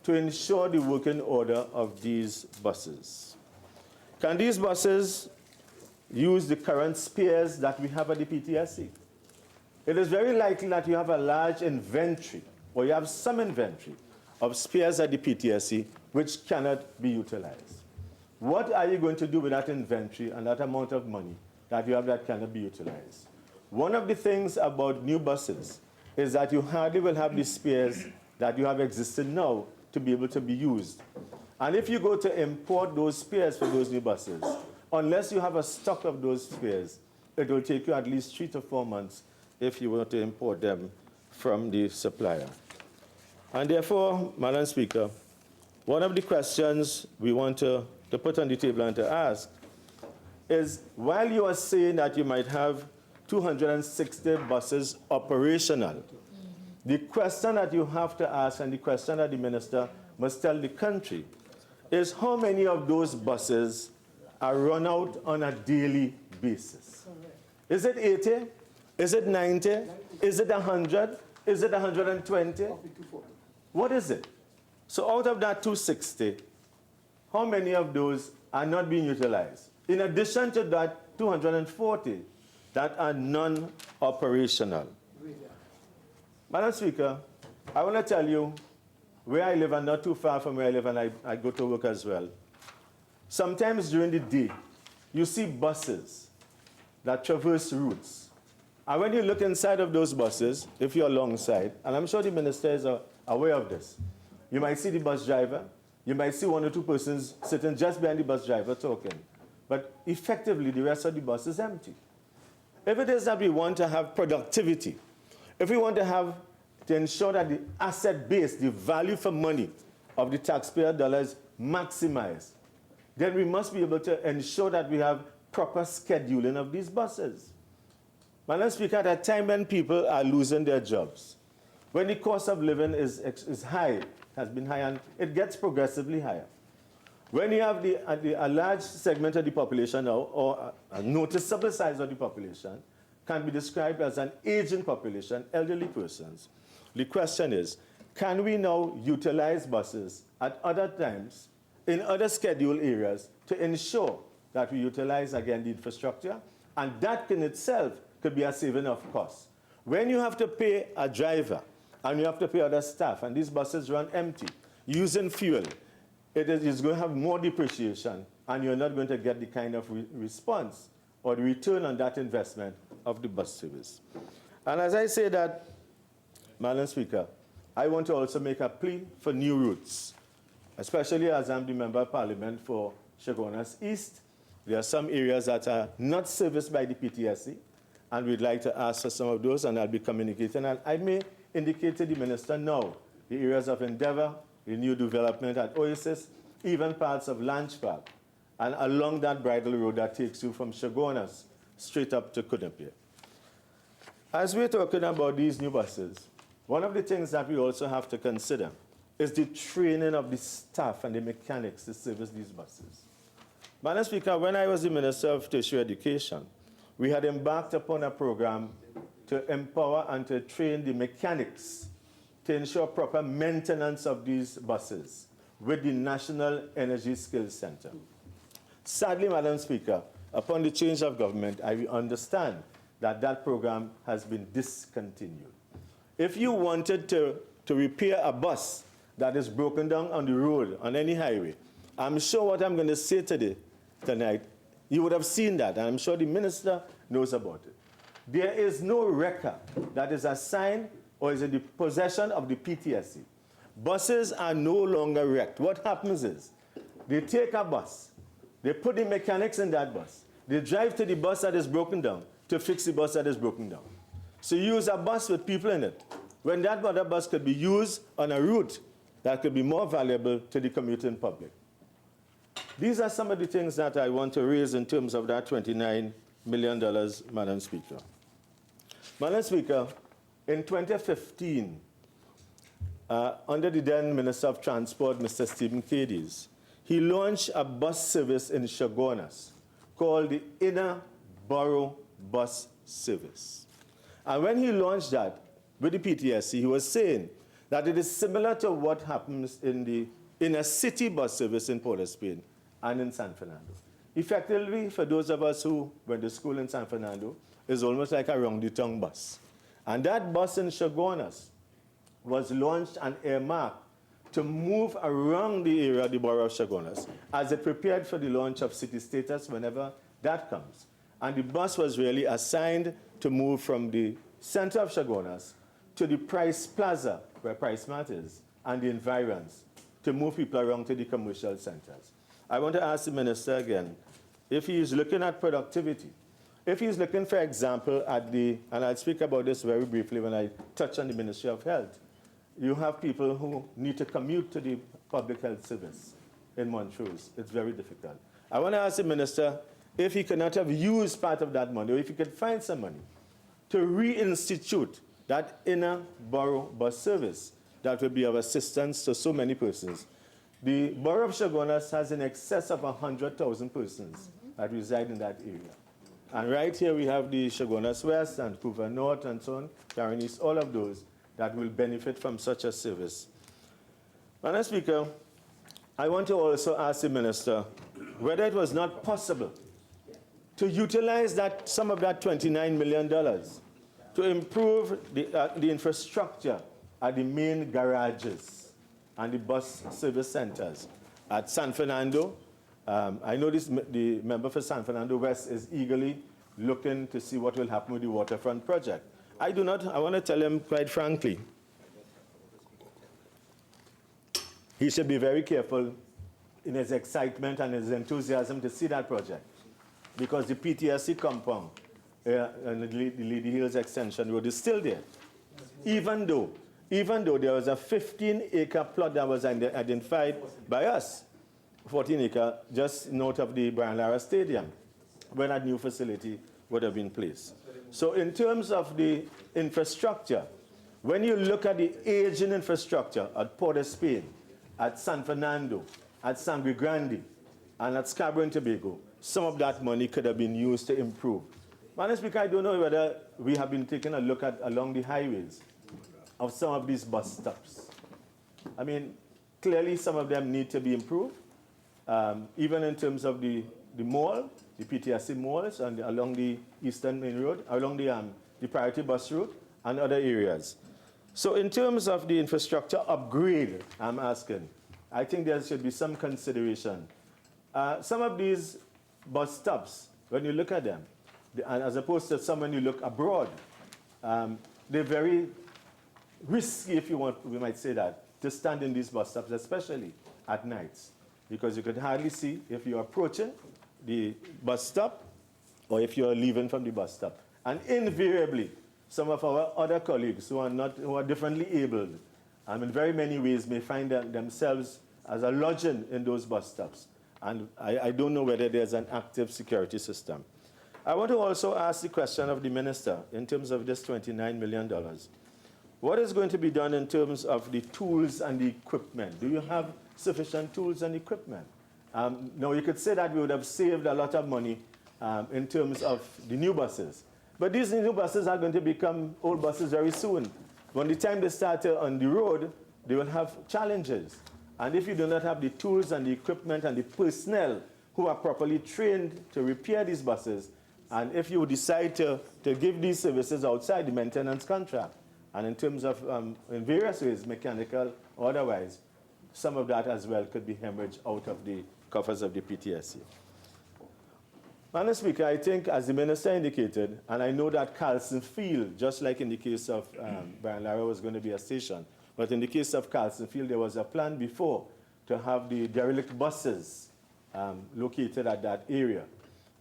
to ensure the working order of these buses? Can these buses use the current spares that we have at the PTSC? It is very likely that you have a large inventory, or you have some inventory, of spares at the PTSC which cannot be utilized. What are you going to do with that inventory and that amount of money that you have that cannot be utilized? One of the things about new buses is that you hardly will have the spares that you have existing now to be able to be used. And if you go to import those spares for those new buses, unless you have a stock of those spares, it will take you at least 3 to 4 months if you were to import them from the supplier. And therefore, Madam Speaker, one of the questions we want to put on the table and to ask is, while you are saying that you might have 260 buses operational, the question that you have to ask and the question that the minister must tell the country is how many of those buses are run out on a daily basis. Is it 80? Is it 90? Is it 100? Is it 120? What is it? So out of that 260, how many of those are not being utilized? In addition to that, 240 that are non-operational. Madam Speaker, I want to tell you where I live, and not too far from where I live, and I go to work as well. Sometimes during the day, you see buses that traverse routes And when you look inside of those buses, if you're alongside, and I'm sure the minister is aware of this, you might see the bus driver, you might see one or two persons sitting just behind the bus driver talking, but effectively the rest of the bus is empty. If it is that we want to have productivity, if we want to ensure that the asset base, the value for money of the taxpayer dollars maximized, then we must be able to ensure that we have proper scheduling of these buses. Madam Speaker, at a time when people are losing their jobs, when the cost of living is high, has been high, and it gets progressively higher, when you have a large segment of the population now, or a noticeable size of the population, can be described as an aging population, elderly persons, the question is, can we now utilize buses at other times in other scheduled areas to ensure that we utilize, again, the infrastructure? And that in itself could be a saving of costs. When you have to pay a driver and you have to pay other staff, and these buses run empty, using fuel, it is going to have more depreciation, and you're not going to get the kind of response or the return on that investment of the bus service. And as I say that, Madam Speaker, I want to also make a plea for new routes, especially as I'm the Member of Parliament for Chaguanas East. There are some areas that are not serviced by the PTSC, and we'd like to ask for some of those, and I'll be communicating. And I may indicate to the Minister now the areas of endeavor, the new development at Oasis, even parts of Lanch Park, and along that bridle road that takes you from Chaguanas straight up to Kudapia. As we're talking about these new buses, one of the things that we also have to consider is the training of the staff and the mechanics to service these buses. Madam Speaker, when I was the Minister of Tertiary Education, we had embarked upon a program to empower and to train the mechanics to ensure proper maintenance of these buses with the National Energy Skills Center. Sadly, Madam Speaker, upon the change of government, I understand that that program has been discontinued. If you wanted to repair a bus that is broken down on the road, on any highway, I'm sure what I'm going to say tonight, you would have seen that, and I'm sure the minister knows about it. There is no record that is assigned or is in the possession of the PTSC. Buses are no longer wrecked. What happens is, they take a bus, they put the mechanics in that bus, they drive to the bus that is broken down to fix the bus that is broken down. So you use a bus with people in it, when that other bus could be used on a route that could be more valuable to the commuting public. These are some of the things that I want to raise in terms of that $29 million, Madam Speaker. Madam Speaker, in 2015, under the then Minister of Transport, Mr. Stephen Cadiz, he launched a bus service in Chaguanas called the Inner Borough Bus Service. And when he launched that with the PTSC, he was saying that it is similar to what happens in a city bus service in Port of Spain and in San Fernando. Effectively, for those of us who went to school in San Fernando, it's almost like a round-the-tongue bus. And that bus in Chaguanas was launched and earmarked to move around the area of the borough of Chaguanas as it prepared for the launch of city status whenever that comes. And the bus was really assigned to move from the center of Chaguanas to the Price Plaza, where Price Mart is, and the environs, to move people around to the commercial centers. I want to ask the minister again, if he is looking at productivity, if he is looking, for example, at and I'll speak about this very briefly when I touch on the Ministry of Health, you have people who need to commute to the public health service in Montrose. It's very difficult. I want to ask the minister if he cannot have used part of that money, or if he could find some money to reinstitute that inner borough bus service that will be of assistance to so many persons. The borough of Chaguanas has in excess of 100,000 persons that reside in that area. And right here we have the Chaguanas West and Couva North and so on, Karen East, all of those that will benefit from such a service. Madam Speaker, I want to also ask the minister whether it was not possible to utilize some of that $29 million to improve the infrastructure at the main garages and the bus service centers at San Fernando. I know the member for San Fernando West is eagerly looking to see what will happen with the waterfront project. I want to tell him quite frankly, he should be very careful in his excitement and his enthusiasm to see that project, because the PTSC compound and the Lady Hills Extension Road is still there, even though there was a 15-acre plot that was identified by us, 14-acre, just north of the Brian Lara Stadium, where that new facility would have been placed. So in terms of the infrastructure, when you look at the aging infrastructure at Port of Spain, at San Fernando, at Sangre Grande, and at Scarborough and Tobago, some of that money could have been used to improve. Madam Speaker, I don't know whether we have been taking a look at along the highways of some of these bus stops. I mean, clearly some of them need to be improved, even in terms of the mall, the PTSC malls, and along the Eastern Main Road, along the priority bus route, and other areas. So in terms of the infrastructure upgrade, I'm asking, I think there should be some consideration. Some of these bus stops, when you look at them, and as opposed to some when you look abroad, they're very risky, if you want, we might say that, to stand in these bus stops, especially at nights, because you could hardly see if you're approaching the bus stop or if you're leaving from the bus stop. And invariably, some of our other colleagues who are differently abled, in very many ways may find themselves as a lodging in those bus stops. And I don't know whether there's an active security system. I want to also ask the question of the minister in terms of this $29 million. What is going to be done in terms of the tools and the equipment? Do you have sufficient tools and equipment? Now, you could say that we would have saved a lot of money in terms of the new buses. But these new buses are going to become old buses very soon. When the time they start on the road, they will have challenges. And if you do not have the tools and the equipment and the personnel who are properly trained to repair these buses, and if you decide to give these services outside the maintenance contract, and in terms of, in various ways, mechanical or otherwise, some of that as well could be hemorrhaged out of the coffers of the PTSC. Madam Speaker, I think, as the minister indicated, and I know that Carlson Field, just like in the case of Brian Lara, was going to be a station, but in the case of Carlson Field, there was a plan before to have the derelict buses located at that area.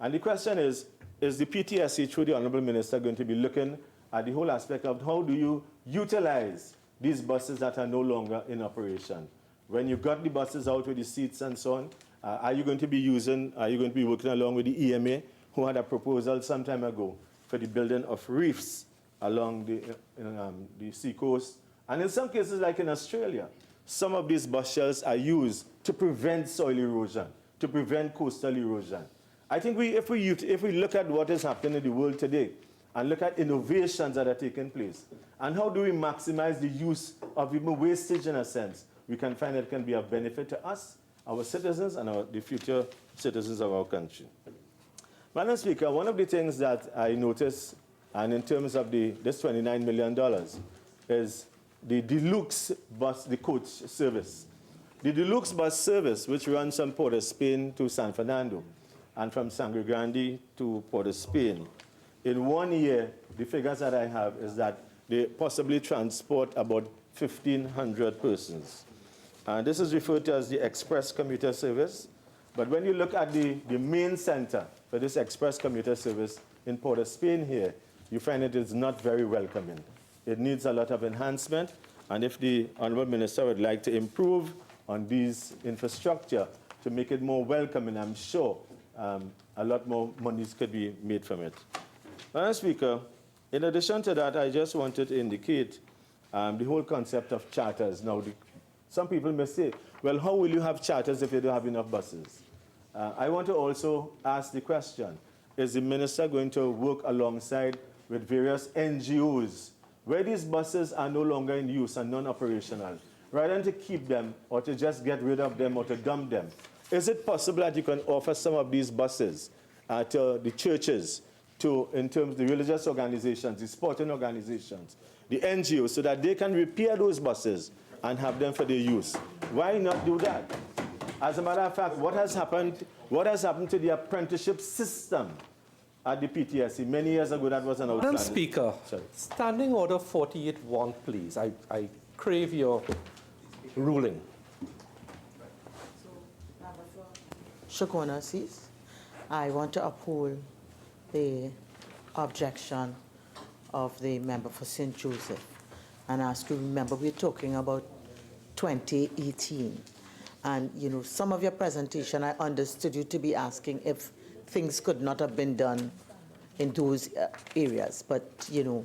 And the question is the PTSC, through the Honorable Minister, going to be looking at the whole aspect of how do you utilize these buses that are no longer in operation? When you got the buses out with the seats and so on, are you going to be working along with the EMA, who had a proposal some time ago for the building of reefs along the seacoast? And in some cases, like in Australia, some of these bus shells are used to prevent soil erosion, to prevent coastal erosion. I think if we look at what is happening in the world today, and look at innovations that are taking place, and how do we maximize the use of even wastage in a sense, we can find that it can be of benefit to us, our citizens, and the future citizens of our country. Madam Speaker, one of the things that I noticed, and in terms of this $29 million, is the deluxe bus, the coach service. The deluxe bus service, which runs from Port of Spain to San Fernando, and from Sangre Grande to Port of Spain. In 1 year, the figures that I have is that they possibly transport about 1,500 persons. And this is referred to as the express commuter service. But when you look at the main center for this express commuter service in Port of Spain here, you find it is not very welcoming. It needs a lot of enhancement. And if the Honorable Minister would like to improve on these infrastructure to make it more welcoming, I'm sure a lot more monies could be made from it. Madam Speaker, in addition to that, I just wanted to indicate the whole concept of charters. Now, some people may say, well, how will you have charters if you don't have enough buses? I want to also ask the question, is the minister going to work alongside with various NGOs where these buses are no longer in use and non-operational, rather than to keep them or to just get rid of them or to dump them? Is it possible that you can offer some of these buses to the churches, in terms of the religious organizations, the sporting organizations, the NGOs, so that they can repair those buses and have them for their use? Why not do that? As a matter of fact, what has happened to the apprenticeship system at the PTSC. Many years ago, that was an outstanding. Madam Speaker, Sorry. Standing Order 48.1, please. I crave your ruling. Shagona cease. I want to uphold the objection of the member for St. Joseph and ask to remember we're talking about 2018. And, you know, some of your presentation, I understood you to be asking if things could not have been done in those areas. But, you know,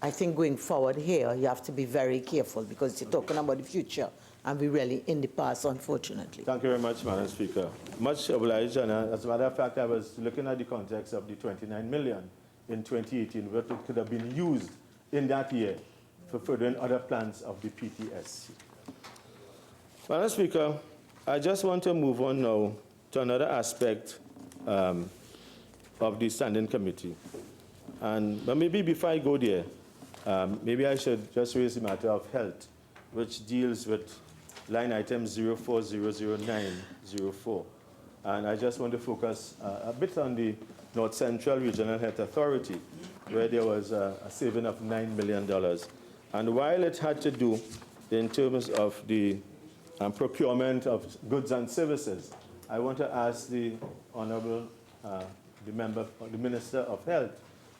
I think going forward here, you have to be very careful because you're talking about the future and we're really in the past, unfortunately. Thank you very much, Madam Speaker. Much obliged, and as a matter of fact, I was looking at the context of the 29 million in 2018, what could have been used in that year for furthering other plans of the PTSC. Madam Speaker, I just want to move on now to another aspect of the Standing Committee. But maybe before I go there, maybe I should just raise the matter of health, which deals with line item 04000904. And I just want to focus a bit on the North Central Regional Health Authority, where there was a saving of $9 million. And while it had to do in terms of the procurement of goods and services, I want to ask the Honorable the Minister of Health,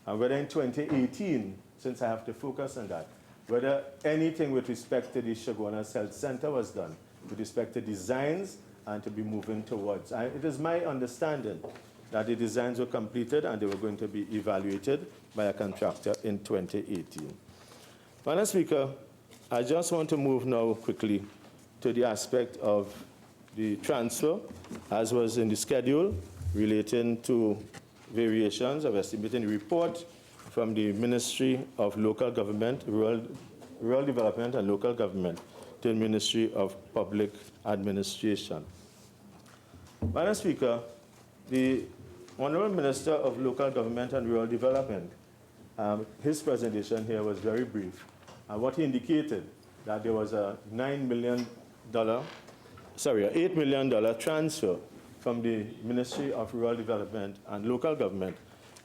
whether in 2018, since I have to focus on that, whether anything with respect to the Chaguanas Health Center was done, with respect to designs and to be moving towards. It is my understanding that the designs were completed and they were going to be evaluated by a contractor in 2018. Madam Speaker, I just want to move now quickly to the aspect of the transfer, as was in the schedule, relating to variations of estimating the report from the Ministry of Local Government, Rural Development and Local Government to the Ministry of Public Administration. Madam Speaker, the Honourable Minister of Local Government and Rural Development, his presentation here was very brief. And what he indicated, that there was a $8 million transfer from the Ministry of Rural Development and Local Government,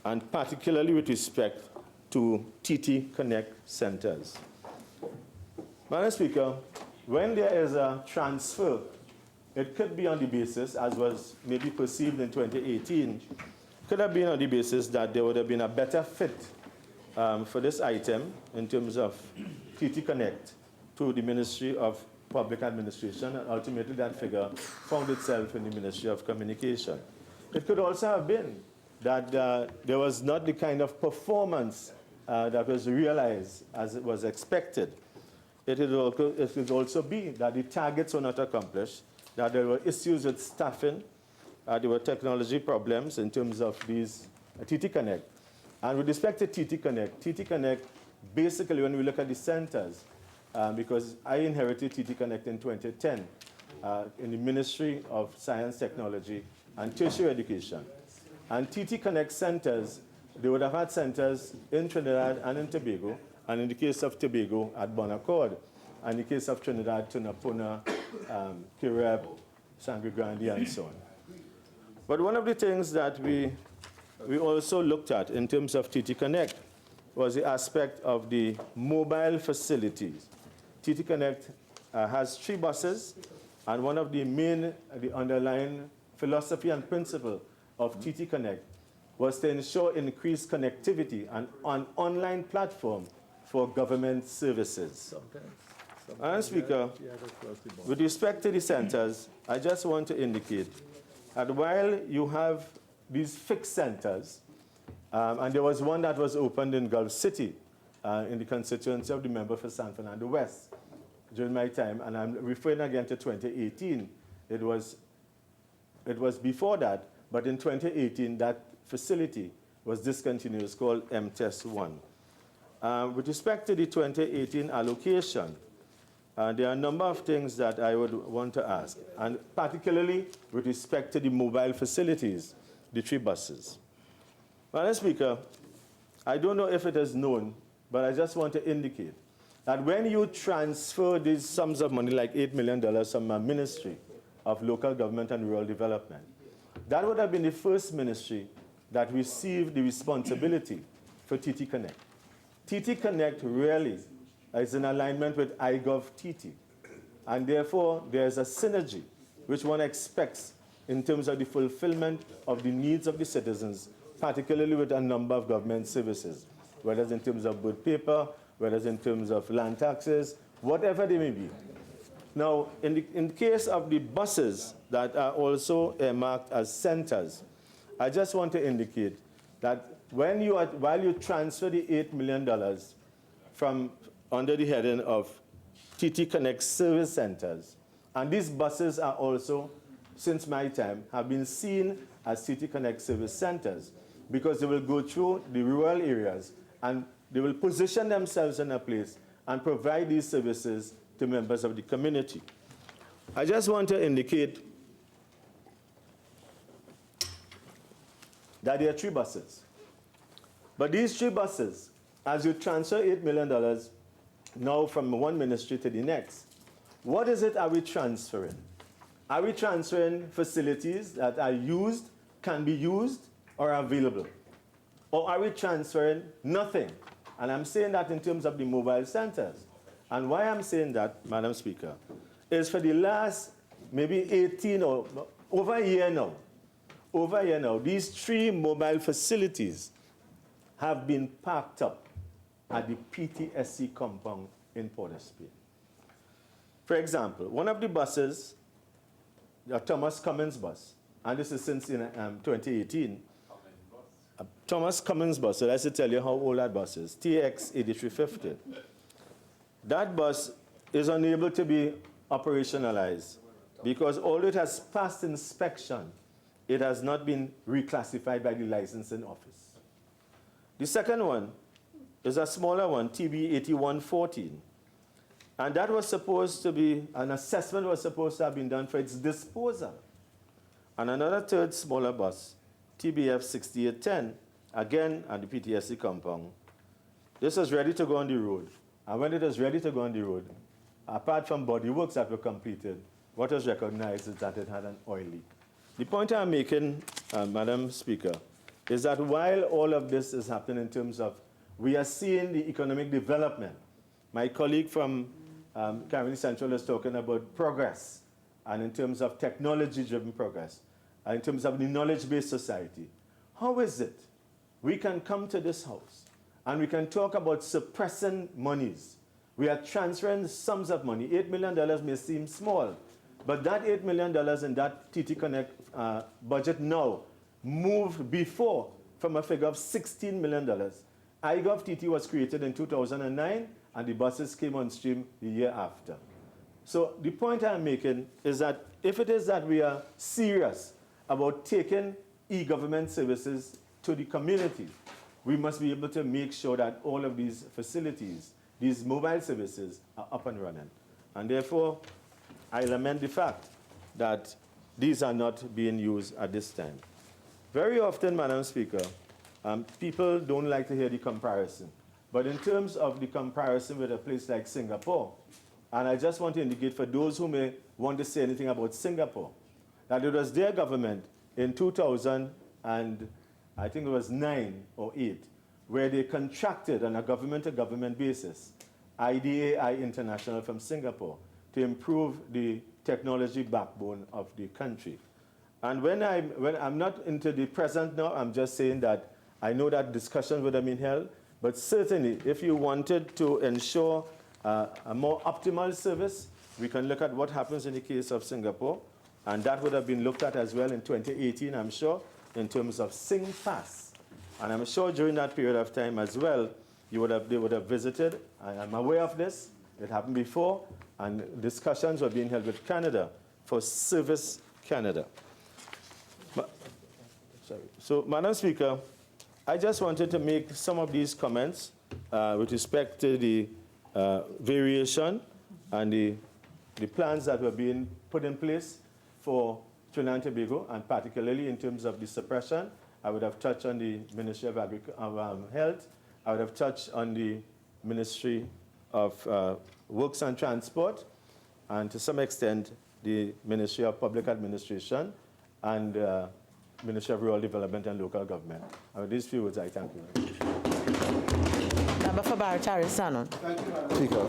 and particularly with respect to TT Connect centers. Madam Speaker, when there is a transfer, it could be on the basis, as was maybe perceived in 2018, could have been on the basis that there would have been a better fit for this item in terms of TT Connect to the Ministry of Public Administration, and ultimately that figure found itself in the Ministry of Communication. It could also have been that there was not the kind of performance that was realized as it was expected. It could also be that the targets were not accomplished, that there were issues with staffing, there were technology problems in terms of these TT Connect. And with respect to TT Connect, basically when we look at the centers, because I inherited TT Connect in 2010 in the Ministry of Science, Technology, and Tertiary Education. And TT Connect centers, they would have had centers in Trinidad and in Tobago, and in the case of Tobago at Bon Accord, and in the case of Trinidad, Tunapuna, Kireb, Sangre Grande, and so on. But one of the things that we also looked at in terms of TT Connect was the aspect of the mobile facilities. TT Connect has 3 buses, and one of the underlying philosophy and principle of TT Connect was to ensure increased connectivity and an online platform for government services. Madam Speaker, with respect to the centers, I just want to indicate that while you have these fixed centers, and there was one that was opened in Gulf City in the constituency of the member for San Fernando West during my time, and I'm referring again to 2018. It was before that, but in 2018, that facility was discontinued. It's called MTES 1. With respect to the 2018 allocation, there are a number of things that I would want to ask, and particularly with respect to the mobile facilities, the 3 buses. Madam Speaker, I don't know if it is known, but I just want to indicate that when you transfer these sums of money, like $8 million from a Ministry of Local Government and Rural Development, that would have been the first ministry that receive the responsibility for TT Connect. TT Connect really is in alignment with iGov TT. And therefore, there's a synergy which one expects in terms of the fulfillment of the needs of the citizens, particularly with a number of government services, whether it's in terms of board paper, whether it's in terms of land taxes, whatever they may be. Now, in the case of the buses that are also marked as centers, I just want to indicate that while you transfer the $8 million from under the heading of TT Connect service centers, and these buses are also, since my time, have been seen as TT Connect service centers because they will go through the rural areas and they will position themselves in a place and provide these services to members of the community. I just want to indicate that there are 3 buses. But these 3 buses, as you transfer $8 million now from one ministry to the next, what is it are we transferring? Are we transferring facilities that are used, can be used, or are available? Or are we transferring nothing? And I'm saying that in terms of the mobile centers. And why I'm saying that, Madam Speaker, is for the last maybe 18 or over a year now, these 3 mobile facilities have been parked up at the PTSC compound in Port of Spain. For example, one of the buses, the Thomas Cummins bus, and this is since 2018, Thomas Cummins bus, so let's tell you how old that bus is, TX 8350. That bus is unable to be operationalized because although it has passed inspection, it has not been reclassified by the licensing office. The second one is a smaller one, TB 8114. And that was supposed to be, an assessment was supposed to have been done for its disposal. And another third smaller bus, TBF 6810, again at the PTSC compound. This was ready to go on the road. And when it was ready to go on the road, apart from body works that were completed, what was recognized is that it had an oil leak. The point I'm making, Madam Speaker, is that while all of this is happening in terms of, we are seeing the economic development. My colleague from Carolina Central is talking about progress, and in terms of technology-driven progress, and in terms of the knowledge-based society. How is it we can come to this house and we can talk about suppressing monies? We are transferring sums of money. $8 million may seem small, but that $8 million in that TT Connect budget now moved before from a figure of $16 million. iGov TT was created in 2009, and the buses came on stream the year after. So the point I'm making is that if it is that we are serious about taking e-government services to the community, we must be able to make sure that all of these facilities, these mobile services, are up and running. And therefore, I lament the fact that these are not being used at this time. Very often, Madam Speaker, people don't like to hear the comparison. But in terms of the comparison with a place like Singapore, and I just want to indicate for those who may want to say anything about Singapore, that it was their government in 2000 and I think it was 9 or 8, where they contracted on a government-to-government basis, IDAI International from Singapore, to improve the technology backbone of the country. And when I'm not into the present now, I'm just saying that I know that discussions would have been held, but certainly if you wanted to ensure a more optimal service, we can look at what happens in the case of Singapore, and that would have been looked at as well in 2018, I'm sure, in terms of SingPass. And I'm sure during that period of time as well, they would have visited. I'm aware of this. It happened before, and discussions were being held with Canada for Service Canada. So, Madam Speaker, I just wanted to make some of these comments with respect to the variation and the plans that were being put in place for Trinidad and Tobago, and particularly in terms of the suppression. I would have touched on the Ministry of Health. I would have touched on the Ministry of Works and Transport, and to some extent, the Ministry of Public Administration, and Ministry of Rural Development and Local Government. And with these few words, I thank you. Member for Barataria Sanon. Speaker.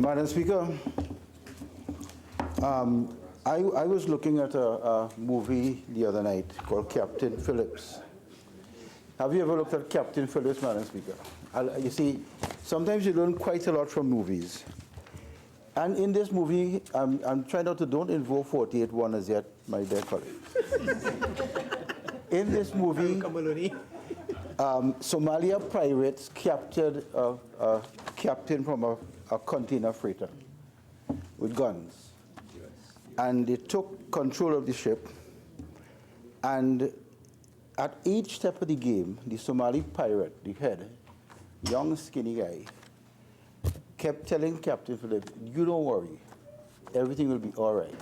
Madam Speaker, I was looking at a movie the other night called Captain Phillips. Have you ever looked at Captain Phillips, Madam Speaker? You see, sometimes you learn quite a lot from movies. And in this movie, I'm trying not to don't invoke 48-1 as yet, my dear colleague. In this movie, Somalia pirates captured a captain from a container freighter with guns. And they took control of the ship. And at each step of the game, the Somali pirate, the head, young skinny guy, kept telling Captain Philip, you don't worry, everything will be all right.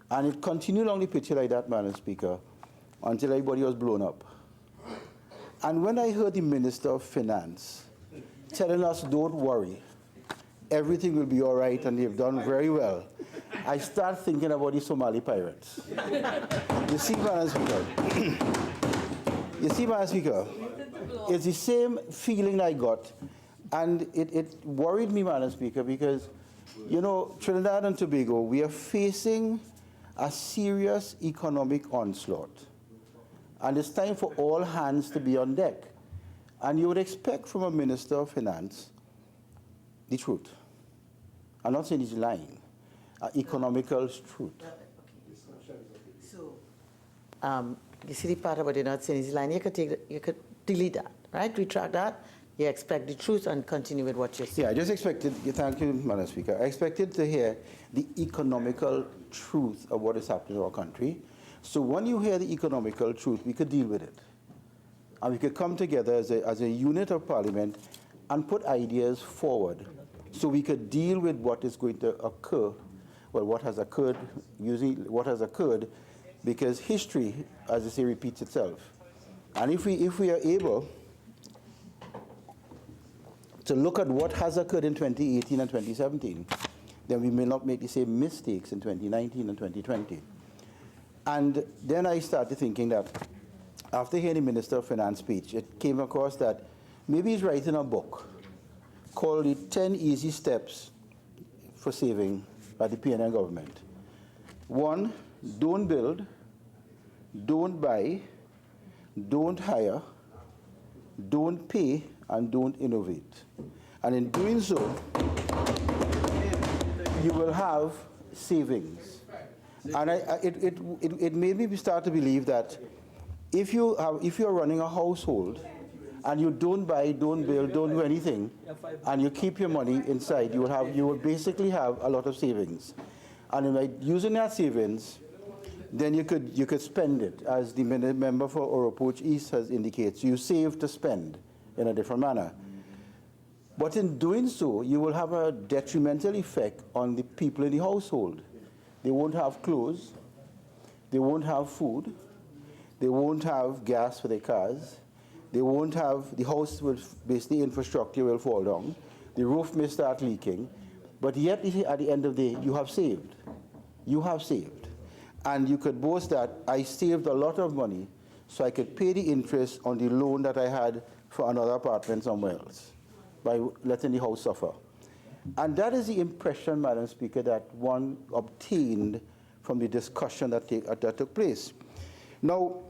And it continued on the picture like that, Madam Speaker, until everybody was blown up. And when I heard the Minister of Finance telling us, don't worry, everything will be all right, and they've done very well, I start thinking about the Somali pirates. You see, Madam Speaker, it's the same feeling I got. And it worried me, Madam Speaker, because, you know, Trinidad and Tobago, we are facing a serious economic onslaught. And it's time for all hands to be on deck. And you would expect from a Minister of Finance the truth. I'm not saying he's lying, economical truth. So, you see the part about it not saying he's lying, you could delete that, right? Retract that. You expect the truth and continue with what you're saying. Yeah, I just expected, thank you, Madam Speaker. I expected to hear the economical truth of what is happening in our country. So when you hear the economical truth, we could deal with it. And we could come together as a unit of Parliament and put ideas forward so we could deal with what is going to occur, well, what has occurred, using what has occurred, because history, as I say, repeats itself. And if we are able to look at what has occurred in 2018 and 2017, then we may not make the same mistakes in 2019 and 2020. And then I started thinking that after hearing the Minister of Finance speech, it came across that maybe he's writing a book called the 10 Easy Steps for Saving by the PNN government. 1, don't build, don't buy, don't hire, don't pay, and don't innovate. And in doing so, you will have savings. And it made me start to believe that if you're running a household and you don't buy, don't build, don't do anything, and you keep your money inside, you will basically have a lot of savings. And by using that savings, then you could spend it, as the member for Oropoch East has indicated. You save to spend in a different manner. But in doing so, you will have a detrimental effect on the people in the household. They won't have clothes, they won't have food, they won't have gas for their cars, they won't have, the house will, basically infrastructure will fall down, the roof may start leaking, but yet at the end of the day, you have saved. You have saved. And you could boast that I saved a lot of money so I could pay the interest on the loan that I had for another apartment somewhere else by letting the house suffer. And that is the impression, Madam Speaker, that one obtained from the discussion that took place. Now,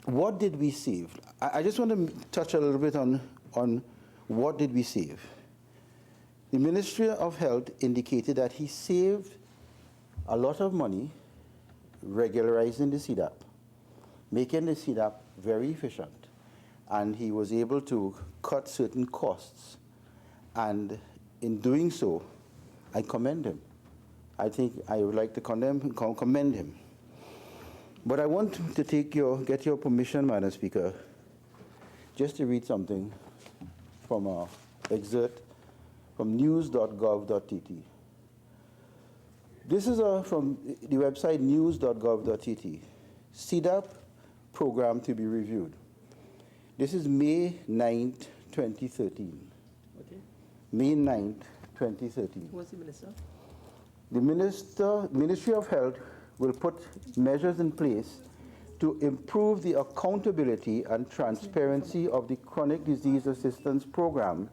what did we save? I just want to touch a little bit on what did we save. The Ministry of Health indicated that he saved a lot of money regularizing the CDAP, making the CDAP very efficient. And he was able to cut certain costs. And in doing so, I commend him. I think I would like to commend him. But I want to get your permission, Madam Speaker, just to read something from an excerpt from news.gov.tt. This is from the website news.gov.tt. CDAP program to be reviewed. This is May 9th, 2013. Okay. May 9th, 2013. Who was the minister? The Ministry of Health will put measures in place to improve the accountability and transparency of the Chronic Disease Assistance Program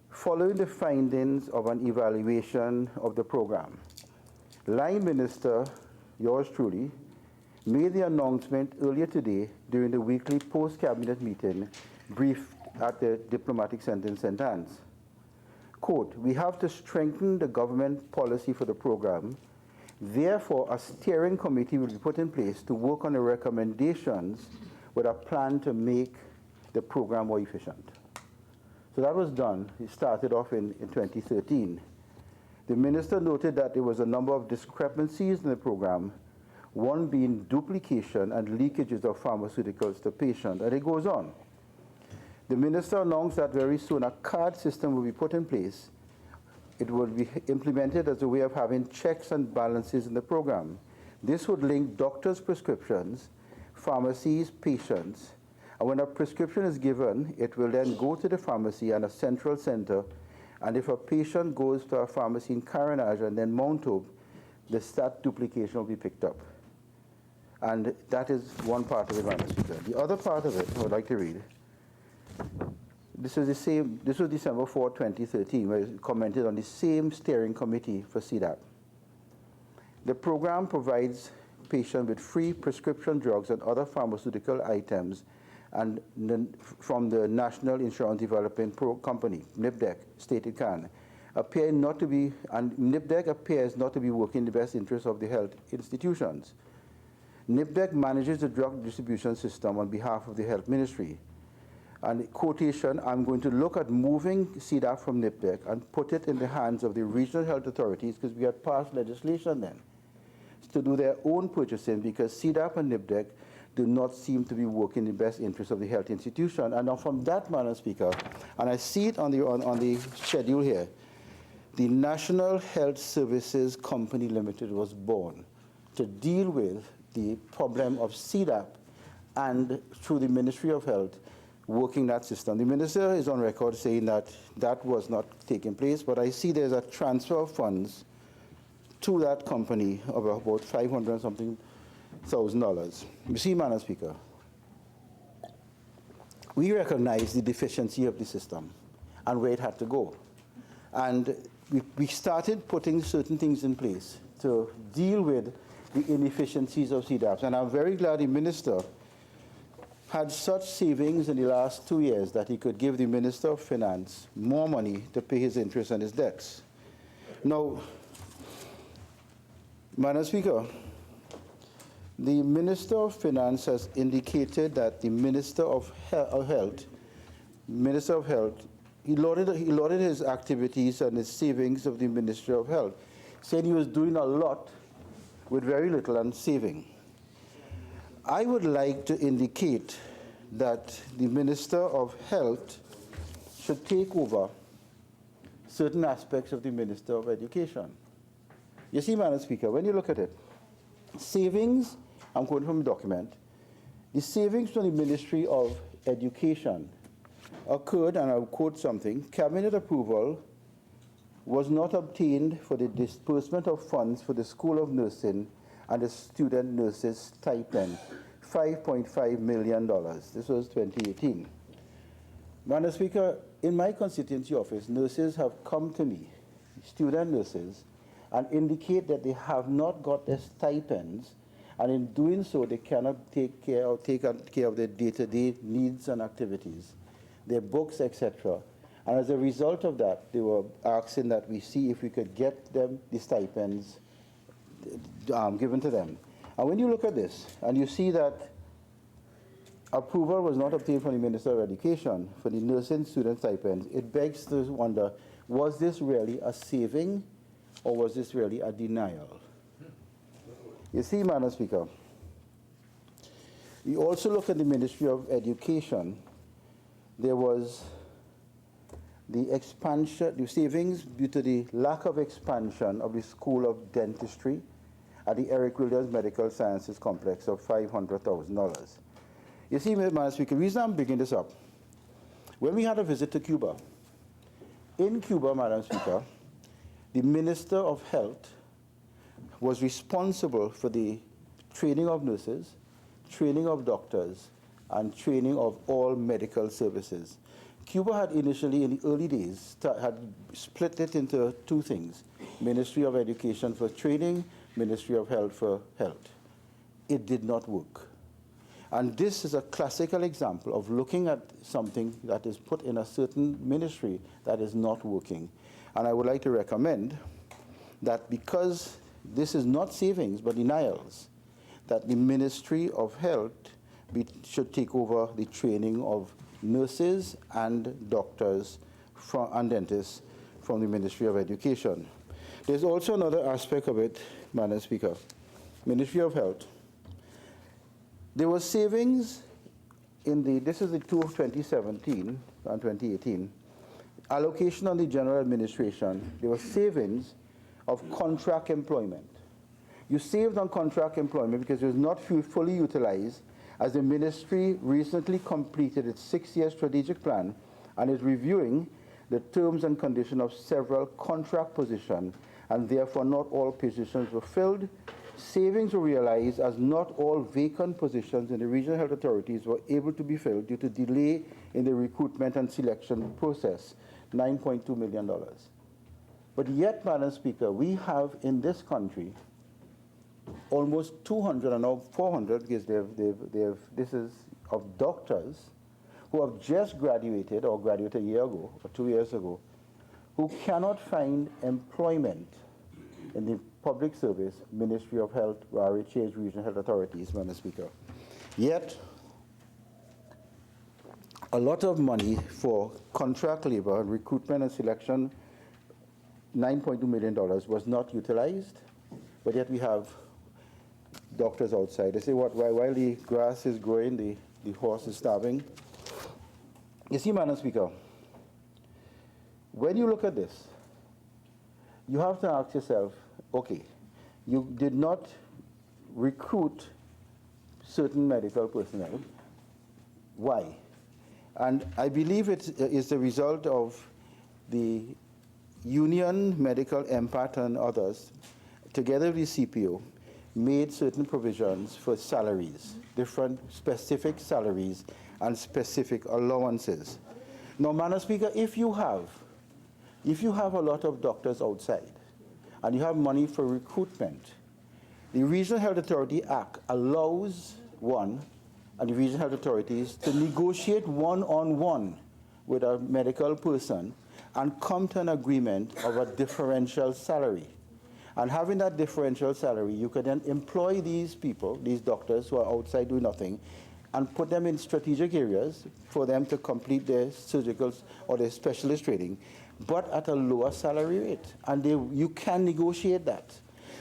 following the findings of an evaluation of the program. Line Minister, yours truly, made the announcement earlier today during the weekly post-cabinet meeting brief at the Diplomatic Center in St. Anne's. Quote, we have to strengthen the government policy for the program. Therefore, a steering committee will be put in place to work on the recommendations with a plan to make the program more efficient. So that was done. It started off in 2013. The minister noted that there was a number of discrepancies in the program, one being duplication and leakages of pharmaceuticals to patients, and it goes on. The minister announced that very soon a card system will be put in place. It will be implemented as a way of having checks and balances in the program. This would link doctors' prescriptions, pharmacies, patients, and when a prescription is given, it will then go to the pharmacy and a central center, and if a patient goes to a pharmacy in Carenage and then Mount Hope, that duplication will be picked up. And that is one part of it, Madam Speaker. The other part of it I would like to read. This was December 4, 2013, where it commented on the same steering committee for CDAP. The program provides patients with free prescription drugs and other pharmaceutical items and from the National Insurance Development Company, NIPDEC, stated Khan, NIPDEC appears not to be working in the best interest of the health institutions. NIPDEC manages the drug distribution system on behalf of the Health Ministry. And quotation, I'm going to look at moving CDAP from NIPDEC and put it in the hands of the regional health authorities, because we had passed legislation then, to do their own purchasing, because CDAP and NIPDEC do not seem to be working in the best interest of the health institution. And now from that, Madam Speaker, and I see it on the schedule here, the National Health Services Company Limited was born to deal with the problem of CDAP and through the Ministry of Health working that system. The minister is on record saying that that was not taking place, but I see there's a transfer of funds to that company of about $500-something thousand. You see, Madam Speaker, we recognize the deficiency of the system and where it had to go. And we started putting certain things in place to deal with the inefficiencies of CDAPs. And I'm very glad the minister had such savings in the last 2 years that he could give the Minister of Finance more money to pay his interest and his debts. Now, Madam Speaker, the Minister of Finance has indicated that the Minister of Health, he lauded his activities and his savings of the Ministry of Health, saying he was doing a lot with very little and saving. I would like to indicate that the Minister of Health should take over certain aspects of the Minister of Education. You see, Madam Speaker, when you look at it, savings, I'm quoting from the document, the savings from the Ministry of Education occurred, and I'll quote something, cabinet approval was not obtained for the disbursement of funds for the School of Nursing and the student nurses stipend, $5.5 million. This was 2018. Madam Speaker, in my constituency office, nurses have come to me, student nurses, and indicate that they have not got their stipends, and in doing so, they cannot take care of their day-to-day needs and activities, their books, etc. And as a result of that, they were asking that we see if we could get them the stipends given to them. And when you look at this, and you see that approval was not obtained from the Minister of Education for the nursing student stipends, it begs to wonder, was this really a saving, or was this really a denial? You see, Madam Speaker, you also look at the Ministry of Education, there was the expansion, the savings due to the lack of expansion of the School of Dentistry at the Eric Williams Medical Sciences Complex of $500,000. You see, Madam Speaker, the reason I'm bringing this up, when we had a visit to Cuba, in Cuba, Madam Speaker, the Minister of Health was responsible for the training of nurses, training of doctors, and training of all medical services. Cuba had initially, in the early days, had split it into two things: Ministry of Education for training, Ministry of Health for health. It did not work. And this is a classical example of looking at something that is put in a certain ministry that is not working. And I would like to recommend that because this is not savings but denials, that the Ministry of Health should take over the training of nurses and doctors and dentists from the Ministry of Education. There's also another aspect of it, Madam Speaker. Ministry of Health. There was savings in the, this is the two of 2017 and 2018, allocation on the general administration. There was savings of contract employment. You saved on contract employment because it was not fully utilized, as the ministry recently completed its 6-year strategic plan and is reviewing the terms and conditions of several contract positions, and therefore not all positions were filled. Savings were realized as not all vacant positions in the regional health authorities were able to be filled due to delay in the recruitment and selection process, $9.2 million. But yet, Madam Speaker, we have in this country almost 200 and now 400, because this is of doctors who have just graduated or graduated a year ago or 2 years ago, who cannot find employment in the public service, Ministry of Health, RHA's regional health authorities, Madam Speaker. Yet, a lot of money for contract labor, recruitment and selection, $9.2 million was not utilized, but yet we have doctors outside. They say, what, while the grass is growing, the horse is starving. You see, Madam Speaker, when you look at this, you have to ask yourself, okay, you did not recruit certain medical personnel. Why? And I believe it is the result of the Union, Medical, MPAT, and others, together with the CPO, made certain provisions for salaries, different specific salaries and specific allowances. Now, Madam Speaker, if you have a lot of doctors outside and you have money for recruitment, the Regional Health Authority Act allows one and the regional health authorities to negotiate one-on-one with a medical person and come to an agreement of a differential salary. And having that differential salary, you can then employ these people, these doctors who are outside doing nothing, and put them in strategic areas for them to complete their surgical or their specialist training, but at a lower salary rate. And you can negotiate that.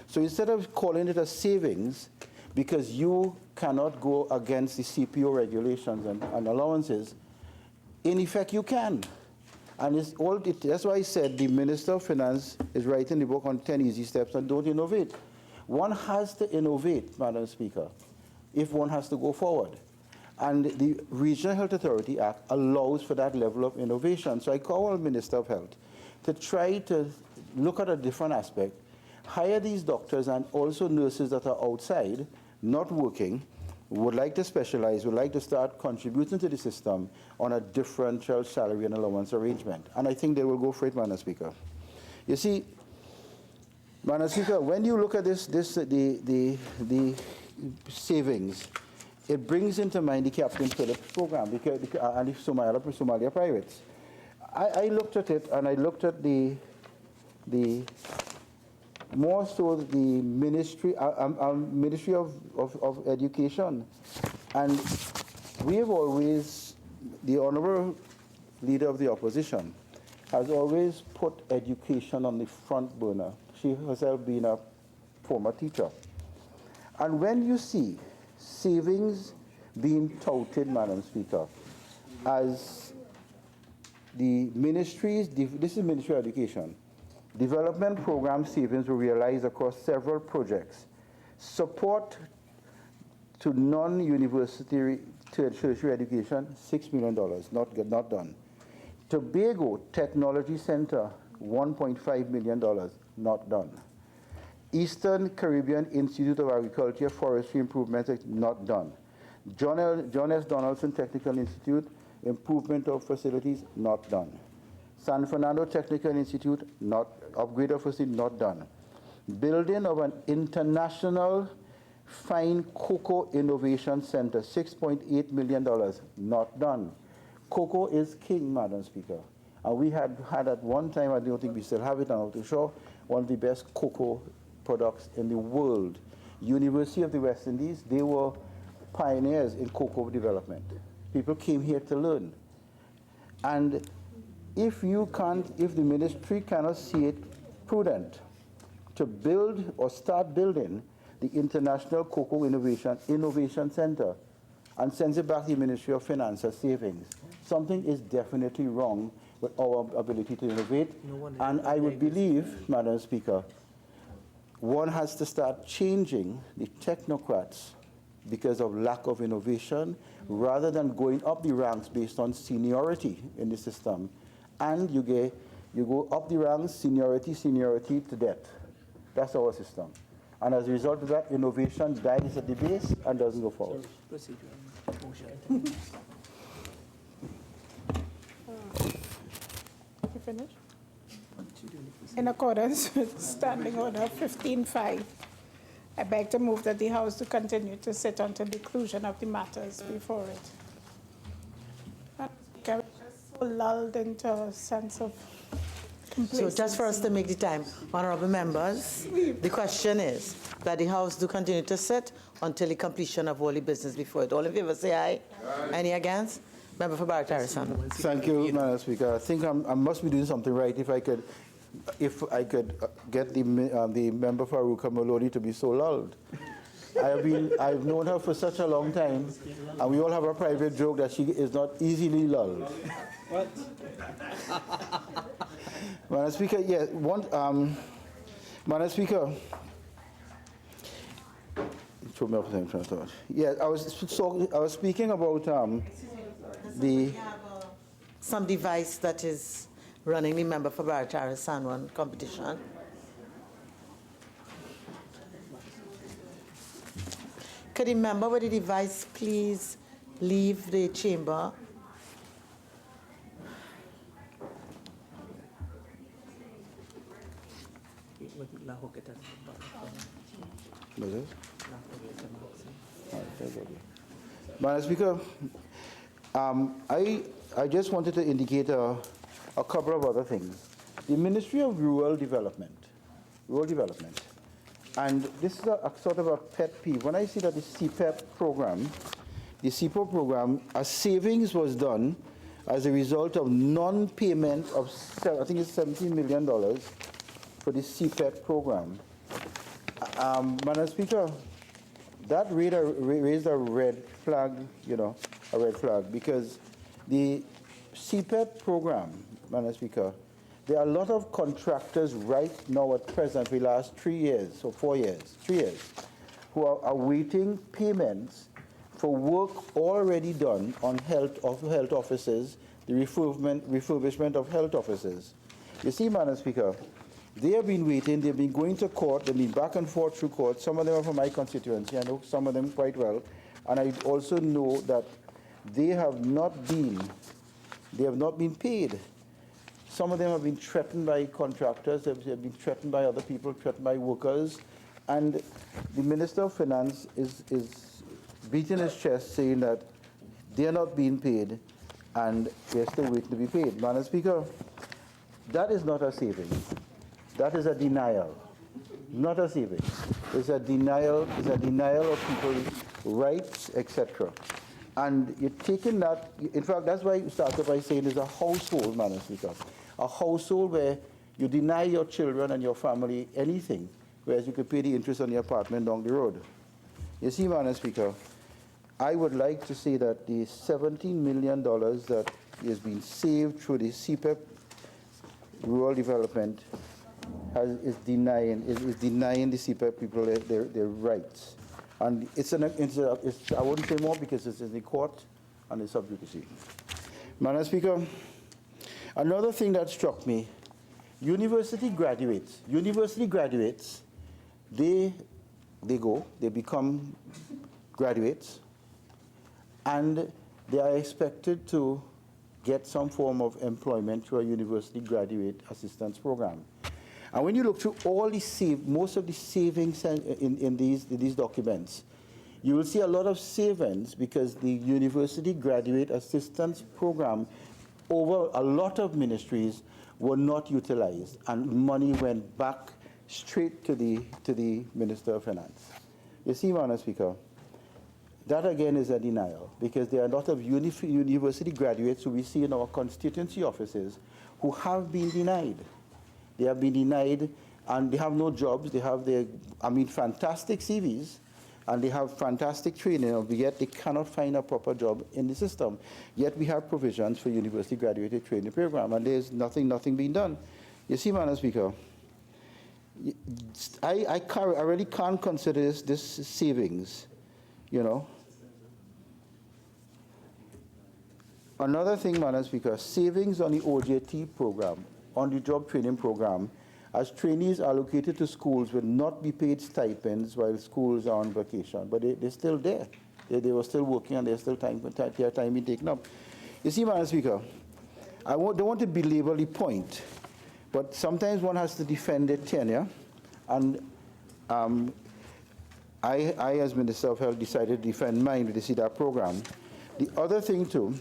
So instead of calling it a savings, because you cannot go against the CPO regulations and allowances, in effect you can. And that's why I said the Minister of Finance is writing the book on 10 easy steps and don't innovate. One has to innovate, Madam Speaker, if one has to go forward. And the Regional Health Authority Act allows for that level of innovation. So I call on the Minister of Health to try to look at a different aspect, hire these doctors and also nurses that are outside, not working, would like to specialize, would like to start contributing to the system on a differential salary and allowance arrangement. And I think they will go for it, Madam Speaker. You see, Madam Speaker, when you look at the savings, it brings into mind the Captain Phillips program and the Somalia Pirates. I looked at it and I looked at the more so the Ministry of Education. And we have always, the Honorable Leader of the Opposition has always put education on the front burner. She herself being a former teacher. And when you see savings being touted, Madam Speaker, as the ministries, this is Ministry of Education, development program savings were realized across several projects. Support to non-university tertiary education, $6 million, not done. Tobago Technology Center, $1.5 million, not done. Eastern Caribbean Institute of Agriculture Forestry Improvement, not done. John S. Donaldson Technical Institute, improvement of facilities, not done. San Fernando Technical Institute, upgrade of facility, not done. Building of an international fine cocoa innovation center, $6.8 million, not done. Cocoa is king, Madam Speaker. And we had at one time, I don't think we still have it, I'm not sure, one of the best cocoa products in the world. University of the West Indies, they were pioneers in cocoa development. People came here to learn. And if the ministry cannot see it prudent to build or start building the International Cocoa Innovation Center and sends it back to the Ministry of Finance as savings, something is definitely wrong with our ability to innovate. And I would believe, Madam Speaker, one has to start changing the technocrats because of lack of innovation, rather than going up the ranks based on seniority in the system. And you go up the ranks, seniority to death. That's our system. And as a result of that, innovation dies at the base and doesn't go forward. You finished? In accordance with Standing Order 15.5, I beg to move that the House to continue to sit until the conclusion of the matters before it. I was just so lulled into a sense of complacency. So just for us to make the time, honorable members, the question is that the House do continue to sit until the completion of all the business before it. All in favor say aye. Aye. Any against? Member for Barrett Harrison. Thank you, Madam Speaker. I think I must be doing something right if I could get the member for Aruka Maloney to be so lulled. I've known her for such a long time, and we all have a private joke that she is not easily lulled. What? Madam Speaker, yes, Madam Speaker. Yeah, I was speaking about some device that is running the member for Barrett Harrison one competition. Could the member with the device please leave the chamber? Madam Speaker, I just wanted to indicate a couple of other things. The Ministry of Rural Development, and this is a sort of a pet peeve. When I see that the CPEP program, a savings was done as a result of non-payment of, I think it's $17 million for the CPEP program. Madam Speaker, that raised a red flag, because the CPEP program, Madam Speaker, there are a lot of contractors right now at present for the last 3 years or 4 years, 3 years, who are awaiting payments for work already done on health offices, the refurbishment of health offices. You see, Madam Speaker, they have been waiting, they've been going to court, they've been back and forth through court. Some of them are from my constituency, I know some of them quite well. And I also know that they have not been paid. Some of them have been threatened by contractors, they've been threatened by other people, threatened by workers. And the Minister of Finance is beating his chest saying that they're not being paid and they're still waiting to be paid. Madam Speaker, that is not a savings. That is a denial, not a saving. It's a denial of people's rights, etc. And you're taking that, in fact, that's why you started by saying it's a household, Madam Speaker. A household where you deny your children and your family anything, whereas you could pay the interest on your apartment down the road. You see, Madam Speaker, I would like to say that the $17 million that is being saved through the CPEP rural development is denying the CPEP people their rights. And I wouldn't say more because it's in the court and it's sub judice. Madam Speaker, another thing that struck me, university graduates they go, they become graduates, and they are expected to get some form of employment through a university graduate assistance program. And when you look through all the most of the savings in these documents, you will see a lot of savings because the university graduate assistance program over a lot of ministries were not utilized, and money went back straight to the Minister of Finance. You see, Madam Speaker, that again is a denial, because there are a lot of university graduates who we see in our constituency offices who have been denied. They have been denied, and they have no jobs. They have fantastic CVs, and they have fantastic training, but yet they cannot find a proper job in the system. Yet we have provisions for university graduate training program, and there's nothing being done. You see, Madam Speaker, I really can't consider this savings, you know. Another thing, Madam Speaker, savings on the OJT program, on the job training program, as trainees allocated to schools will not be paid stipends while schools are on vacation, but they're still there. They were still working, and there's still their time being taken up. You see, Madam Speaker, I don't want to belabor the point, but sometimes one has to defend their tenure, and I, as Minister of Health, decided to defend mine with the CDAP program. The other thing, too,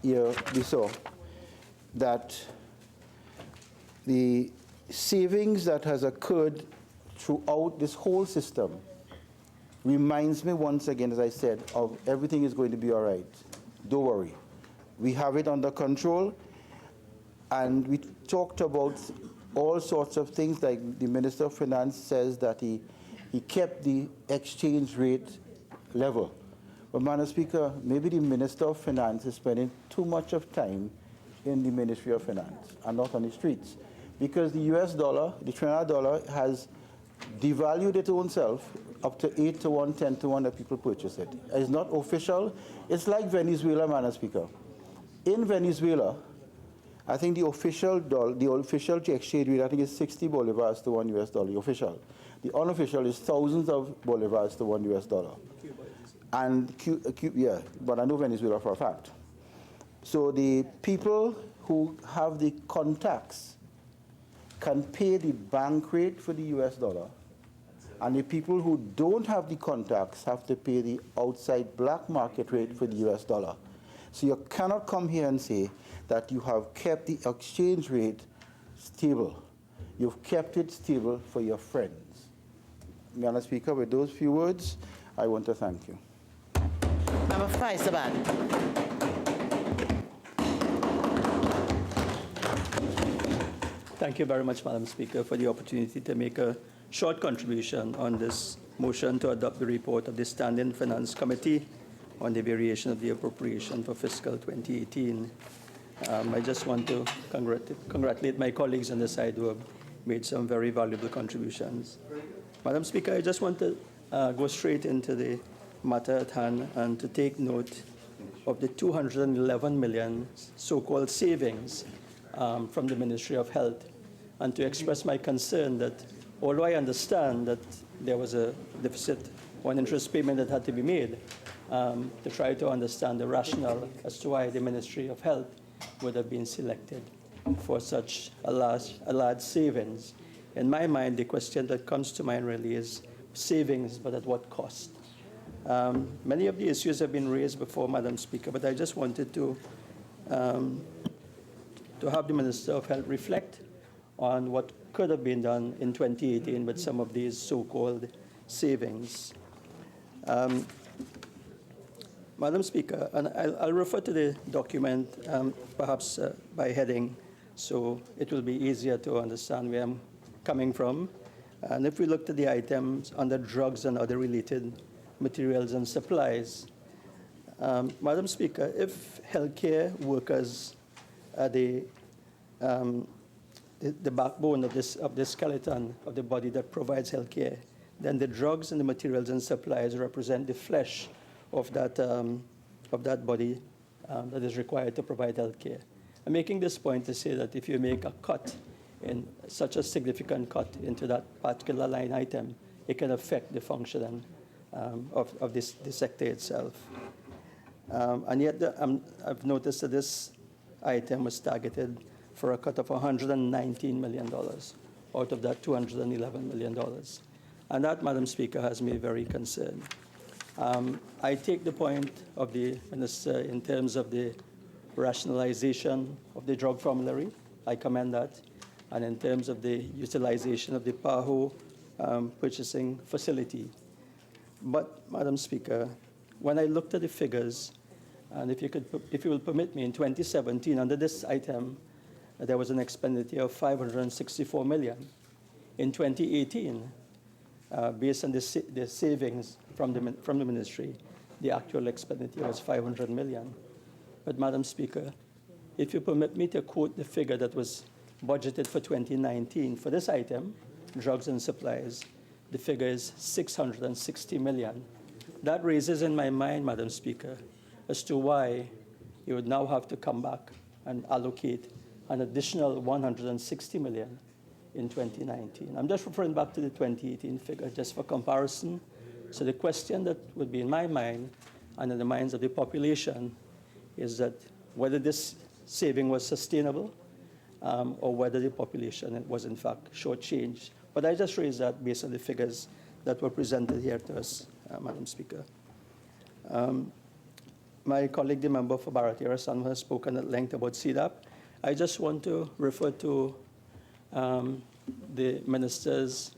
here we saw that the savings that has occurred throughout this whole system reminds me once again, as I said, of everything is going to be all right. Don't worry. We have it under control, and we talked about all sorts of things, like the Minister of Finance says that he kept the exchange rate level. But, Madam Speaker, maybe the Minister of Finance is spending too much of time in the Ministry of Finance and not on the streets, because the US dollar, the Trinidad dollar, has devalued its own self up to 8 to 1, 10 to 1 that people purchase it. It's not official. It's like Venezuela, Madam Speaker. In Venezuela, I think the official exchange rate, I think, is 60 bolivars to 1 US dollar, the official. The unofficial is thousands of bolivars to 1 US dollar. And yeah, but I know Venezuela for a fact. So the people who have the contacts can pay the bank rate for the US dollar, and the people who don't have the contacts have to pay the outside black market rate for the US dollar. So you cannot come here and say that you have kept the exchange rate stable. You've kept it stable for your friends. Madam Speaker, with those few words, I want to thank you. Member for Hyderabad. Thank you very much, Madam Speaker, for the opportunity to make a short contribution on this motion to adopt the report of the Standing Finance Committee on the variation of the appropriation for fiscal 2018. I just want to congratulate my colleagues on the side who have made some very valuable contributions. Madam Speaker, I just want to go straight into the matter at hand and to take note of the 211 million so-called savings from the Ministry of Health, and to express my concern that although I understand that there was a deficit or an interest payment that had to be made, to try to understand the rationale as to why the Ministry of Health would have been selected for such a large savings. In my mind, the question that comes to mind really is savings, but at what cost? Many of the issues have been raised before, Madam Speaker, but I just wanted to have the Minister of Health reflect on what could have been done in 2018 with some of these so-called savings. Madam Speaker, and I'll refer to the document perhaps by heading, so it will be easier to understand where I'm coming from. And if we look at the items under drugs and other related materials and supplies, Madam Speaker, if healthcare workers are the backbone of the skeleton of the body that provides healthcare, then the drugs and the materials and supplies represent the flesh of that body that is required to provide healthcare. I'm making this point to say that if you make a cut in such a significant cut into that particular line item, it can affect the functioning of this sector itself. And yet, I've noticed that this item was targeted for a cut of $119 million out of that $211 million. And that, Madam Speaker, has me very concerned. I take the point of the Minister in terms of the rationalization of the drug formulary. I commend that. And in terms of the utilization of the PAHO purchasing facility. But, Madam Speaker, when I looked at the figures, and if you will permit me, in 2017, under this item, there was an expenditure of $564 million. In 2018, based on the savings from the ministry, the actual expenditure was $500 million. But, Madam Speaker, if you permit me to quote the figure that was budgeted for 2019 for this item, drugs and supplies, the figure is $660 million. That raises in my mind, Madam Speaker, as to why you would now have to come back and allocate an additional $160 million in 2019. I'm just referring back to the 2018 figure, just for comparison. So the question that would be in my mind and in the minds of the population is that whether this saving was sustainable or whether the population was in fact shortchanged. But I just raised that based on the figures that were presented here to us, Madam Speaker. My colleague, the member for Baratiera Sun, has spoken at length about CDAP. I just want to refer to the minister's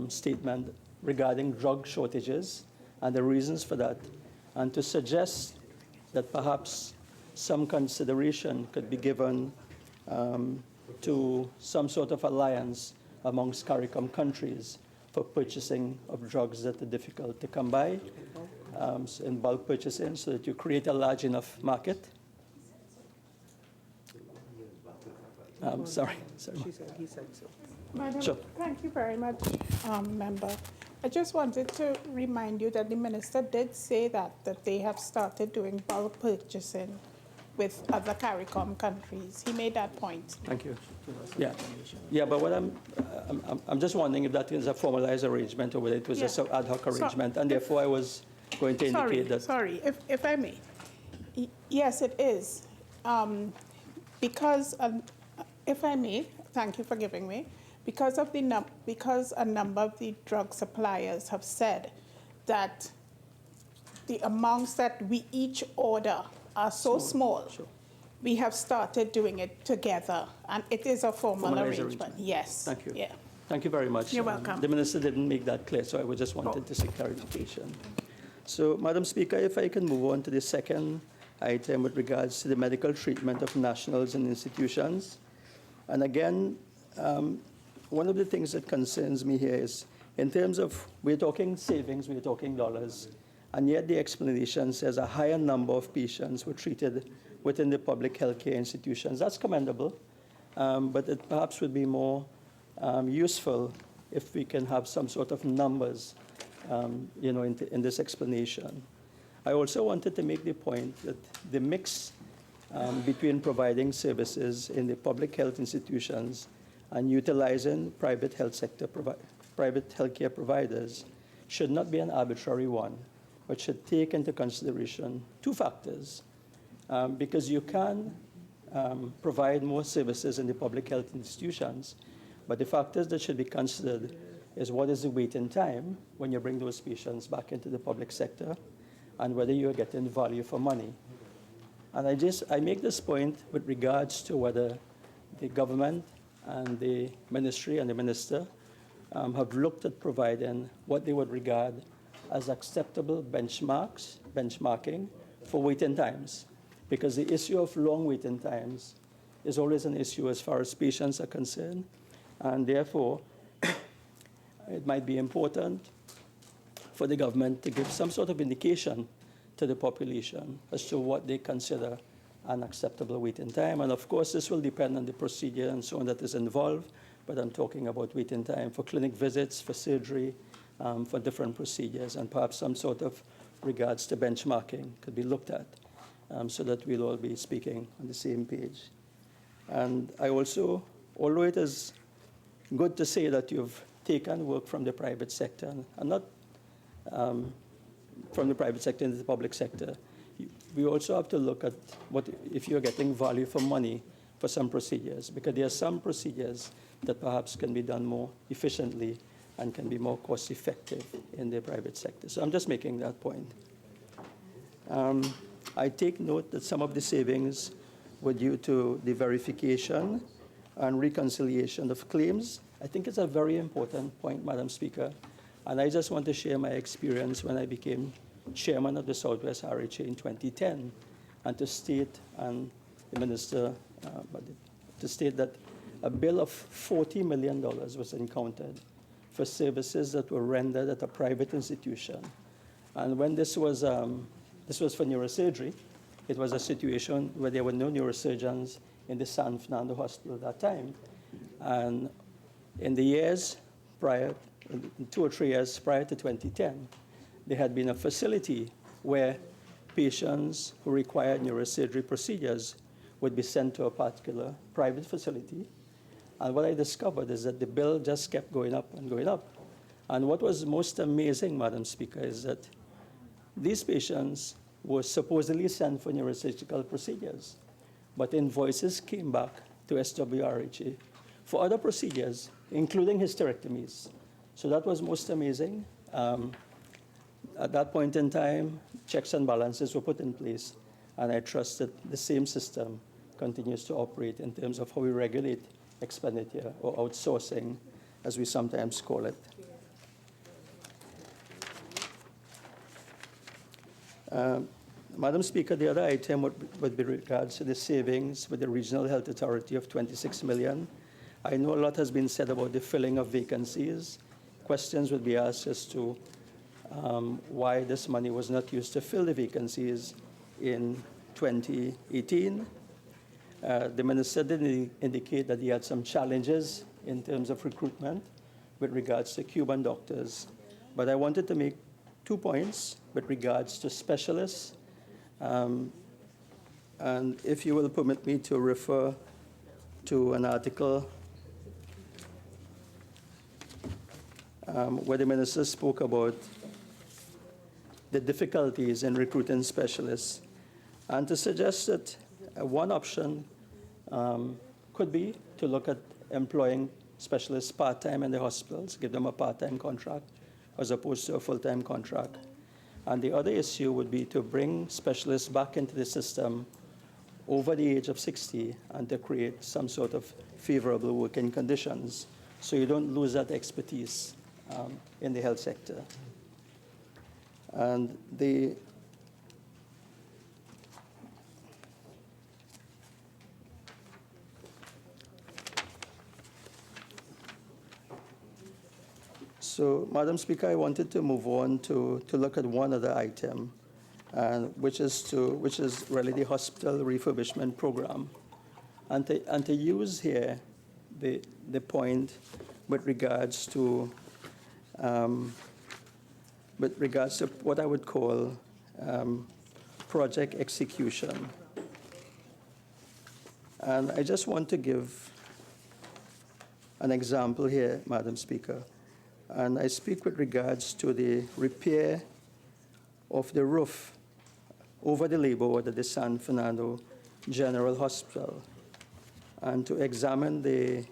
statement regarding drug shortages and the reasons for that, and to suggest that perhaps some consideration could be given to some sort of alliance amongst CARICOM countries for purchasing of drugs that are difficult to come by in bulk purchasing, so that you create a large enough market. Sorry. He said so. Madam, Sure. Thank you very much, Member. I just wanted to remind you that the minister did say that they have started doing bulk purchasing with other CARICOM countries. He made that point. Thank you. Yeah, but what I'm just wondering if that is a formalized arrangement or whether it was just an ad hoc arrangement, and therefore I was going to indicate that. Sorry, if I may. Yes, it is. Because, if I may, thank you for giving me, because a number of the drug suppliers have said that the amounts that we each order are so small, sure. We have started doing it together, and it is a formal arrangement. Yes. Thank you. Yeah. Thank you very much. You're welcome. The minister didn't make that clear, so I just wanted to seek clarification. So, Madam Speaker, if I can move on to the second item with regards to the medical treatment of nationals and institutions. And again, one of the things that concerns me here is, in terms of, we're talking savings, we're talking dollars, and yet the explanation says a higher number of patients were treated within the public healthcare institutions. That's commendable, but it perhaps would be more useful if we can have some sort of numbers, in this explanation. I also wanted to make the point that the mix between providing services in the public health institutions and utilizing private healthcare providers should not be an arbitrary one, but should take into consideration two factors. Because you can provide more services in the public health institutions, but the factors that should be considered is what is the waiting time when you bring those patients back into the public sector, and whether you're getting value for money. And I make this point with regards to whether the government and the ministry and the minister have looked at providing what they would regard as acceptable benchmarking for waiting times. Because the issue of long waiting times is always an issue as far as patients are concerned, and therefore it might be important for the government to give some sort of indication to the population as to what they consider an acceptable waiting time. And of course, this will depend on the procedure and so on that is involved, but I'm talking about waiting time for clinic visits, for surgery, for different procedures, and perhaps some sort of regards to benchmarking could be looked at so that we'll all be speaking on the same page. And I also although it is good to say that you've taken work from the private sector, and not from the private sector into the public sector, we also have to look at what if you're getting value for money for some procedures, because there are some procedures that perhaps can be done more efficiently and can be more cost effective in the private sector. So I'm just making that point. I take note that some of the savings were due to the verification and reconciliation of claims. I think it's a very important point, Madam Speaker, and I just want to share my experience when I became chairman of the Southwest RHA in 2010, and to state, and the minister, to state that a bill of $40 million was encountered for services that were rendered at a private institution. And when this was for neurosurgery, it was a situation where there were no neurosurgeons in the San Fernando Hospital at that time. And in the years prior, 2 or 3 years prior to 2010, there had been a facility where patients who required neurosurgery procedures would be sent to a particular private facility. And what I discovered is that the bill just kept going up and going up. And what was most amazing, Madam Speaker, is that these patients were supposedly sent for neurosurgical procedures, but invoices came back to SWRHA for other procedures, including hysterectomies. So that was most amazing. At that point in time, checks and balances were put in place, and I trust that the same system continues to operate in terms of how we regulate expenditure, or outsourcing, as we sometimes call it. Madam Speaker, the other item would be regards to the savings with the Regional Health Authority of $26 million. I know a lot has been said about the filling of vacancies. Questions would be asked as to why this money was not used to fill the vacancies in 2018. The minister did indicate that he had some challenges in terms of recruitment with regards to Cuban doctors. But I wanted to make 2 points with regards to specialists. And if you will permit me to refer to an article where the minister spoke about the difficulties in recruiting specialists, and to suggest that one option could be to look at employing specialists part-time in the hospitals, give them a part-time contract as opposed to a full-time contract. And the other issue would be to bring specialists back into the system over the age of 60 and to create some sort of favorable working conditions so you don't lose that expertise in the health sector. And so, Madam Speaker, I wanted to move on to look at one other item, which is really the hospital refurbishment program, and to use here the point with regards to what I would call project execution. And I just want to give an example here, Madam Speaker. And I speak with regards to the repair of the roof over the labor ward at the San Fernando General Hospital, and to examine the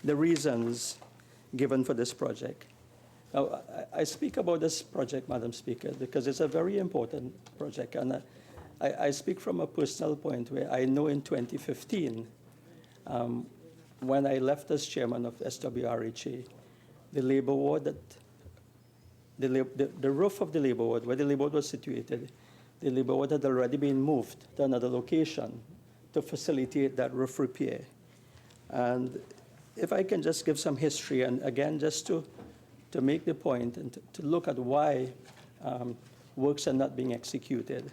reasons given for this project. Now, I speak about this project, Madam Speaker, because it's a very important project, and I speak from a personal point where I know in 2015, when I left as chairman of SWRHA, the labor ward, the roof of the labor ward, where the labor ward was situated, the labor ward had already been moved to another location to facilitate that roof repair. And if I can just give some history, and again, just to make the point and to look at why works are not being executed.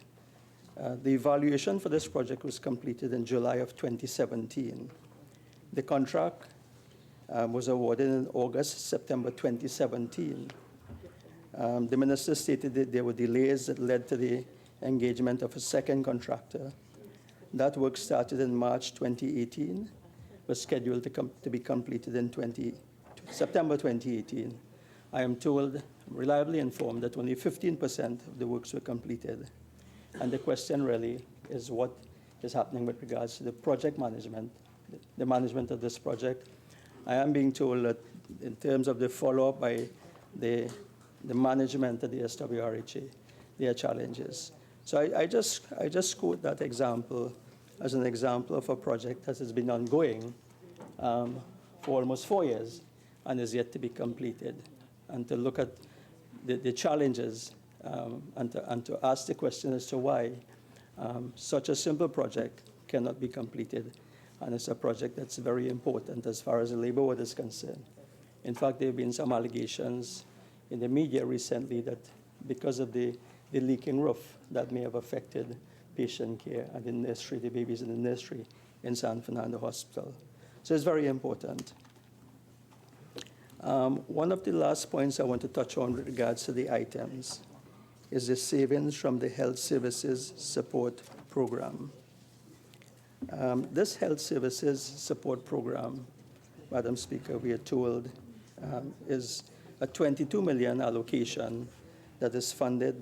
The evaluation for this project was completed in July of 2017. The contract was awarded in August, September 2017. The minister stated that there were delays that led to the engagement of a second contractor. That work started in March 2018, was scheduled to be completed in September 2018. I am told, reliably informed, that only 15% of the works were completed. And the question really is what is happening with regards to the project management, the management of this project. I am being told that in terms of the follow-up by the management of the SWRHA, there are challenges. So I just quote that example as an example of a project that has been ongoing for almost 4 years and is yet to be completed. And to look at the challenges and to ask the question as to why such a simple project cannot be completed. And it's a project that's very important as far as the labor ward is concerned. In fact, there have been some allegations in the media recently that because of the leaking roof, that may have affected patient care and the nursery, the babies in the nursery in San Fernando Hospital. So it's very important. One of the last points I want to touch on with regards to the items is the savings from the Health Services Support Program. This Health Services Support Program, Madam Speaker, we are told, is a 22 million allocation that is funded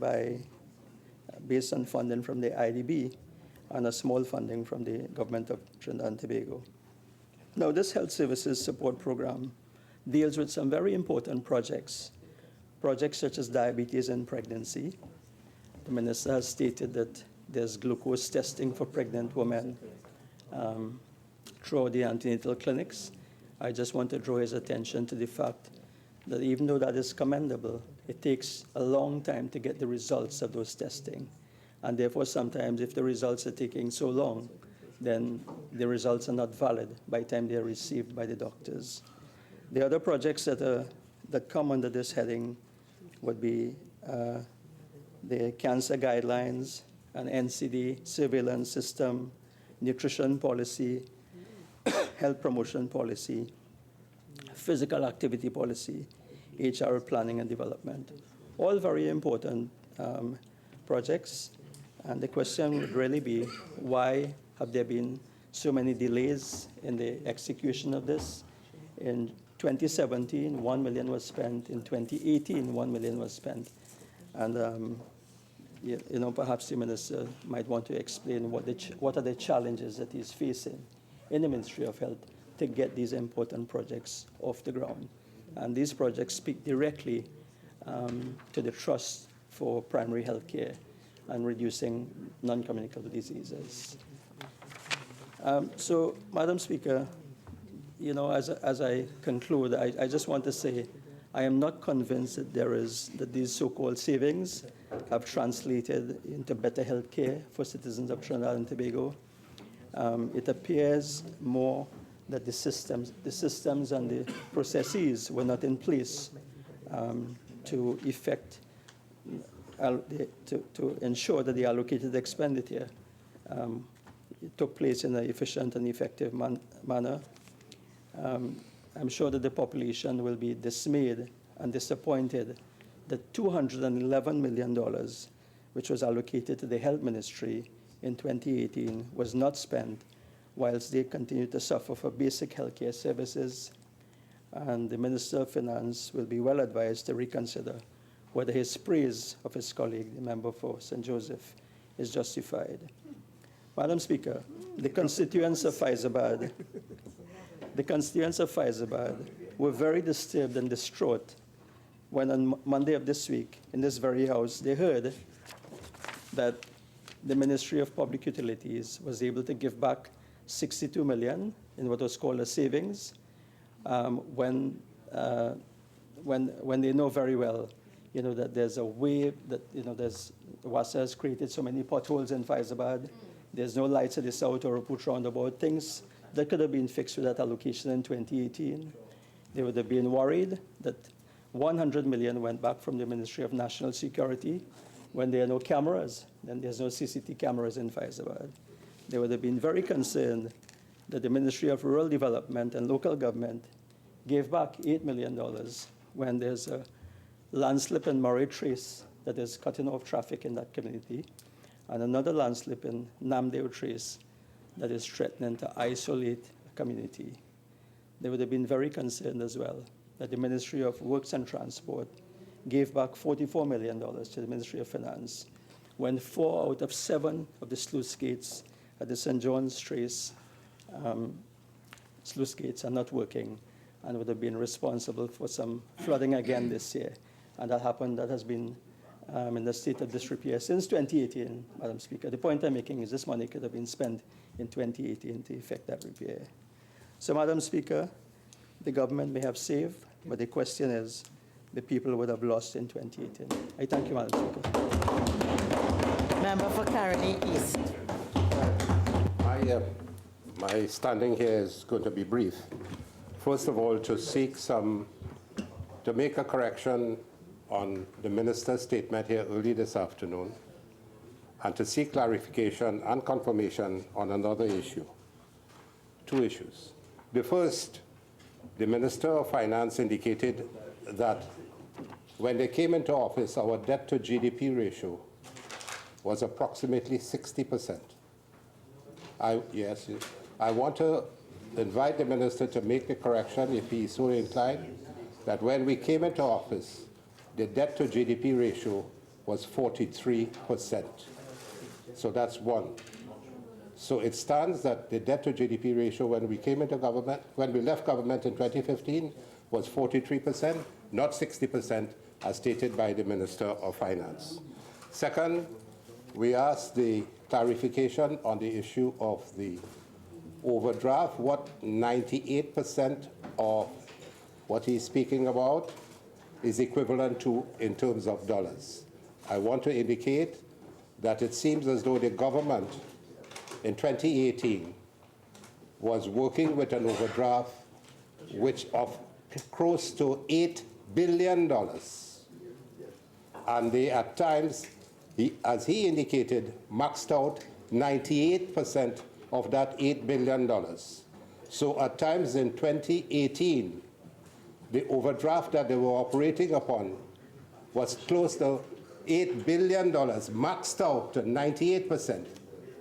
based on funding from the IDB and a small funding from the government of Trinidad and Tobago. Now, this Health Services Support Program deals with some very important projects such as diabetes and pregnancy. The minister has stated that there's glucose testing for pregnant women throughout the antenatal clinics. I just want to draw his attention to the fact that even though that is commendable, it takes a long time to get the results of those testing. And therefore, sometimes if the results are taking so long, then the results are not valid by the time they are received by the doctors. The other projects that come under this heading would be the cancer guidelines, an NCD surveillance system, nutrition policy, health promotion policy, physical activity policy, HR planning and development. All very important projects. And the question would really be, why have there been so many delays in the execution of this? In 2017, 1 million was spent. In 2018, 1 million was spent. And perhaps the minister might want to explain what are the challenges that he's facing in the Ministry of Health to get these important projects off the ground. And these projects speak directly to the trust for primary health care and reducing non-communicable diseases. So, Madam Speaker, as I conclude, I just want to say I am not convinced that these so-called savings have translated into better health care for citizens of Trinidad and Tobago. It appears more that the systems and the processes were not in place to ensure that the allocated expenditure took place in an efficient and effective manner. I'm sure that the population will be dismayed and disappointed that $211 million, which was allocated to the Health Ministry in 2018, was not spent, whilst they continue to suffer for basic healthcare services. And the Minister of Finance will be well advised to reconsider whether his praise of his colleague, the member for St. Joseph, is justified. Madam Speaker, the constituents of Faizabad were very disturbed and distraught when on Monday of this week, in this very house, they heard that the Ministry of Public Utilities was able to give back 62 million in what was called a savings, when they know very well, that there's a way that, WASA has created so many potholes in Faizabad. There's no lights at the South or Put roundabout, things that could have been fixed with that allocation in 2018. They would have been worried that 100 million went back from the Ministry of National Security when there are no cameras, then there's no CCTV cameras in Faizabad. They would have been very concerned that the Ministry of Rural Development and Local Government gave back $8 million when there's a landslip in Murray Trace that is cutting off traffic in that community, and another landslip in Namdeo Trace that is threatening to isolate a community. They would have been very concerned as well that the Ministry of Works and Transport gave back $44 million to the Ministry of Finance when 4 out of 7 of the sluice gates at the St. John's Trace sluice gates are not working and would have been responsible for some flooding again this year. And that happened, that has been in the state of disrepair since 2018, Madam Speaker. The point I'm making is this money could have been spent in 2018 to effect that repair. So, Madam Speaker, the government may have saved, but the question is, the people would have lost in 2018. I thank you, Madam Speaker. Member for Caroni East. My standing here is going to be brief. First of all, to make a correction on the minister's statement here early this afternoon, and to seek clarification and confirmation on another issue. 2 issues. The first, the Minister of Finance indicated that when they came into office, our debt to GDP ratio was approximately 60%. I want to invite the minister to make the correction, if he is so inclined, that when we came into office, the debt to GDP ratio was 43%. So that's one. So it stands that the debt to GDP ratio when we came into government, when we left government in 2015, was 43%, not 60%, as stated by the Minister of Finance. Second, we asked the clarification on the issue of the overdraft, what 98% of what he's speaking about is equivalent to in terms of dollars. I want to indicate that it seems as though the government in 2018 was working with an overdraft which of close to $8 billion. And they at times, as he indicated, maxed out 98% of that $8 billion. So at times in 2018, the overdraft that they were operating upon was close to $8 billion, maxed out to 98%.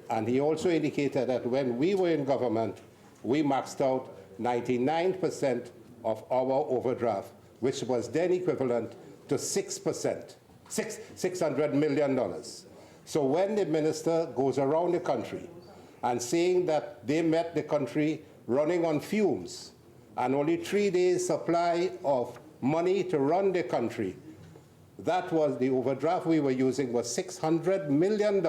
And he also indicated that when we were in government, we maxed out 99% of our overdraft, which was then equivalent to 6%, $600 million. So when the minister goes around the country and saying that they met the country running on fumes and only 3 days supply of money to run the country, that was the overdraft we were using was $600 million.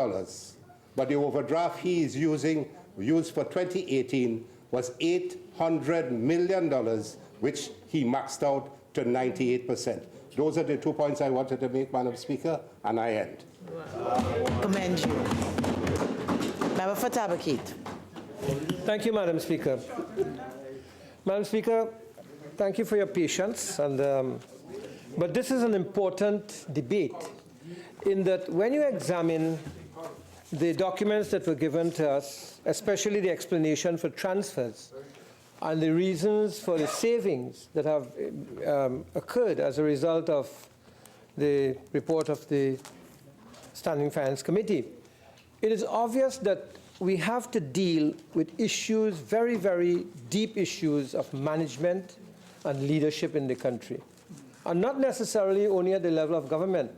But the overdraft he is used for 2018 was $800 million, which he maxed out to 98%. Those are the 2 points I wanted to make, Madam Speaker, and I end. Commend you. Member for Tabakit. Thank you, Madam Speaker. Madam Speaker, thank you for your patience. But this is an important debate in that when you examine the documents that were given to us, especially the explanation for transfers and the reasons for the savings that have occurred as a result of the report of the Standing Finance Committee, it is obvious that we have to deal with issues, very, very deep issues of management and leadership in the country. And not necessarily only at the level of government,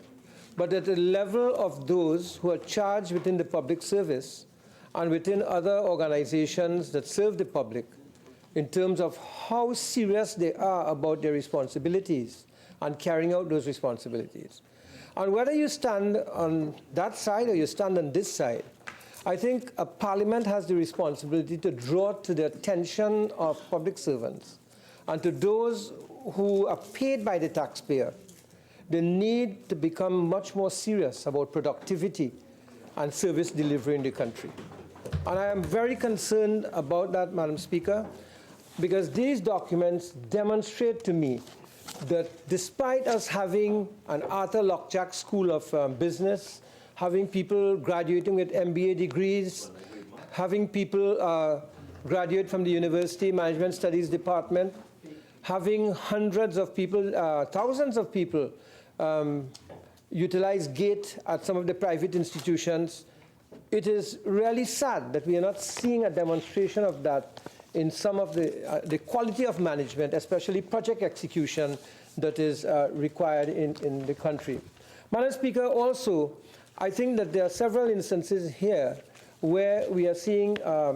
but at the level of those who are charged within the public service and within other organizations that serve the public in terms of how serious they are about their responsibilities and carrying out those responsibilities. And whether you stand on that side or you stand on this side, I think a parliament has the responsibility to draw to the attention of public servants and to those who are paid by the taxpayer the need to become much more serious about productivity and service delivery in the country. And I am very concerned about that, Madam Speaker, because these documents demonstrate to me that despite us having an Arthur Lockjack School of Business, having people graduating with MBA degrees, having people graduate from the University Management Studies Department, having hundreds of people, thousands of people utilize GATE at some of the private institutions, it is really sad that we are not seeing a demonstration of that in some of the quality of management, especially project execution, that is required in the country. Madam Speaker, also, I think that there are several instances here where we are seeing a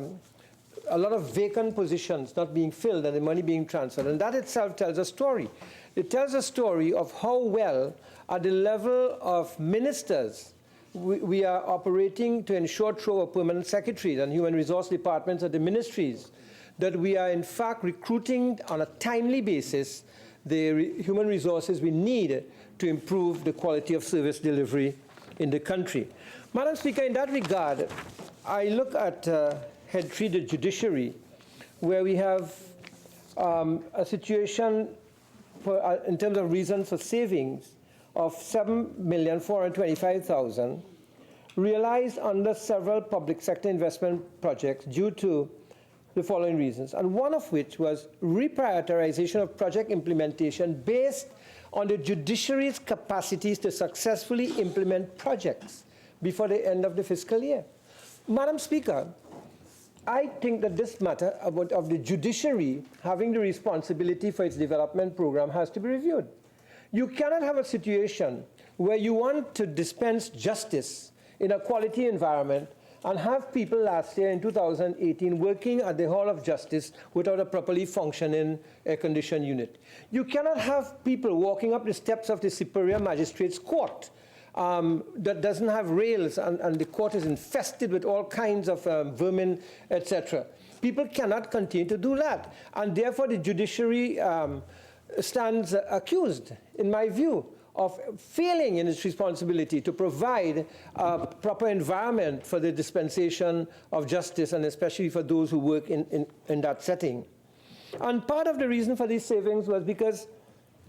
lot of vacant positions not being filled and the money being transferred. And that itself tells a story. It tells a story of how well, at the level of ministers, we are operating to ensure through our permanent secretaries and human resource departments at the ministries that we are in fact recruiting on a timely basis the human resources we need to improve the quality of service delivery in the country. Madam Speaker, in that regard, I look at Head 3, the judiciary, where we have a situation for, in terms of reasons for savings of $7,425,000 realized under several public sector investment projects due to the following reasons, and one of which was reprioritization of project implementation based on the judiciary's capacities to successfully implement projects before the end of the fiscal year. Madam Speaker, I think that this matter of the judiciary having the responsibility for its development program has to be reviewed. You cannot have a situation where you want to dispense justice in a quality environment and have people last year in 2018 working at the Hall of Justice without a properly functioning air-conditioned unit. You cannot have people walking up the steps of the Superior Magistrate's Court that doesn't have rails and the court is infested with all kinds of vermin, etc. People cannot continue to do that. And therefore, the judiciary stands accused, in my view, of failing in its responsibility to provide a proper environment for the dispensation of justice, and especially for those who work in that setting. And part of the reason for these savings was because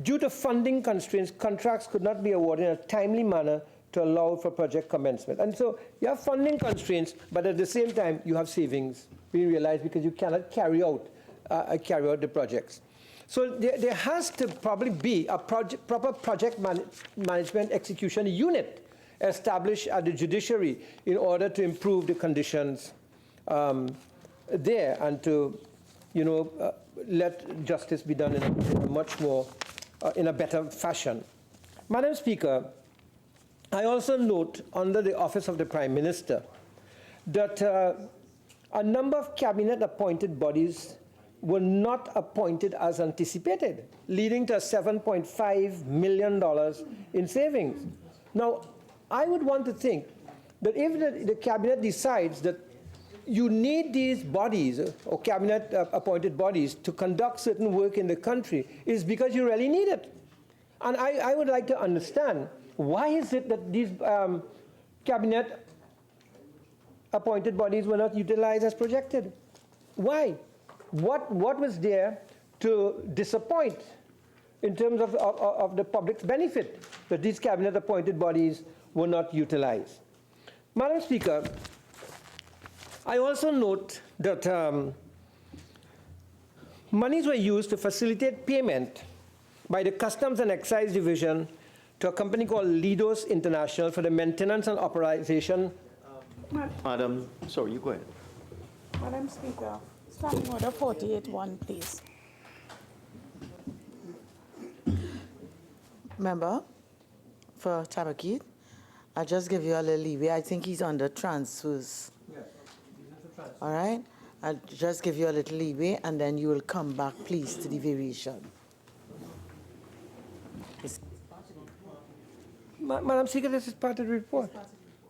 due to funding constraints, contracts could not be awarded in a timely manner to allow for project commencement. And so you have funding constraints, but at the same time, you have savings being realized because you cannot carry out the projects. So there has to probably be a proper project management execution unit established at the judiciary in order to improve the conditions there and to, let justice be done in a much more, in a better fashion. Madam Speaker, I also note under the Office of the Prime Minister that a number of cabinet-appointed bodies were not appointed as anticipated, leading to $7.5 million in savings. Now, I would want to think that if the cabinet decides that you need these bodies or cabinet-appointed bodies to conduct certain work in the country, is because you really need it. And I would like to understand, why is it that these cabinet-appointed bodies were not utilized as projected? Why? What was there to disappoint in terms of the public's benefit that these cabinet-appointed bodies were not utilized? Madam Speaker, I also note that monies were used to facilitate payment by the Customs and Excise Division to a company called Lidos International for the maintenance and operation. Madam, sorry, you go ahead. Madam Speaker, Standing Order 48-1, please. Member for Tabakit, I'll just give you a little leeway. I think he's under transfers. Yes. All right? I'll just give you a little leeway, and then you will come back, please, to the variation. Madam Speaker, this is part of the report.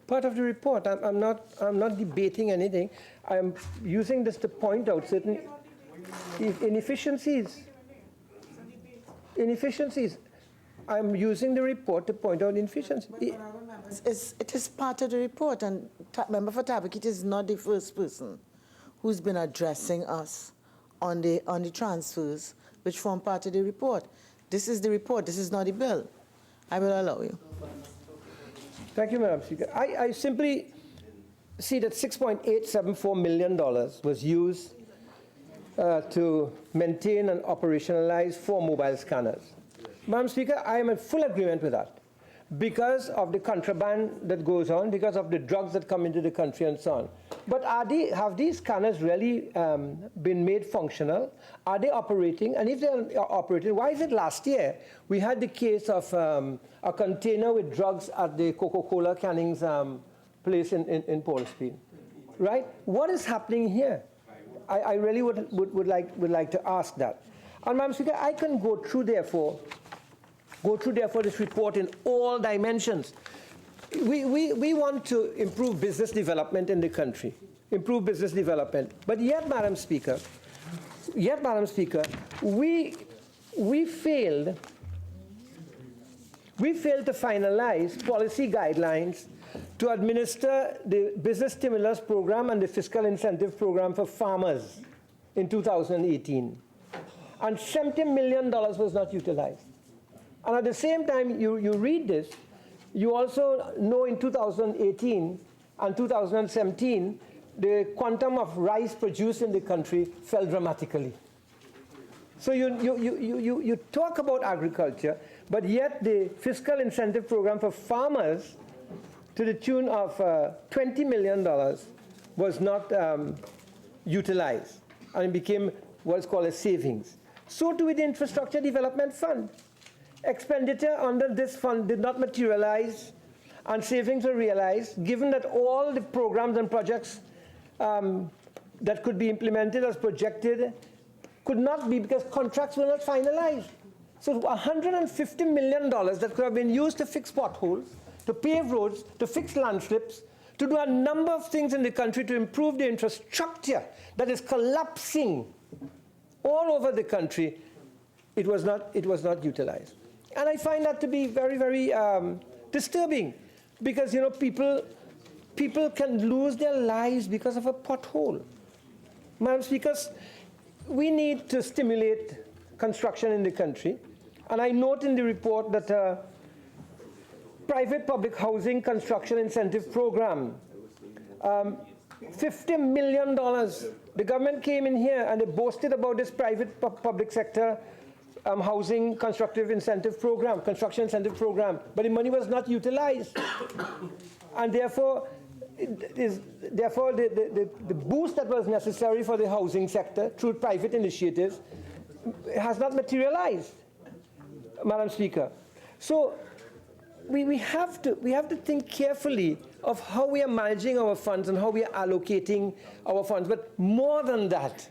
Part of the report. I'm not debating anything. I'm using this to point out certain inefficiencies. I'm using the report to point out inefficiencies. It is part of the report, and Member for Tabakit is not the first person who's been addressing us on the transfers, which form part of the report. This is the report. This is not the bill. I will allow you. Thank you, Madam Speaker. I simply see that $6.874 million was used to maintain and operationalize 4 mobile scanners. Madam Speaker, I am in full agreement with that. because of the contraband that goes on, because of the drugs that come into the country and so on. But have these scanners really been made functional? Are they operating? And if they're operating, why is it last year we had the case of a container with drugs at the Coca-Cola Canning's place in Portsmouth, right? What is happening here? I really would like to ask that. And Madam Speaker, I can go through therefore this report in all dimensions. We want to improve business development in the country, improve business development. But yet, Madam Speaker, we failed to finalize policy guidelines to administer the business stimulus program and the fiscal incentive program for farmers in 2018. And $70 million was not utilized. And at the same time, you read this, you also know in 2018 and 2017, the quantum of rice produced in the country fell dramatically. So you talk about agriculture, but yet the fiscal incentive program for farmers to the tune of $20 million was not utilized, and it became what's called a savings. So too with the Infrastructure Development Fund. Expenditure under this fund did not materialize, and savings were realized, given that all the programs and projects that could be implemented as projected could not be because contracts were not finalized. So $150 million that could have been used to fix potholes, to pave roads, to fix landslips, to do a number of things in the country to improve the infrastructure that is collapsing all over the country, it was not utilized. And I find that to be very, very disturbing, because people can lose their lives because of a pothole. Madam Speaker, we need to stimulate construction in the country, and I note in the report that private public housing construction incentive program, $50 million. The government came in here and they boasted about this private public sector housing construction incentive program, but the money was not utilized. And therefore, the boost that was necessary for the housing sector through private initiatives has not materialized, Madam Speaker. So we have to think carefully of how we are managing our funds and how we are allocating our funds. But more than that,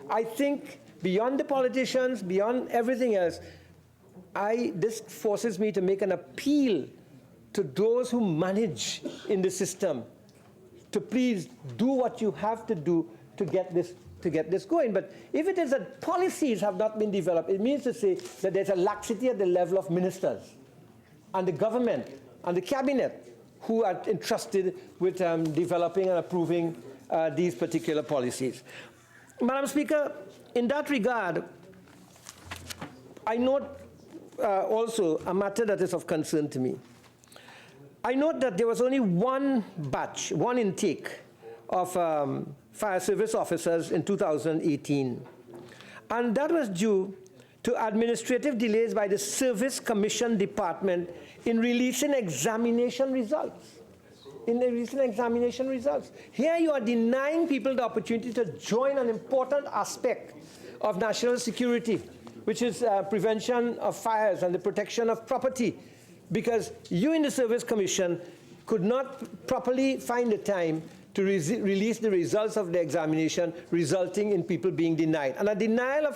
I think beyond the politicians, beyond everything else, this forces me to make an appeal to those who manage in the system to please do what you have to do to get this going. But if it is that policies have not been developed, it means to say that there's a laxity at the level of ministers and the government and the cabinet who are entrusted with developing and approving these particular policies. Madam Speaker, in that regard, I note also a matter that is of concern to me. I note that there was only one intake of fire service officers in 2018. And that was due to administrative delays by the Service Commission Department in releasing examination results. Here you are denying people the opportunity to join an important aspect of national security, which is prevention of fires and the protection of property, because you in the Service Commission could not properly find the time to release the results of the examination, resulting in people being denied. And a denial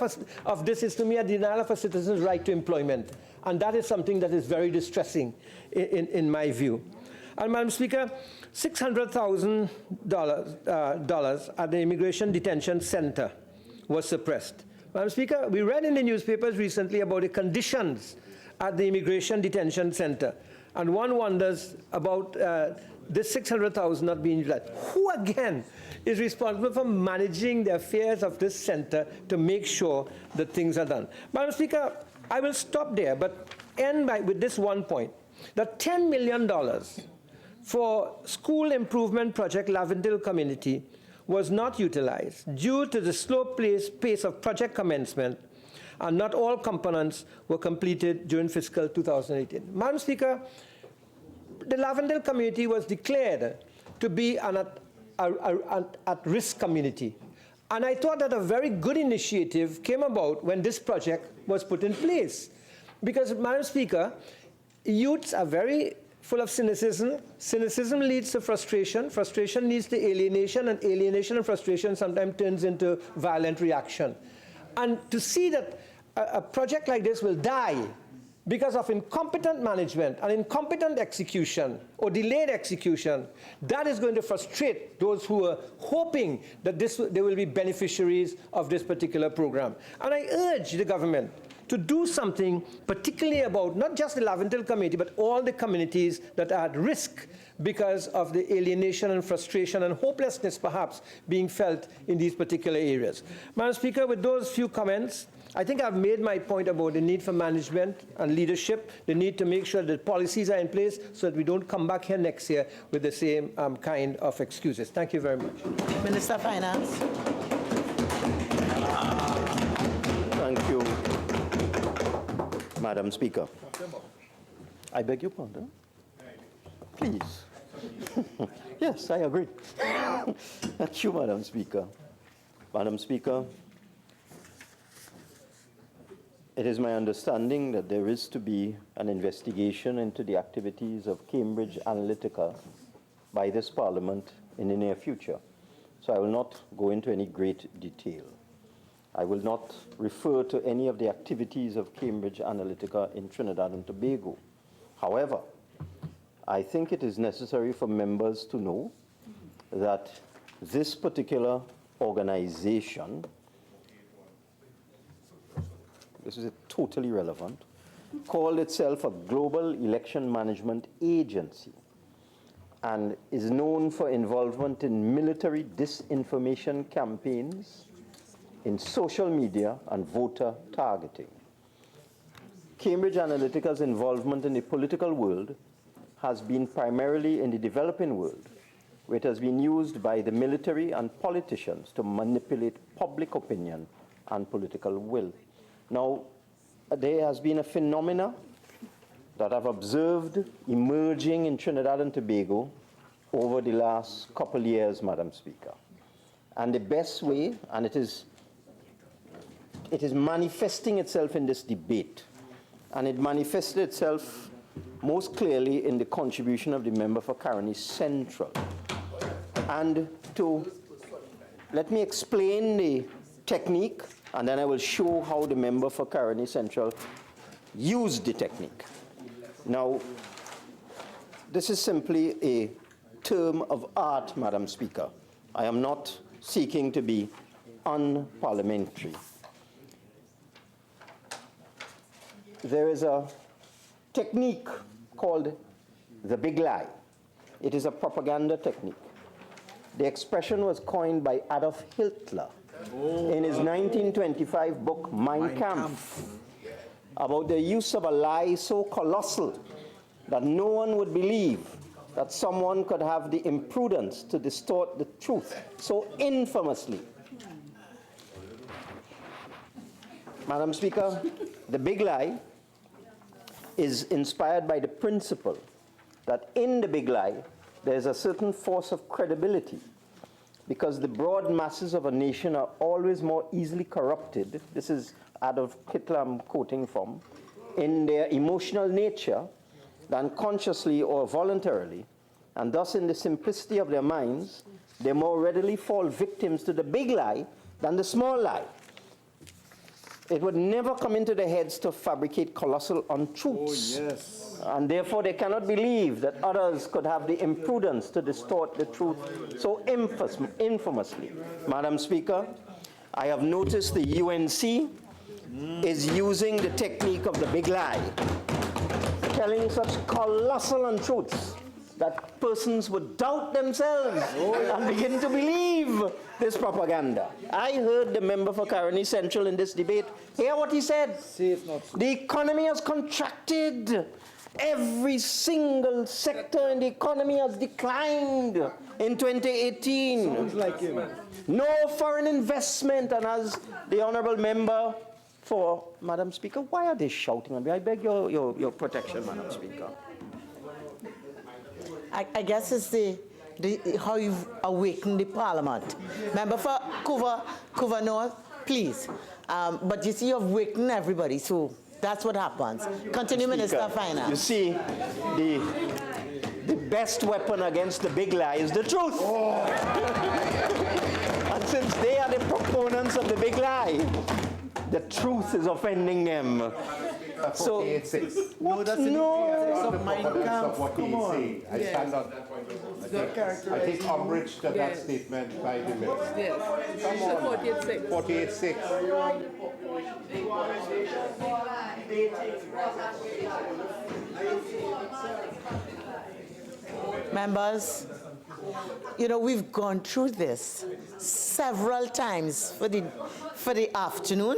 of this is, to me, a denial of a citizen's right to employment. And that is something that is very distressing in my view. And Madam Speaker, $600,000 at the Immigration Detention Center was suppressed. Madam Speaker, we read in the newspapers recently about the conditions at the Immigration Detention Center. And one wonders about this $600,000 not being utilized. Who, again, is responsible for managing the affairs of this center to make sure that things are done? Madam Speaker, I will stop there, but end with this one point. That $10 million for school improvement project Lavendale Community was not utilized due to the slow pace of project commencement, and not all components were completed during fiscal 2018. Madam Speaker, the Lavendale community was declared to be an at-risk community. And I thought that a very good initiative came about when this project was put in place. Because, Madam Speaker, youths are very full of cynicism. Cynicism leads to frustration. Frustration leads to alienation, and alienation and frustration sometimes turns into violent reaction. And to see that a project like this will die because of incompetent management and incompetent execution or delayed execution, that is going to frustrate those who are hoping that they will be beneficiaries of this particular program. And I urge the government to do something particularly about not just the Lavendale community, but all the communities that are at risk because of the alienation and frustration and hopelessness perhaps being felt in these particular areas. Madam Speaker, with those few comments, I think I've made my point about the need for management and leadership, the need to make sure that policies are in place so that we don't come back here next year with the same kind of excuses. Thank you very much. Minister of Finance. Thank you, Madam Speaker. I beg your pardon. Please. Yes, I agree. Thank you, Madam Speaker. Madam Speaker, it is my understanding that there is to be an investigation into the activities of Cambridge Analytica by this Parliament in the near future. So I will not go into any great detail. I will not refer to any of the activities of Cambridge Analytica in Trinidad and Tobago. However, I think it is necessary for members to know that this particular organization, this is totally relevant, called itself a Global Election Management Agency and is known for involvement in military disinformation campaigns, in social media, and voter targeting. Cambridge Analytica's involvement in the political world has been primarily in the developing world, where it has been used by the military and politicians to manipulate public opinion and political will. Now, there has been a phenomena that I've observed emerging in Trinidad and Tobago over the last couple of years, Madam Speaker. And the best way, and it is manifesting itself in this debate, and it manifested itself most clearly in the contribution of the member for Caroni Central. And let me explain the technique, and then I will show how the member for Caroni Central used the technique. Now, this is simply a term of art, Madam Speaker. I am not seeking to be unparliamentary. There is a technique called the big lie. It is a propaganda technique. The expression was coined by Adolf Hitler in his 1925 book, Mein Kampf, about the use of a lie so colossal that no one would believe that someone could have the imprudence to distort the truth so infamously. Madam Speaker, the big lie is inspired by the principle that in the big lie, there's a certain force of credibility, because the broad masses of a nation are always more easily corrupted. This is Adolf Hitler I'm quoting from, in their emotional nature than consciously or voluntarily, and thus in the simplicity of their minds, they more readily fall victims to the big lie than the small lie. It would never come into their heads to fabricate colossal untruths. Oh, yes. And therefore they cannot believe that others could have the imprudence to distort the truth so infamously. Madam Speaker, I have noticed the UNC is using the technique of the big lie, telling such colossal untruths that persons would doubt themselves and begin to believe this propaganda. I heard the member for Caroni Central in this debate hear what he said. The economy has contracted. Every single sector in the economy has declined in 2018. Sounds like him. No foreign investment, and as the honorable member for, Madam Speaker, why are they shouting on me? I beg your protection, Madam Speaker. I guess it's how you've awakened the Parliament. Member for Couva North, please. But you see, you've awakened everybody, so that's what happens. Continue, Minister of Finance. You see, the best weapon against the big lie is the truth. Oh. And since they are the proponents of the big lie, the truth is offending them. So, no, that's no. Come on. I stand on that point. I take umbrage to that statement by the minister. Yes. Come on. 48-6. 48-6. Members, you know, we've gone through this several times for the afternoon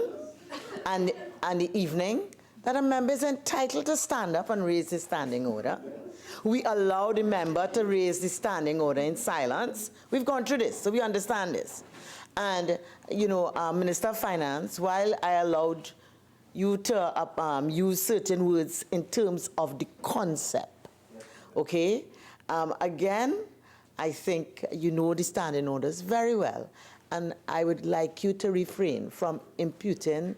and the evening, that a member is entitled to stand up and raise the standing order. We allow the member to raise the standing order in silence. We've gone through this, so we understand this. And, you know, Minister of Finance, while I allowed you to use certain words in terms of the concept, okay? Again, I think you know the standing orders very well, and I would like you to refrain from imputing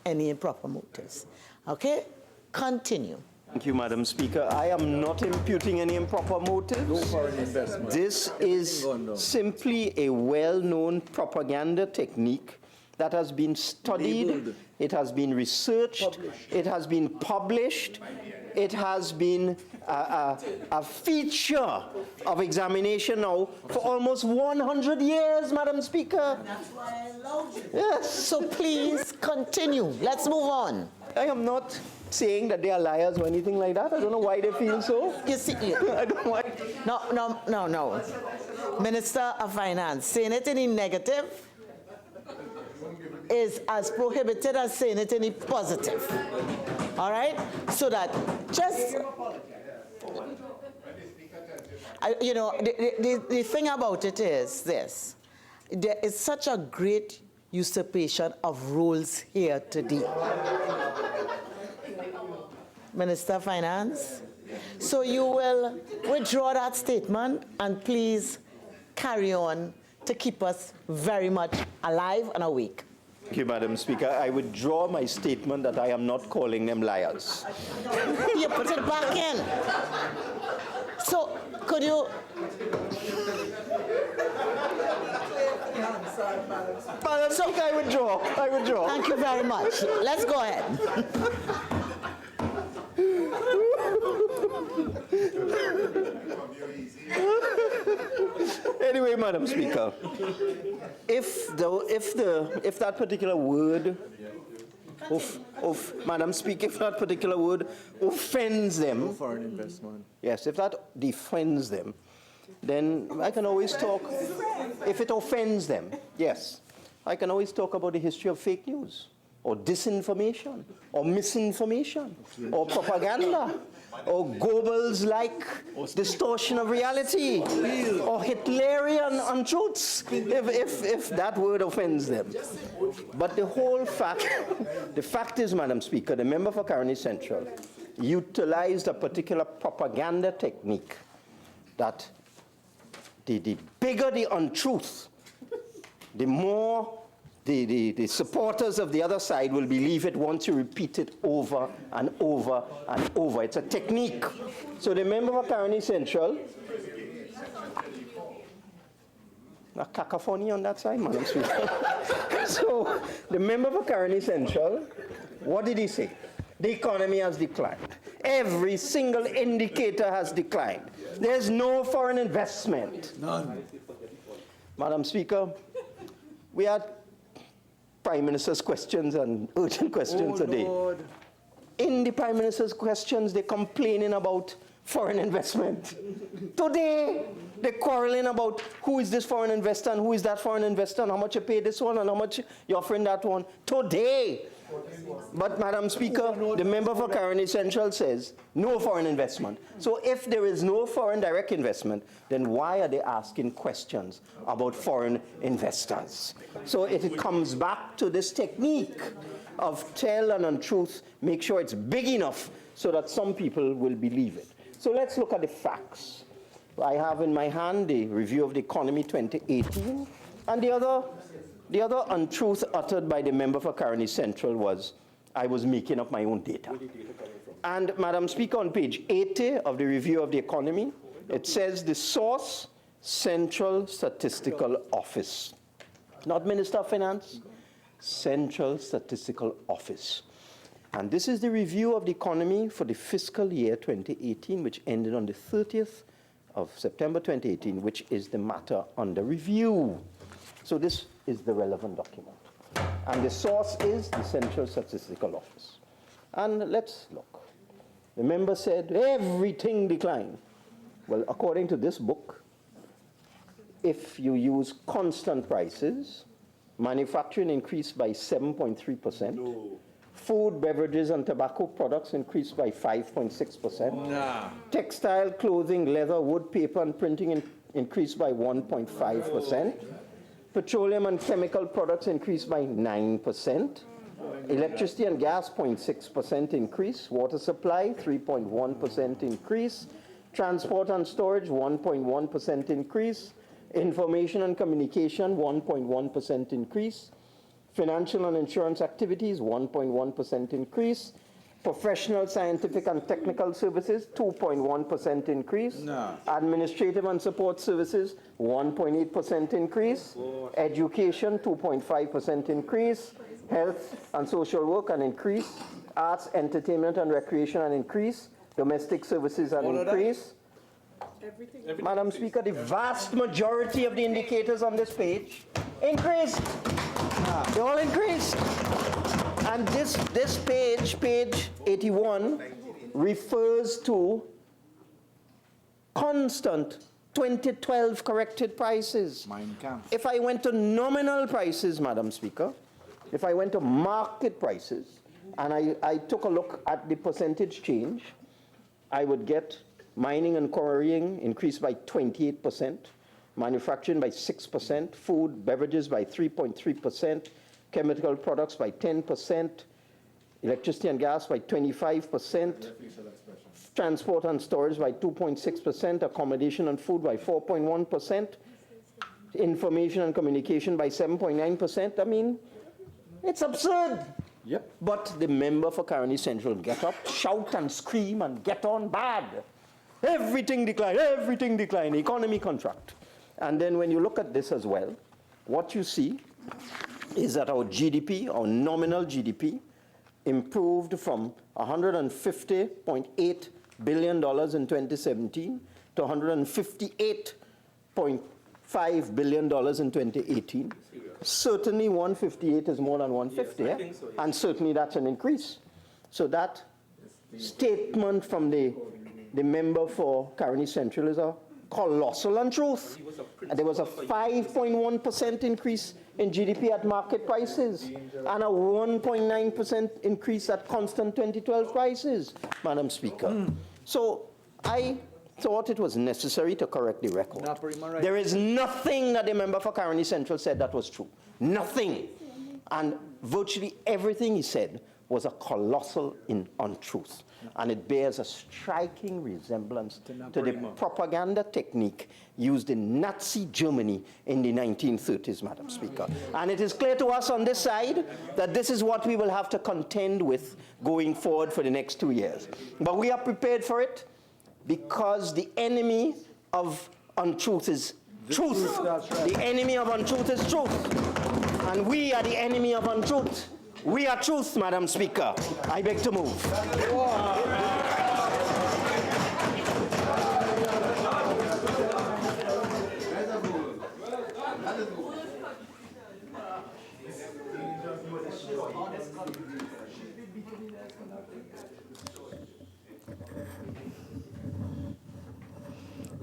any improper motives. Okay? Continue. Thank you, Madam Speaker. I am not imputing any improper motives. No foreign investment. This is simply a well-known propaganda technique that has been studied, it has been researched, it has been published, it has been a feature of examination now for almost 100 years, Madam Speaker. That's why I allowed you. Yes. So please continue. Let's move on. I am not saying that they are liars or anything like that. I don't know why they feel so. You see, I don't know why. No. Minister of Finance, saying it in the negative is as prohibited as saying it in the positive. All right? So that just, you know, the thing about it is this. There is such a great usurpation of roles here today. Minister of Finance, so you will withdraw that statement and please carry on to keep us very much alive and awake. Thank you, Madam Speaker. I withdraw my statement that I am not calling them liars. You put it back in. So, could you... Madam Speaker, I withdraw. Thank you very much. Let's go ahead. Anyway, Madam Speaker, if that particular word, Madam Speaker, if that particular word offends them, No foreign investment. yes, if that defends them, then I can always talk. If it offends them, yes, I can always talk about the history of fake news, or disinformation, or misinformation, or propaganda, or Goebbels-like distortion of reality, or Hitlerian untruths, if that word offends them. But the whole fact, the fact is, Madam Speaker, the member for Caroni Central utilized a particular propaganda technique that the bigger the untruth, the more the supporters of the other side will believe it once you repeat it over and over and over. It's a technique. So the member for Caroni Central, a cacophony on that side, Madam Speaker. So the member for Caroni Central, what did he say? The economy has declined. Every single indicator has declined. There's no foreign investment. None. Madam Speaker, we had Prime Minister's questions and urgent questions today. Lord. In the Prime Minister's questions, they're complaining about foreign investment. Today, they're quarreling about who is this foreign investor and who is that foreign investor and how much you pay this one and how much you're offering that one. Today. But, Madam Speaker, the member for Caroni Central says no foreign investment. So if there is no foreign direct investment, then why are they asking questions about foreign investors? So it comes back to this technique of tell an untruth, make sure it's big enough so that some people will believe it. So let's look at the facts. I have in my hand the review of the economy 2018, and the other untruth uttered by the member for Caroni Central was I was making up my own data. Where did data coming from? And Madam Speaker, on page 80 of the review of the economy, it says the source, Central Statistical Office. Not Minister of Finance, Central Statistical Office. And this is the review of the economy for the fiscal year 2018, which ended on the 30th of September 2018, which is the matter under review. So this is the relevant document. And the source is the Central Statistical Office. And let's look. The member said everything declined. Well, according to this book, if you use constant prices, manufacturing increased by 7.3%. No. Food, beverages, and tobacco products increased by 5.6%. Nah. Textile, clothing, leather, wood, paper, and printing increased by 1.5%. Petroleum and chemical products increased by 9%. Electricity and gas, 0.6% increase. Water supply, 3.1% increase. Transport and storage, 1.1% increase. Information and communication, 1.1% increase. Financial and insurance activities, 1.1% increase. Professional, scientific, and technical services, 2.1% increase. No. Administrative and support services, 1.8% increase. Education, 2.5% increase. Health and social work, an increase. Arts, entertainment, and recreation, an increase. Domestic services, an increase. Everything. Madam Speaker, the vast majority of the indicators on this page increased. They all increased. And this page 81, refers to constant 2012 corrected prices. If I went to nominal prices, Madam Speaker, if I went to market prices, and I took a look at the percentage change, I would get mining and quarrying increased by 28%, manufacturing by 6%, food, beverages by 3.3%, chemical products by 10%, electricity and gas by 25%, transport and storage by 2.6%, accommodation and food by 4.1%, information and communication by 7.9%. I mean, it's absurd. Yep. But the member for Caroni Central get up, shout and scream and get on bad. Everything declined, economy contract. And then when you look at this as well, what you see is that our GDP, our nominal GDP, improved from $150.8 billion in 2017 to $158.5 billion in 2018. Certainly 158 is more than 150, yes, so, yes. And certainly that's an increase. So that statement from the member for Caroni Central is a colossal untruth. And there was a 5.1% increase in GDP at market prices and a 1.9% increase at constant 2012 prices, Madam Speaker. So I thought it was necessary to correct the record. There is nothing that the member for Caroni Central said that was true. Nothing. And virtually everything he said was a colossal untruth. And it bears a striking resemblance to the propaganda technique used in Nazi Germany in the 1930s, Madam Speaker. And it is clear to us on this side that this is what we will have to contend with going forward for the next 2 years. But we are prepared for it because the enemy of untruth is truth. The enemy of untruth is truth. And we are the enemy of untruth. We are truth, Madam Speaker. I beg to move.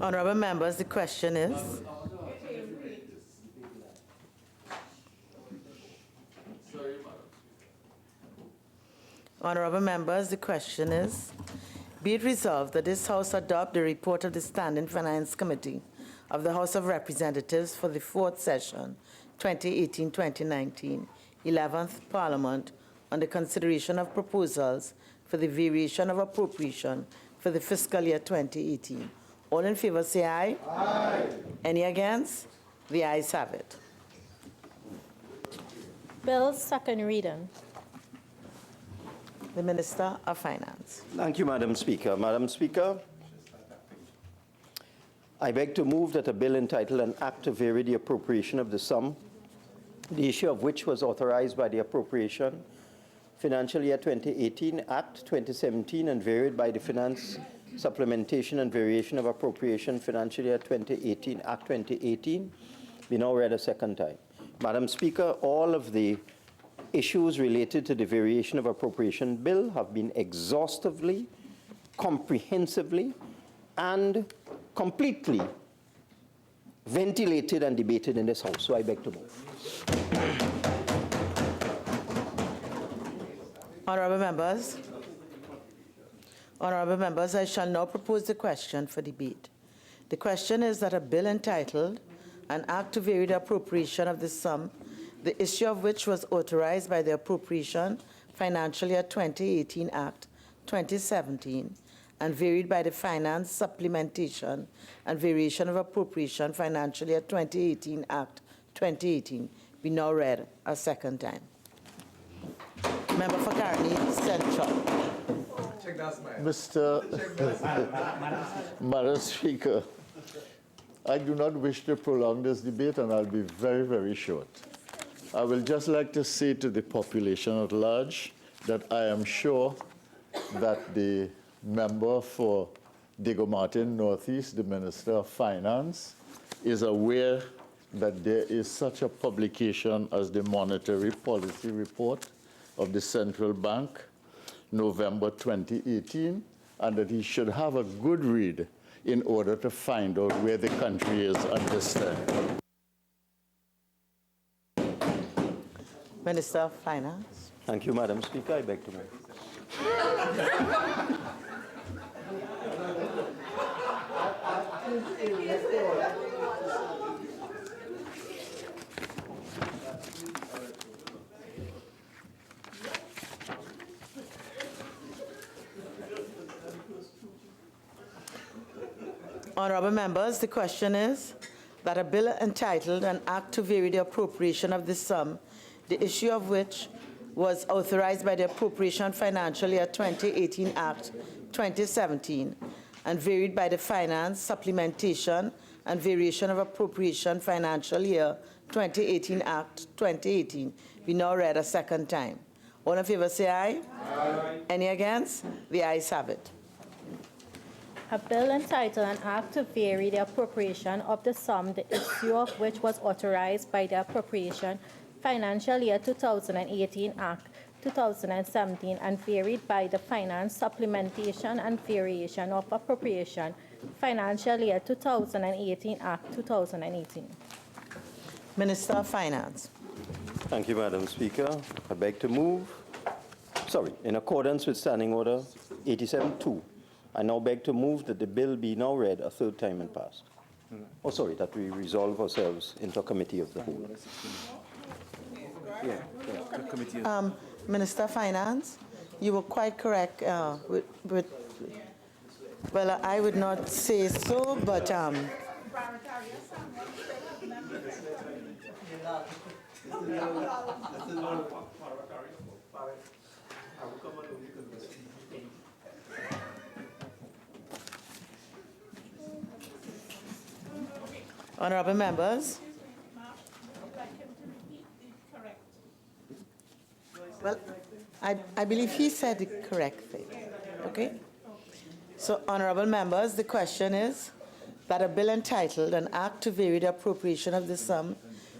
Honourable members, the question is. Honourable members, the question is, be it resolved that this House adopt the report of the Standing Finance Committee of the House of Representatives for the 4th session, 2018-2019, 11th Parliament, on the consideration of proposals for the variation of appropriation for the fiscal year 2018, All in favor say aye. Aye. Any against? The ayes have it. Bill's second reading. The Minister of Finance. Thank you, Madam Speaker. Madam Speaker, I beg to move that a bill entitled An Act to Vary the Appropriation of the Sum, the issue of which was authorized by the Appropriation Financial Year 2018 Act 2017 and varied by the Finance Supplementation and Variation of Appropriation Financial Year 2018 Act 2018 be now read a second time. Madam Speaker, all of the issues related to the variation of appropriation bill have been exhaustively, comprehensively, and completely ventilated and debated in this House. So I beg to move. Honourable members, I shall now propose the question for debate. The question is that a bill entitled An Act to Vary the Appropriation of the Sum, the issue of which was authorized by the Appropriation Financial Year 2018 Act 2017 and varied by the Finance Supplementation and Variation of Appropriation Financial Year 2018 Act 2018 be now read a second time. Member for Carney Central. Madam Speaker, I do not wish to prolong this debate, and I'll be very, very short. I will just like to say to the population at large that I am sure that the member for Diego Martin Northeast, the Minister of Finance, is aware that there is such a publication as the Monetary Policy Report of the Central Bank, November 2018, and that he should have a good read in order to find out where the country is at this time. Minister of Finance. Thank you, Madam Speaker. I beg to move. Honourable members, the question is that a bill entitled An Act to Vary the Appropriation of the Sum, the issue of which was authorized by the Appropriation Financial Year 2018 Act 2017 and varied by the Finance Supplementation and Variation of Appropriation Financial Year 2018 Act 2018 be now read a second time. All in favor say aye. Aye. Any against? The ayes have it. A bill entitled An Act to Vary the Appropriation of the Sum, the issue of which was authorized by the Appropriation Financial Year 2018 Act 2017 and varied by the Finance Supplementation and Variation of Appropriation Financial Year 2018 Act 2018. Minister of Finance. Thank you, Madam Speaker. I beg to move, in accordance with Standing Order 87-2, I now beg to move that the bill be now read a third time and passed. That we resolve ourselves into a committee of the whole. Minister of Finance, you were quite correct well, I would not say so, but honourable members. Well, I believe he said the correct thing, okay? So, honourable members, the question is that a bill entitled An Act to Vary the Appropriation of the Sum,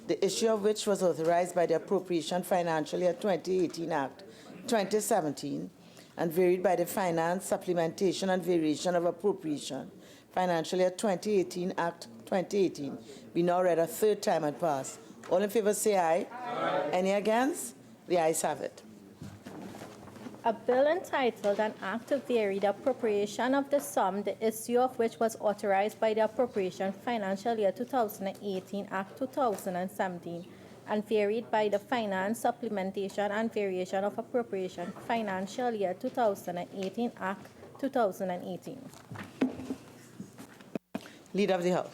the issue of which was authorized by the Appropriation Financial Year 2018 Act 2017 and varied by the Finance Supplementation and Variation of Appropriation Financial Year 2018 Act 2018 be now read a third time and passed. All in favor say aye. Aye. Any against? The ayes have it. A bill entitled An Act to Vary the Appropriation of the Sum, the issue of which was authorized by the Appropriation Financial Year 2018 Act 2017 and varied by the Finance Supplementation and Variation of Appropriation Financial Year 2018 Act 2018. Leader of the House.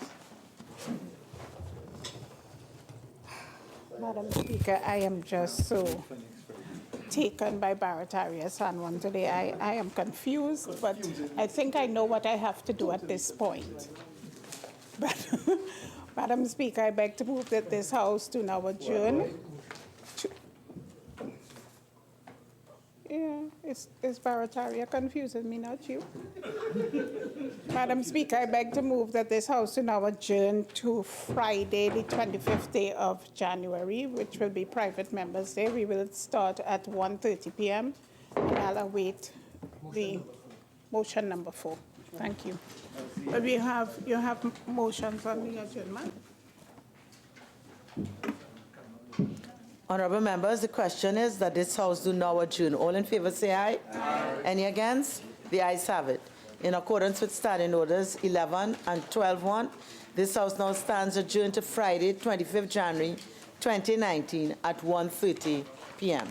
Madam Speaker, I am just so taken by Barataria San Juan today. I am confused, but I think I know what I have to do at this point. But, Madam Speaker, I beg to move that this House do now adjourn. Yeah, it's Barataria confusing me, not you. Madam Speaker, I beg to move that this House do now adjourn to Friday, the 25th day of January, which will be Private Members' Day. We will start at 1:30 p.m. and I'll await the motion number 4. Thank you. But you have motions on the adjournment. Honorable members, the question is that this House do now adjourn. All in favor say aye. Aye. Any against? The ayes have it. In accordance with Standing Orders 11 and 12.1, this House now stands adjourned to Friday, 25th January 2019 at 1:30 p.m.